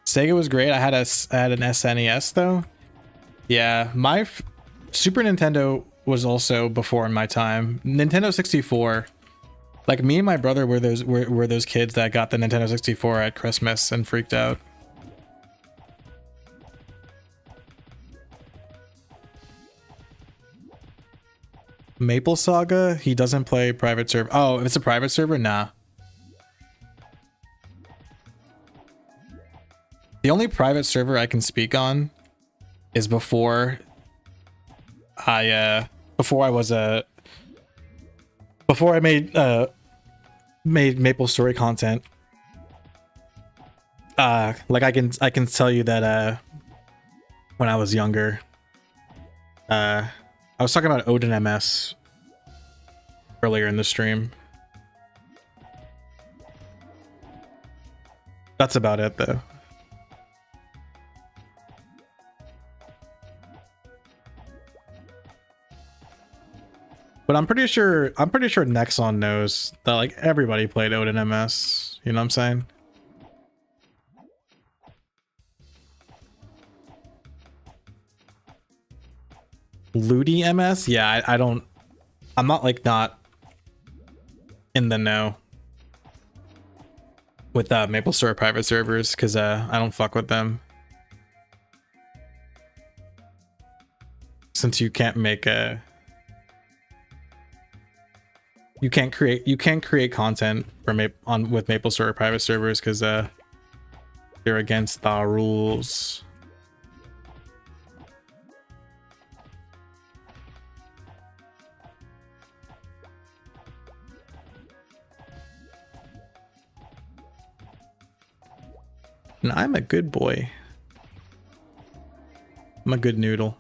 Sega was great. I had an SNES though. Yeah, my Super Nintendo was also before in my time. Nintendo 64. Like me and my brother were those kids that got the Nintendo 64 at Christmas and freaked out. Maple Saga, he doesn't play private server. Oh, if it's a private server, nah. The only private server I can speak on is before I made MapleStory content. Like I can tell you that when I was younger, I was talking about Odin MS earlier in the stream. That's about it though. But I'm pretty sure Nexon knows that like everybody played Odin MS. You know what I'm saying? Ludi MS? Yeah, I'm not in the know with MapleStory private servers because I don't fuck with them. Since you can't make you can't create content for with MapleStory private servers because they're against the rules. And I'm a good boy. I'm a good noodle.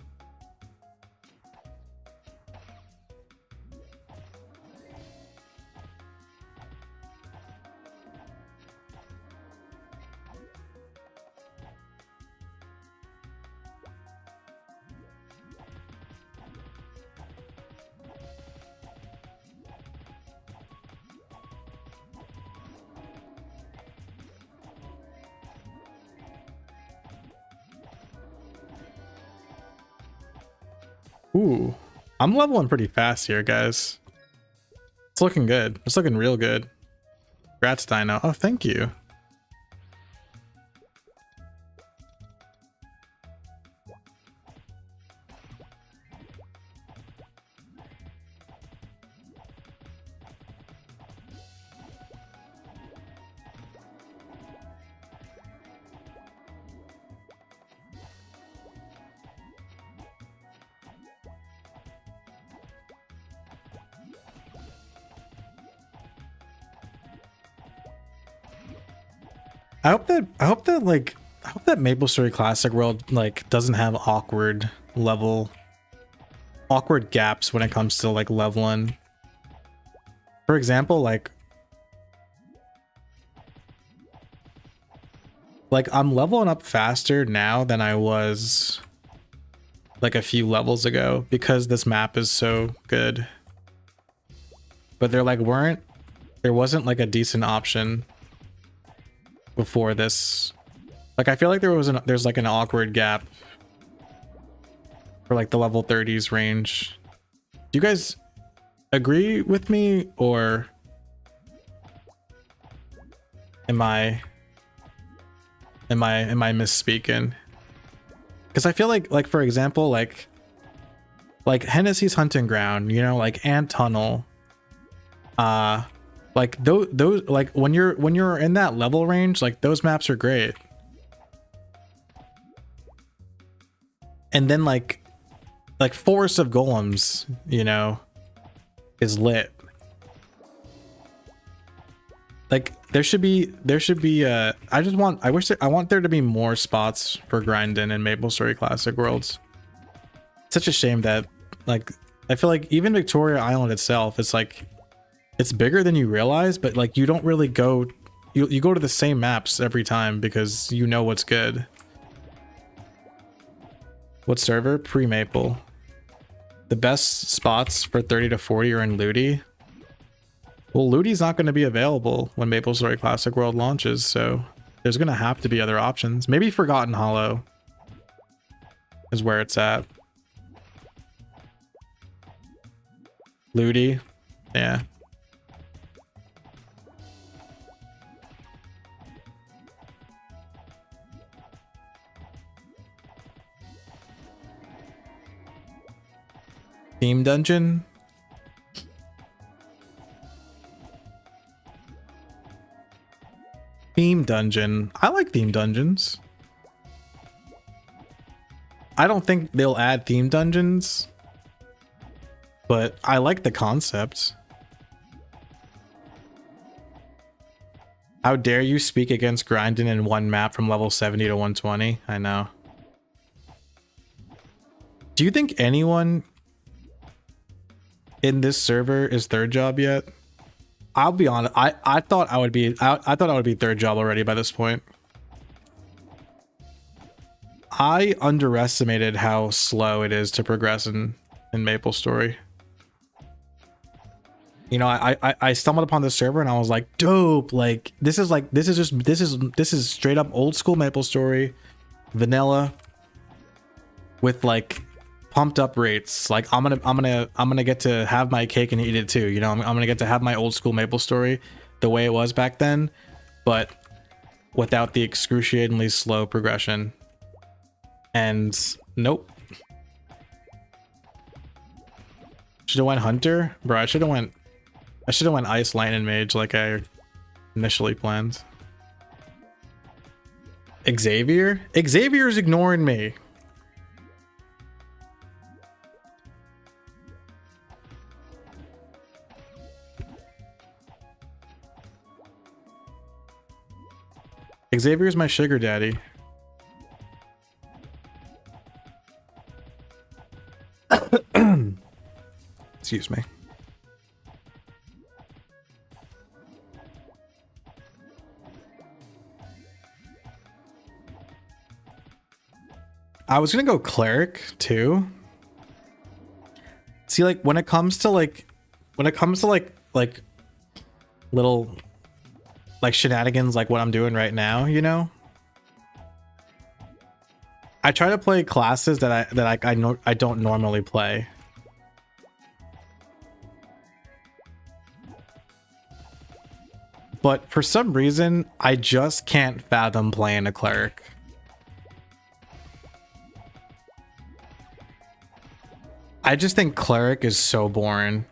Ooh, I'm leveling pretty fast here, guys. It's looking good. It's looking real good. Congrats, Dino. Oh, thank you. I hope that MapleStory Classic World like doesn't have awkward gaps when it comes to like leveling. For example, like I'm leveling up faster now than I was like a few levels ago because this map is so good. But there wasn't like a decent option before this. Like I feel like there's like an awkward gap for like the level 30s range. Do you guys agree with me, or am I misspeaking? Because I feel like for example, like Hennessy's Hunting Ground, you know, like Ant Tunnel, like those like when you're in that level range, like those maps are great. And then like Forest of Golems, you know, is lit. Like there should be I want there to be more spots for grinding in MapleStory Classic Worlds. It's such a shame that like I feel like even Victoria Island itself, it's like it's bigger than you realize, but like you don't really go, you go to the same maps every time because you know what's good. What server? Pre-Maple. The best spots for 30 to 40 are in Ludi. Well, Ludi's not going to be available when MapleStory Classic World launches, so there's going to have to be other options. Maybe Forgotten Hollow is where it's at. Ludi, yeah. Theme dungeon? Theme dungeon. I like theme dungeons. I don't think they'll add theme dungeons, but I like the concept. How dare you speak against grinding in one map from level 70 to 120? I know. Do you think anyone in this server is third job yet? I'll be honest. I thought I would be. I thought I would be third job already by this point. I underestimated how slow it is to progress in MapleStory. You know, I stumbled upon this server and I was like, dope. Like this is straight up old school MapleStory, vanilla, with like pumped up rates. Like I'm gonna get to have my cake and eat it too. You know, I'm gonna get to have my old school MapleStory the way it was back then, but without the excruciatingly slow progression. And nope. Should have went Hunter, bro. I should have went Ice, Lightning, Mage like I initially planned. Xavier's ignoring me. Xavier's my sugar daddy. Excuse me. I was gonna go cleric too. See, like when it comes to like little like shenanigans like what I'm doing right now, you know, I try to play classes that I don't normally play. But for some reason, I just can't fathom playing a cleric. I just think cleric is so boring.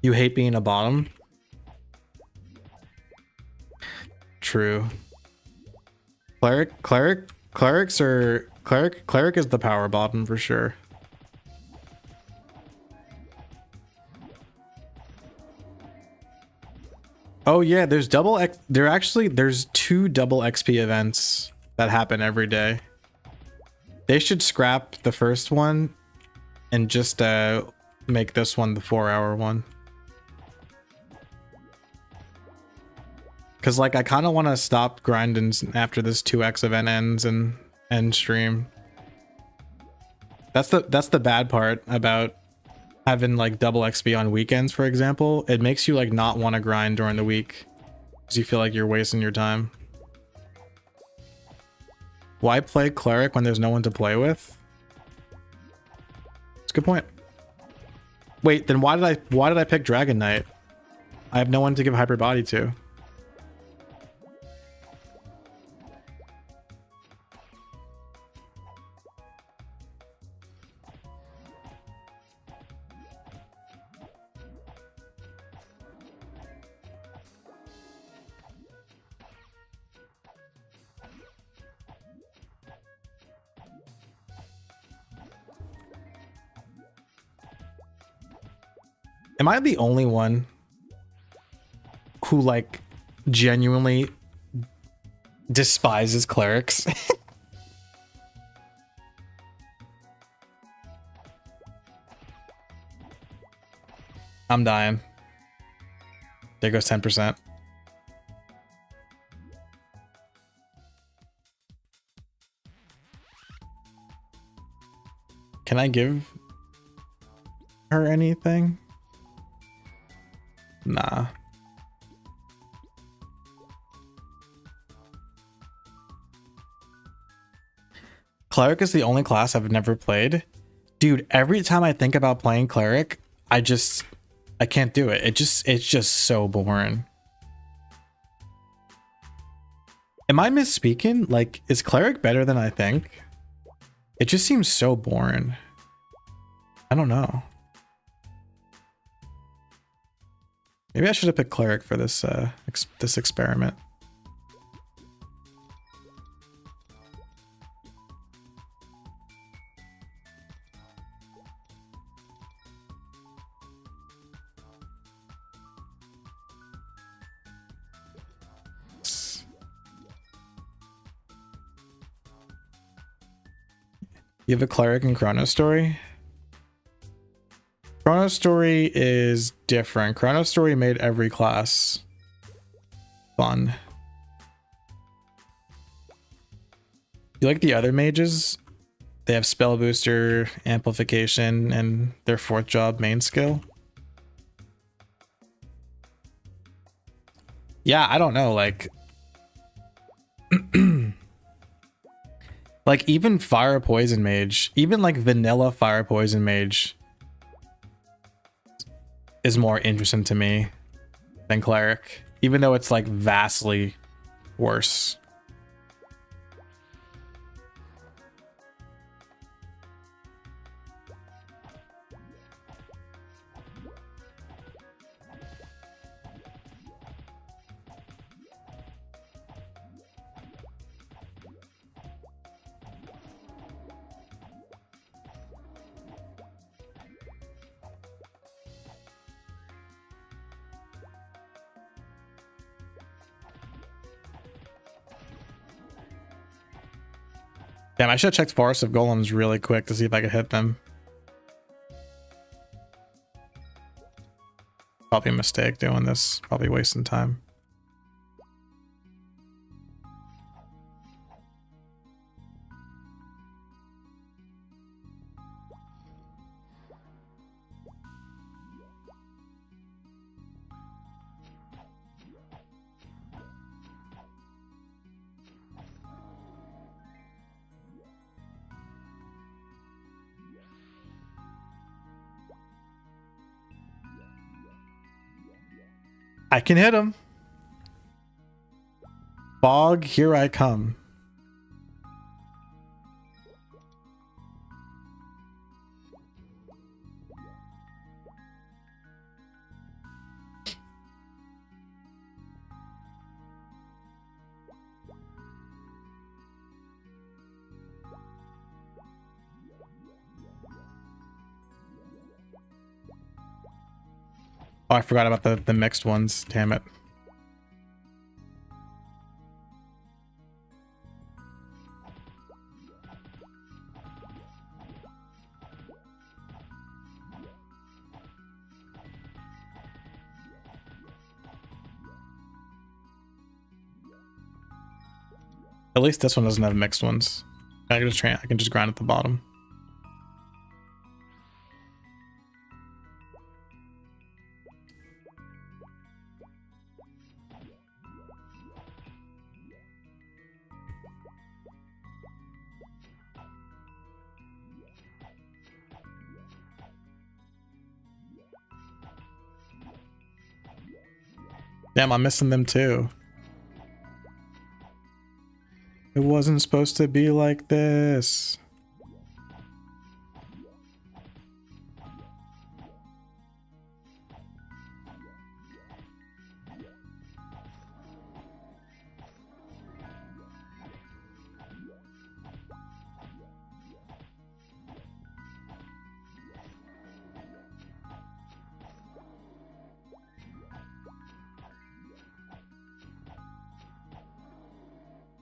You hate being a bottom? True. Cleric is the power bottom for sure. Oh yeah, there's there's 2 double XP events that happen every day. They should scrap the first one and just make this one the 4-hour one. Cause like I kind of want to stop grinding after this 2x event ends and end stream. That's the bad part about having like double XP on weekends, for example. It makes you like not want to grind during the week because you feel like you're wasting your time. Why play cleric when there's no one to play with? It's a good point. Wait, then why did I pick Dragon Knight? I have no one to give hyper body to. Am I the only one who like genuinely despises clerics. I'm dying. There goes 10%. Can I give her anything? Nah. Cleric is the only class I've never played. Dude, every time I think about playing Cleric, I can't do it. It's just so boring. Am I misspeaking? Like, is Cleric better than I think? It just seems so boring. I don't know. Maybe I should have picked Cleric for this this experiment. You have a Cleric in MapleStory? MapleStory is different. MapleStory made every class fun. You like the other mages? They have spell booster, amplification, and their 4th job main skill. Yeah, I don't know, like like even fire poison mage, even like vanilla fire poison mage is more interesting to me than cleric, even though it's like vastly worse. Damn, I should have checked Forest of Golems really quick to see if I could hit them. Probably a mistake doing this. Probably wasting time. I can hit him. Fog, here I come. Oh, I forgot about the mixed ones. Damn it. At least this one doesn't have mixed ones. I can just grind at the bottom. Damn, I'm missing them too. It wasn't supposed to be like this.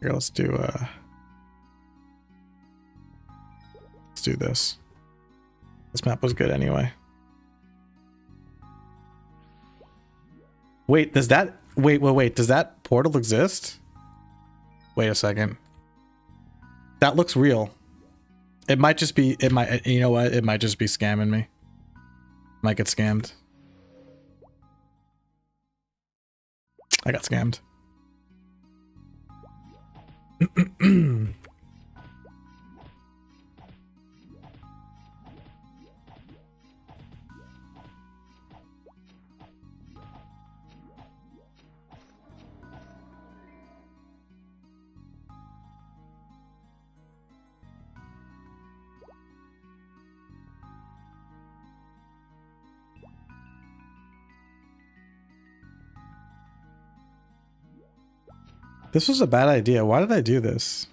Here, let's do this. This map was good anyway. Wait, does that wait, does that portal exist? Wait a second. That looks real. It might just be, it might, you know what? It might just be scamming me. Might get scammed. I got scammed. This was a bad idea. Why did I do this?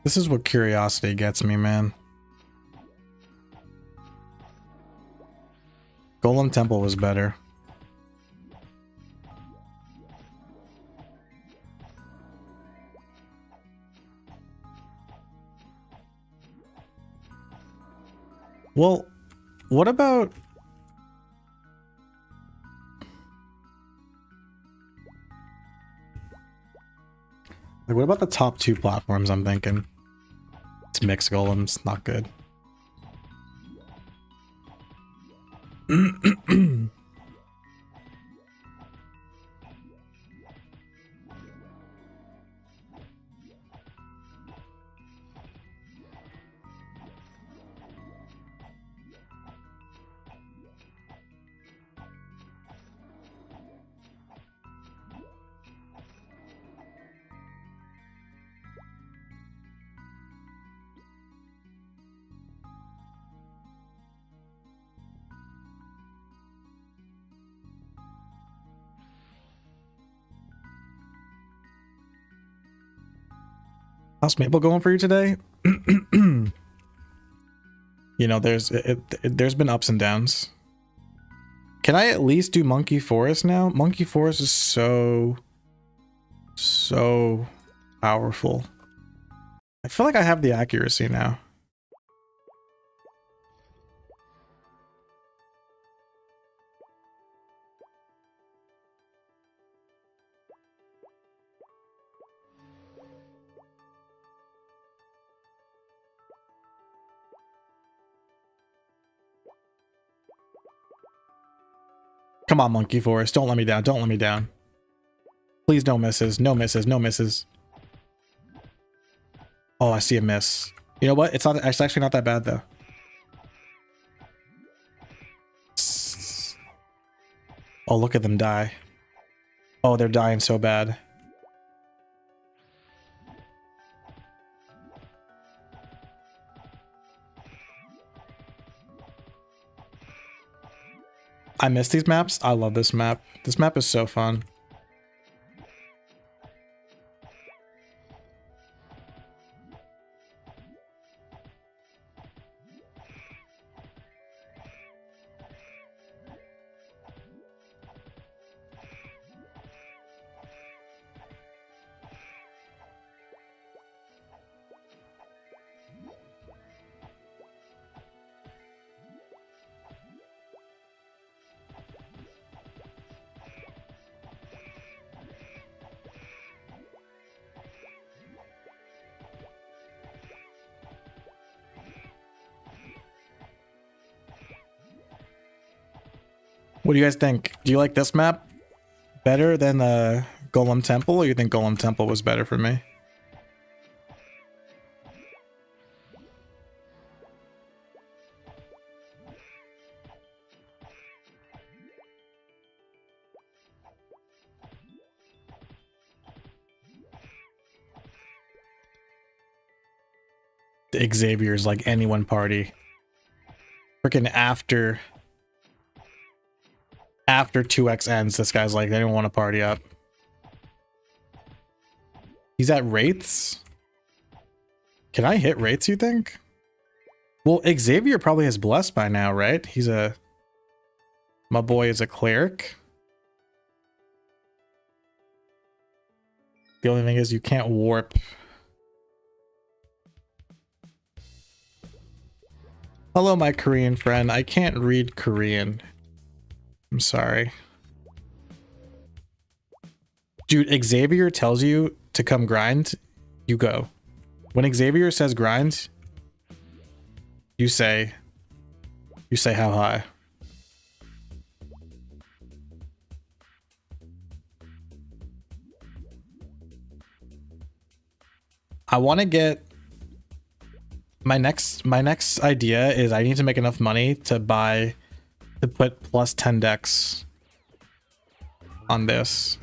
This is what curiosity gets me, man. Golem Temple was better. Well, what about... Like, what about the top two platforms I'm thinking? It's mixed golems, not good. How's Maple going for you today? You know, there's been ups and downs. Can I at least do Monkey Forest now? Monkey Forest is so powerful. I feel like I have the accuracy now. Come on, Monkey Forest. Don't let me down. Don't let me down. Please, no misses. No misses. No misses. Oh, I see a miss. You know what? It's not. It's actually not that bad, though. Oh, look at them die. Oh, they're dying so bad. I miss these maps. I love this map. This map is so fun. What do you guys think? Do you like this map better than the Golem Temple, or you think Golem Temple was better for me? Xavier's like anyone party. Freaking after 2x ends, this guy's like, they don't want to party up. He's at Wraiths? Can I hit Wraiths, you think? Well, Xavier probably has blessed by now, right? My boy is a cleric. The only thing is you can't warp. Hello, my Korean friend. I can't read Korean. I'm sorry. Dude, Xavier tells you to come grind, you go. When Xavier says grind, you say how high. I want to get my next idea is I need to make enough money to put plus 10 decks on this.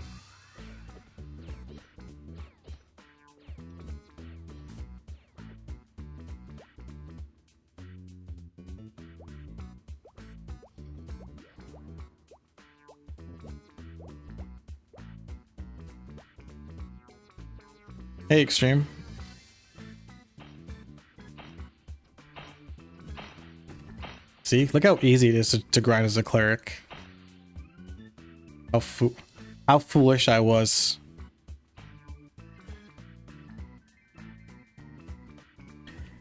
Hey, Extreme. See, look how easy it is to grind as a cleric. How foolish I was.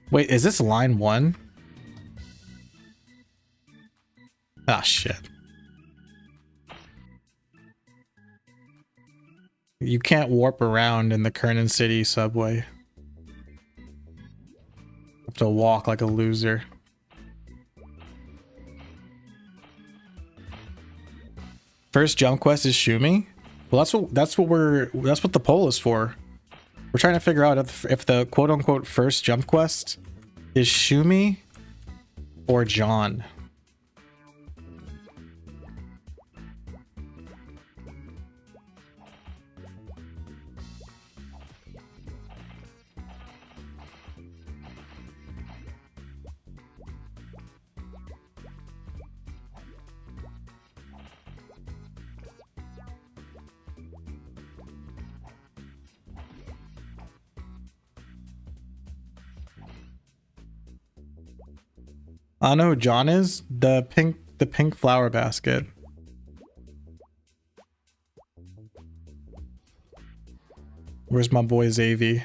Wait, is this line 1? Ah, shit. You can't warp around in the Kernan City subway. You have to walk like a loser. First jump quest is Shumi. Well, that's what the poll is for. We're trying to figure out if the quote unquote first jump quest is Shumi or John. I know who John is. The pink flower basket. Where's my boy Xavi?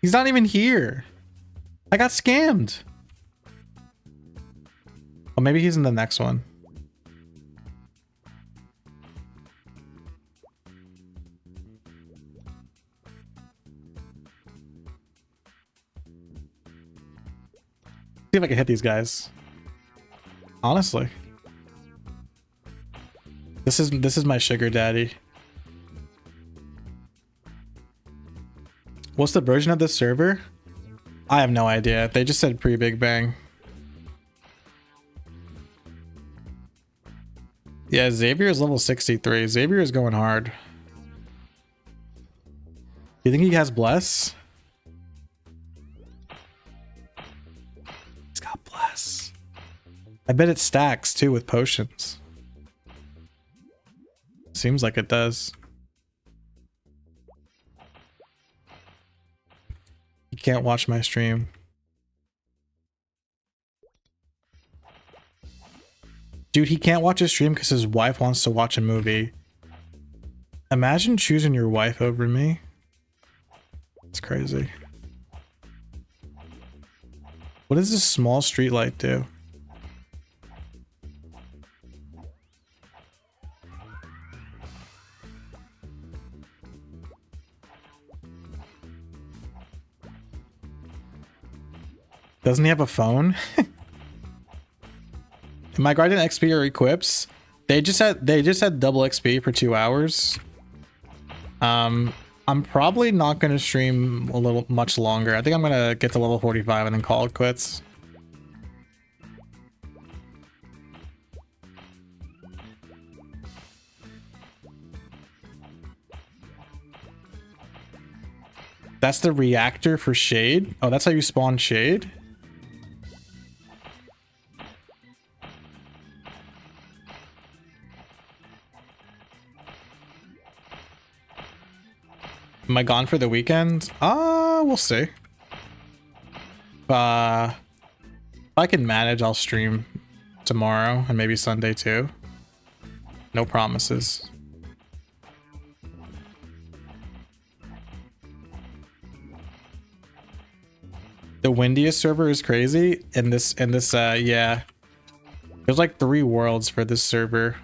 He's not even here. I got scammed. Oh, maybe he's in the next one. See if I can hit these guys. Honestly. This is my sugar daddy. What's the version of this server? I have no idea. They just said pre-Big Bang. Yeah, Xavier is level 63. Xavier is going hard. Do you think he has bless? He's got bless. I bet it stacks too with potions. Seems like it does. You can't watch my stream. Dude, he can't watch a stream because his wife wants to watch a movie. Imagine choosing your wife over me. It's crazy. What does this small street light do? Doesn't he have a phone? My Guardian XP or equips, they just had double XP for 2 hours. I'm probably not going to stream much longer. I think I'm going to get to level 45 and then call it quits. That's the reactor for Shade? Oh, that's how you spawn Shade? Am I gone for the weekend? We'll see. If I can manage, I'll stream tomorrow and maybe Sunday too. No promises. The windiest server is crazy, and this yeah. There's like 3 worlds for this server.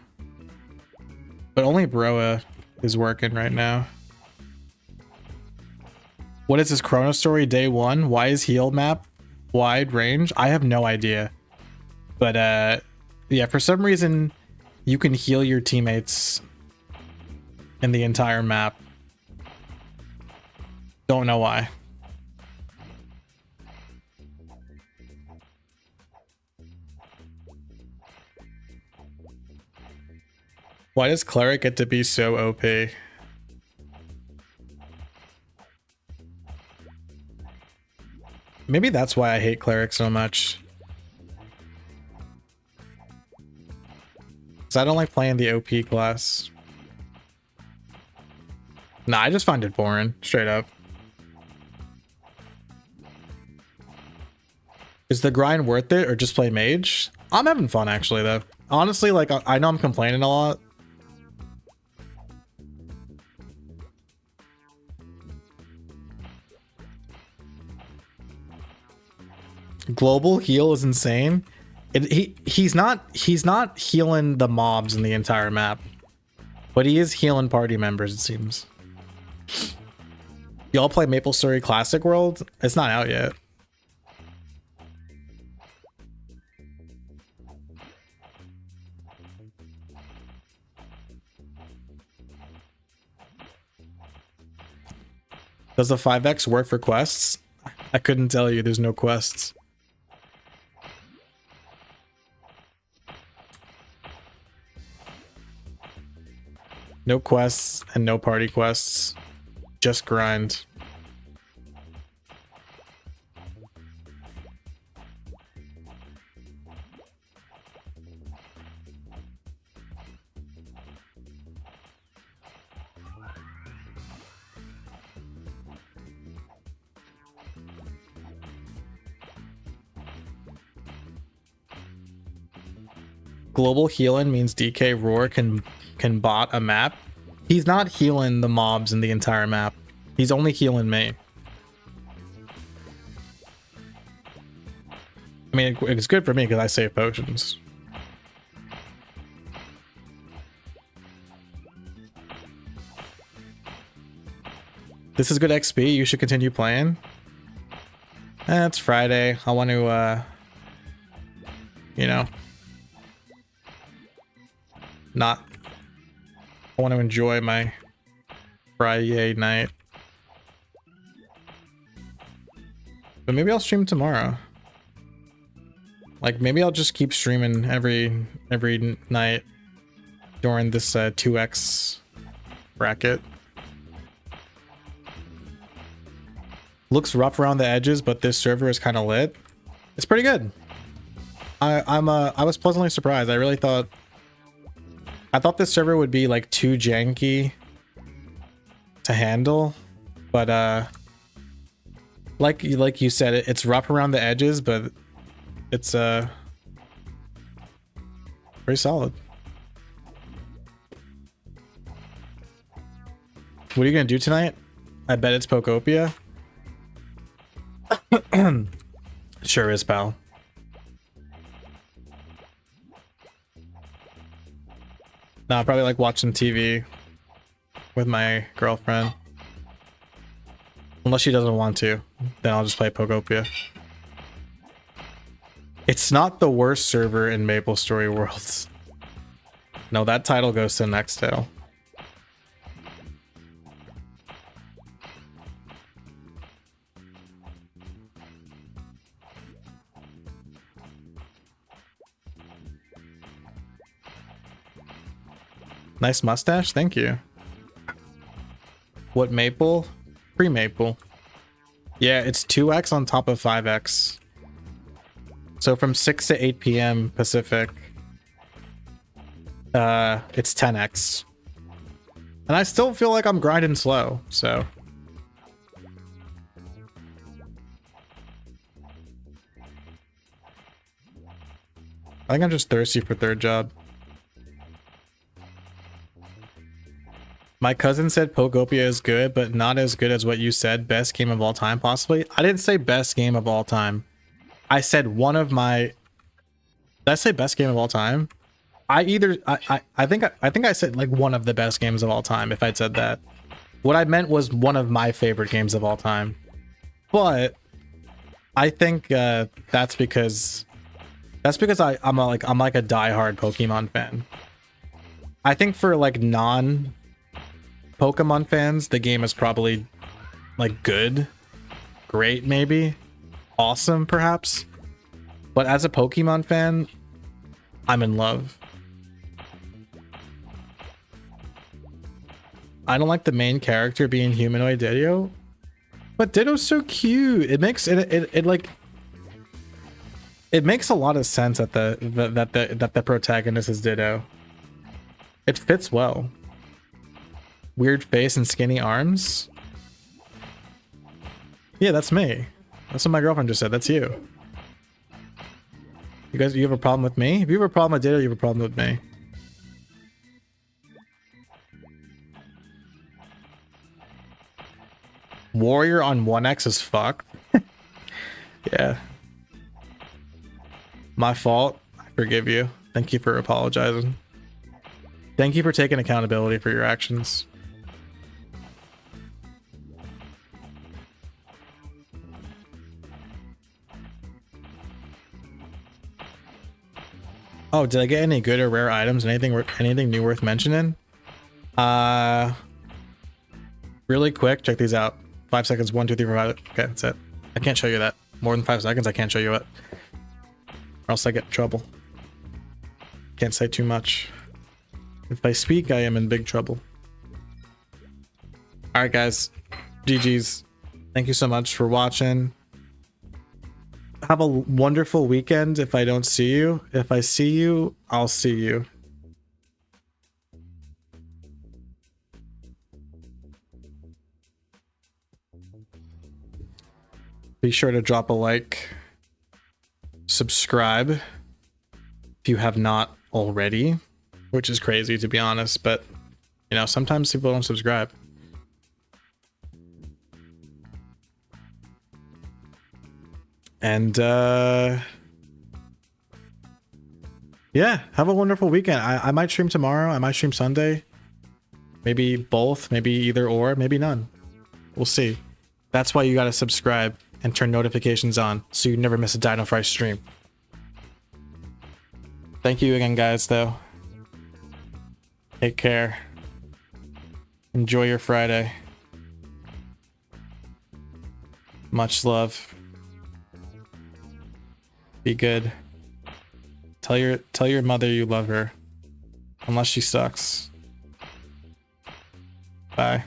But only Broa is working right now. What is this Chrono Story day 1? Why is heal map wide range? I have no idea. But yeah, for some reason you can heal your teammates in the entire map. Don't know why. Why does Cleric get to be so OP? Maybe that's why I hate Cleric so much. Because I don't like playing the OP class. Nah, I just find it boring, straight up. Is the grind worth it or just play mage? I'm having fun actually though. Honestly, like I know I'm complaining a lot. Global heal is insane. He's not healing the mobs in the entire map, but he is healing party members, it seems. Y'all play MapleStory Classic World? It's not out yet. Does the 5x work for quests? I couldn't tell you, there's no quests. No quests and no party quests. Just grind. Global healing means DK Roar can bot a map. He's not healing the mobs in the entire map. He's only healing me. I mean, it's good for me because I save potions. This is good XP. You should continue playing. It's Friday. I want to, you know, I want to enjoy my Friday night. But maybe I'll stream tomorrow. Like maybe I'll just keep streaming every night during this 2x bracket. Looks rough around the edges, but this server is kind of lit. It's pretty good. I was pleasantly surprised. I really thought this server would be like too janky to handle, but like you said, it's rough around the edges, but it's pretty solid. What are you gonna do tonight? I bet it's Pokopia. Sure is, pal. No, I probably like watching TV with my girlfriend. Unless she doesn't want to, then I'll just play Pokopia. It's not the worst server in MapleStory Worlds. No, that title goes to Nextel. Nice mustache, thank you. What maple? Pre-maple. Yeah, it's 2x on top of 5x. So from 6 to 8 p.m. Pacific, it's 10x. And I still feel like I'm grinding slow, so. I think I'm just thirsty for third job. My cousin said Pokopia is good, but not as good as what you said. Best game of all time, possibly. I didn't say best game of all time. I said one of my... Did I say best game of all time? I think I said like one of the best games of all time if I'd said that. What I meant was one of my favorite games of all time. But I think that's because I'm like a diehard Pokemon fan. I think for like non-Pokemon fans, the game is probably like good, great, maybe awesome, perhaps. But as a Pokemon fan, I'm in love. I don't like the main character being humanoid Ditto, but Ditto's so cute. It makes it like it makes a lot of sense that the protagonist is Ditto. It fits well. Weird face and skinny arms. Yeah, that's me. That's what my girlfriend just said. That's you. You guys, you have a problem with me? If you have a problem with Ditto, you have a problem with me. Warrior on 1x is fucked. Yeah. My fault. I forgive you. Thank you for apologizing. Thank you for taking accountability for your actions. Oh, did I get any good or rare items? Anything new worth mentioning? Really quick, check these out. 5 seconds. 1, 2, 3, 4, 5. Okay, that's it. I can't show you that. More than 5 seconds, I can't show you it. Or else I get in trouble. Can't say too much. If I speak, I am in big trouble. Alright guys, GG's. Thank you so much for watching. Have a wonderful weekend if I don't see you. If I see you, I'll see you. Be sure to drop a like. Subscribe if you have not already, which is crazy to be honest, but you know, sometimes people don't subscribe. And yeah, have a wonderful weekend. I might stream tomorrow, I might stream Sunday, maybe both, maybe either or, maybe none. We'll see. That's why you gotta subscribe and turn notifications on so you never miss a dinofries stream. Thank you again guys though. Take care. Enjoy your Friday. Much love. Be good. Tell your mother you love her. Unless she sucks. Bye.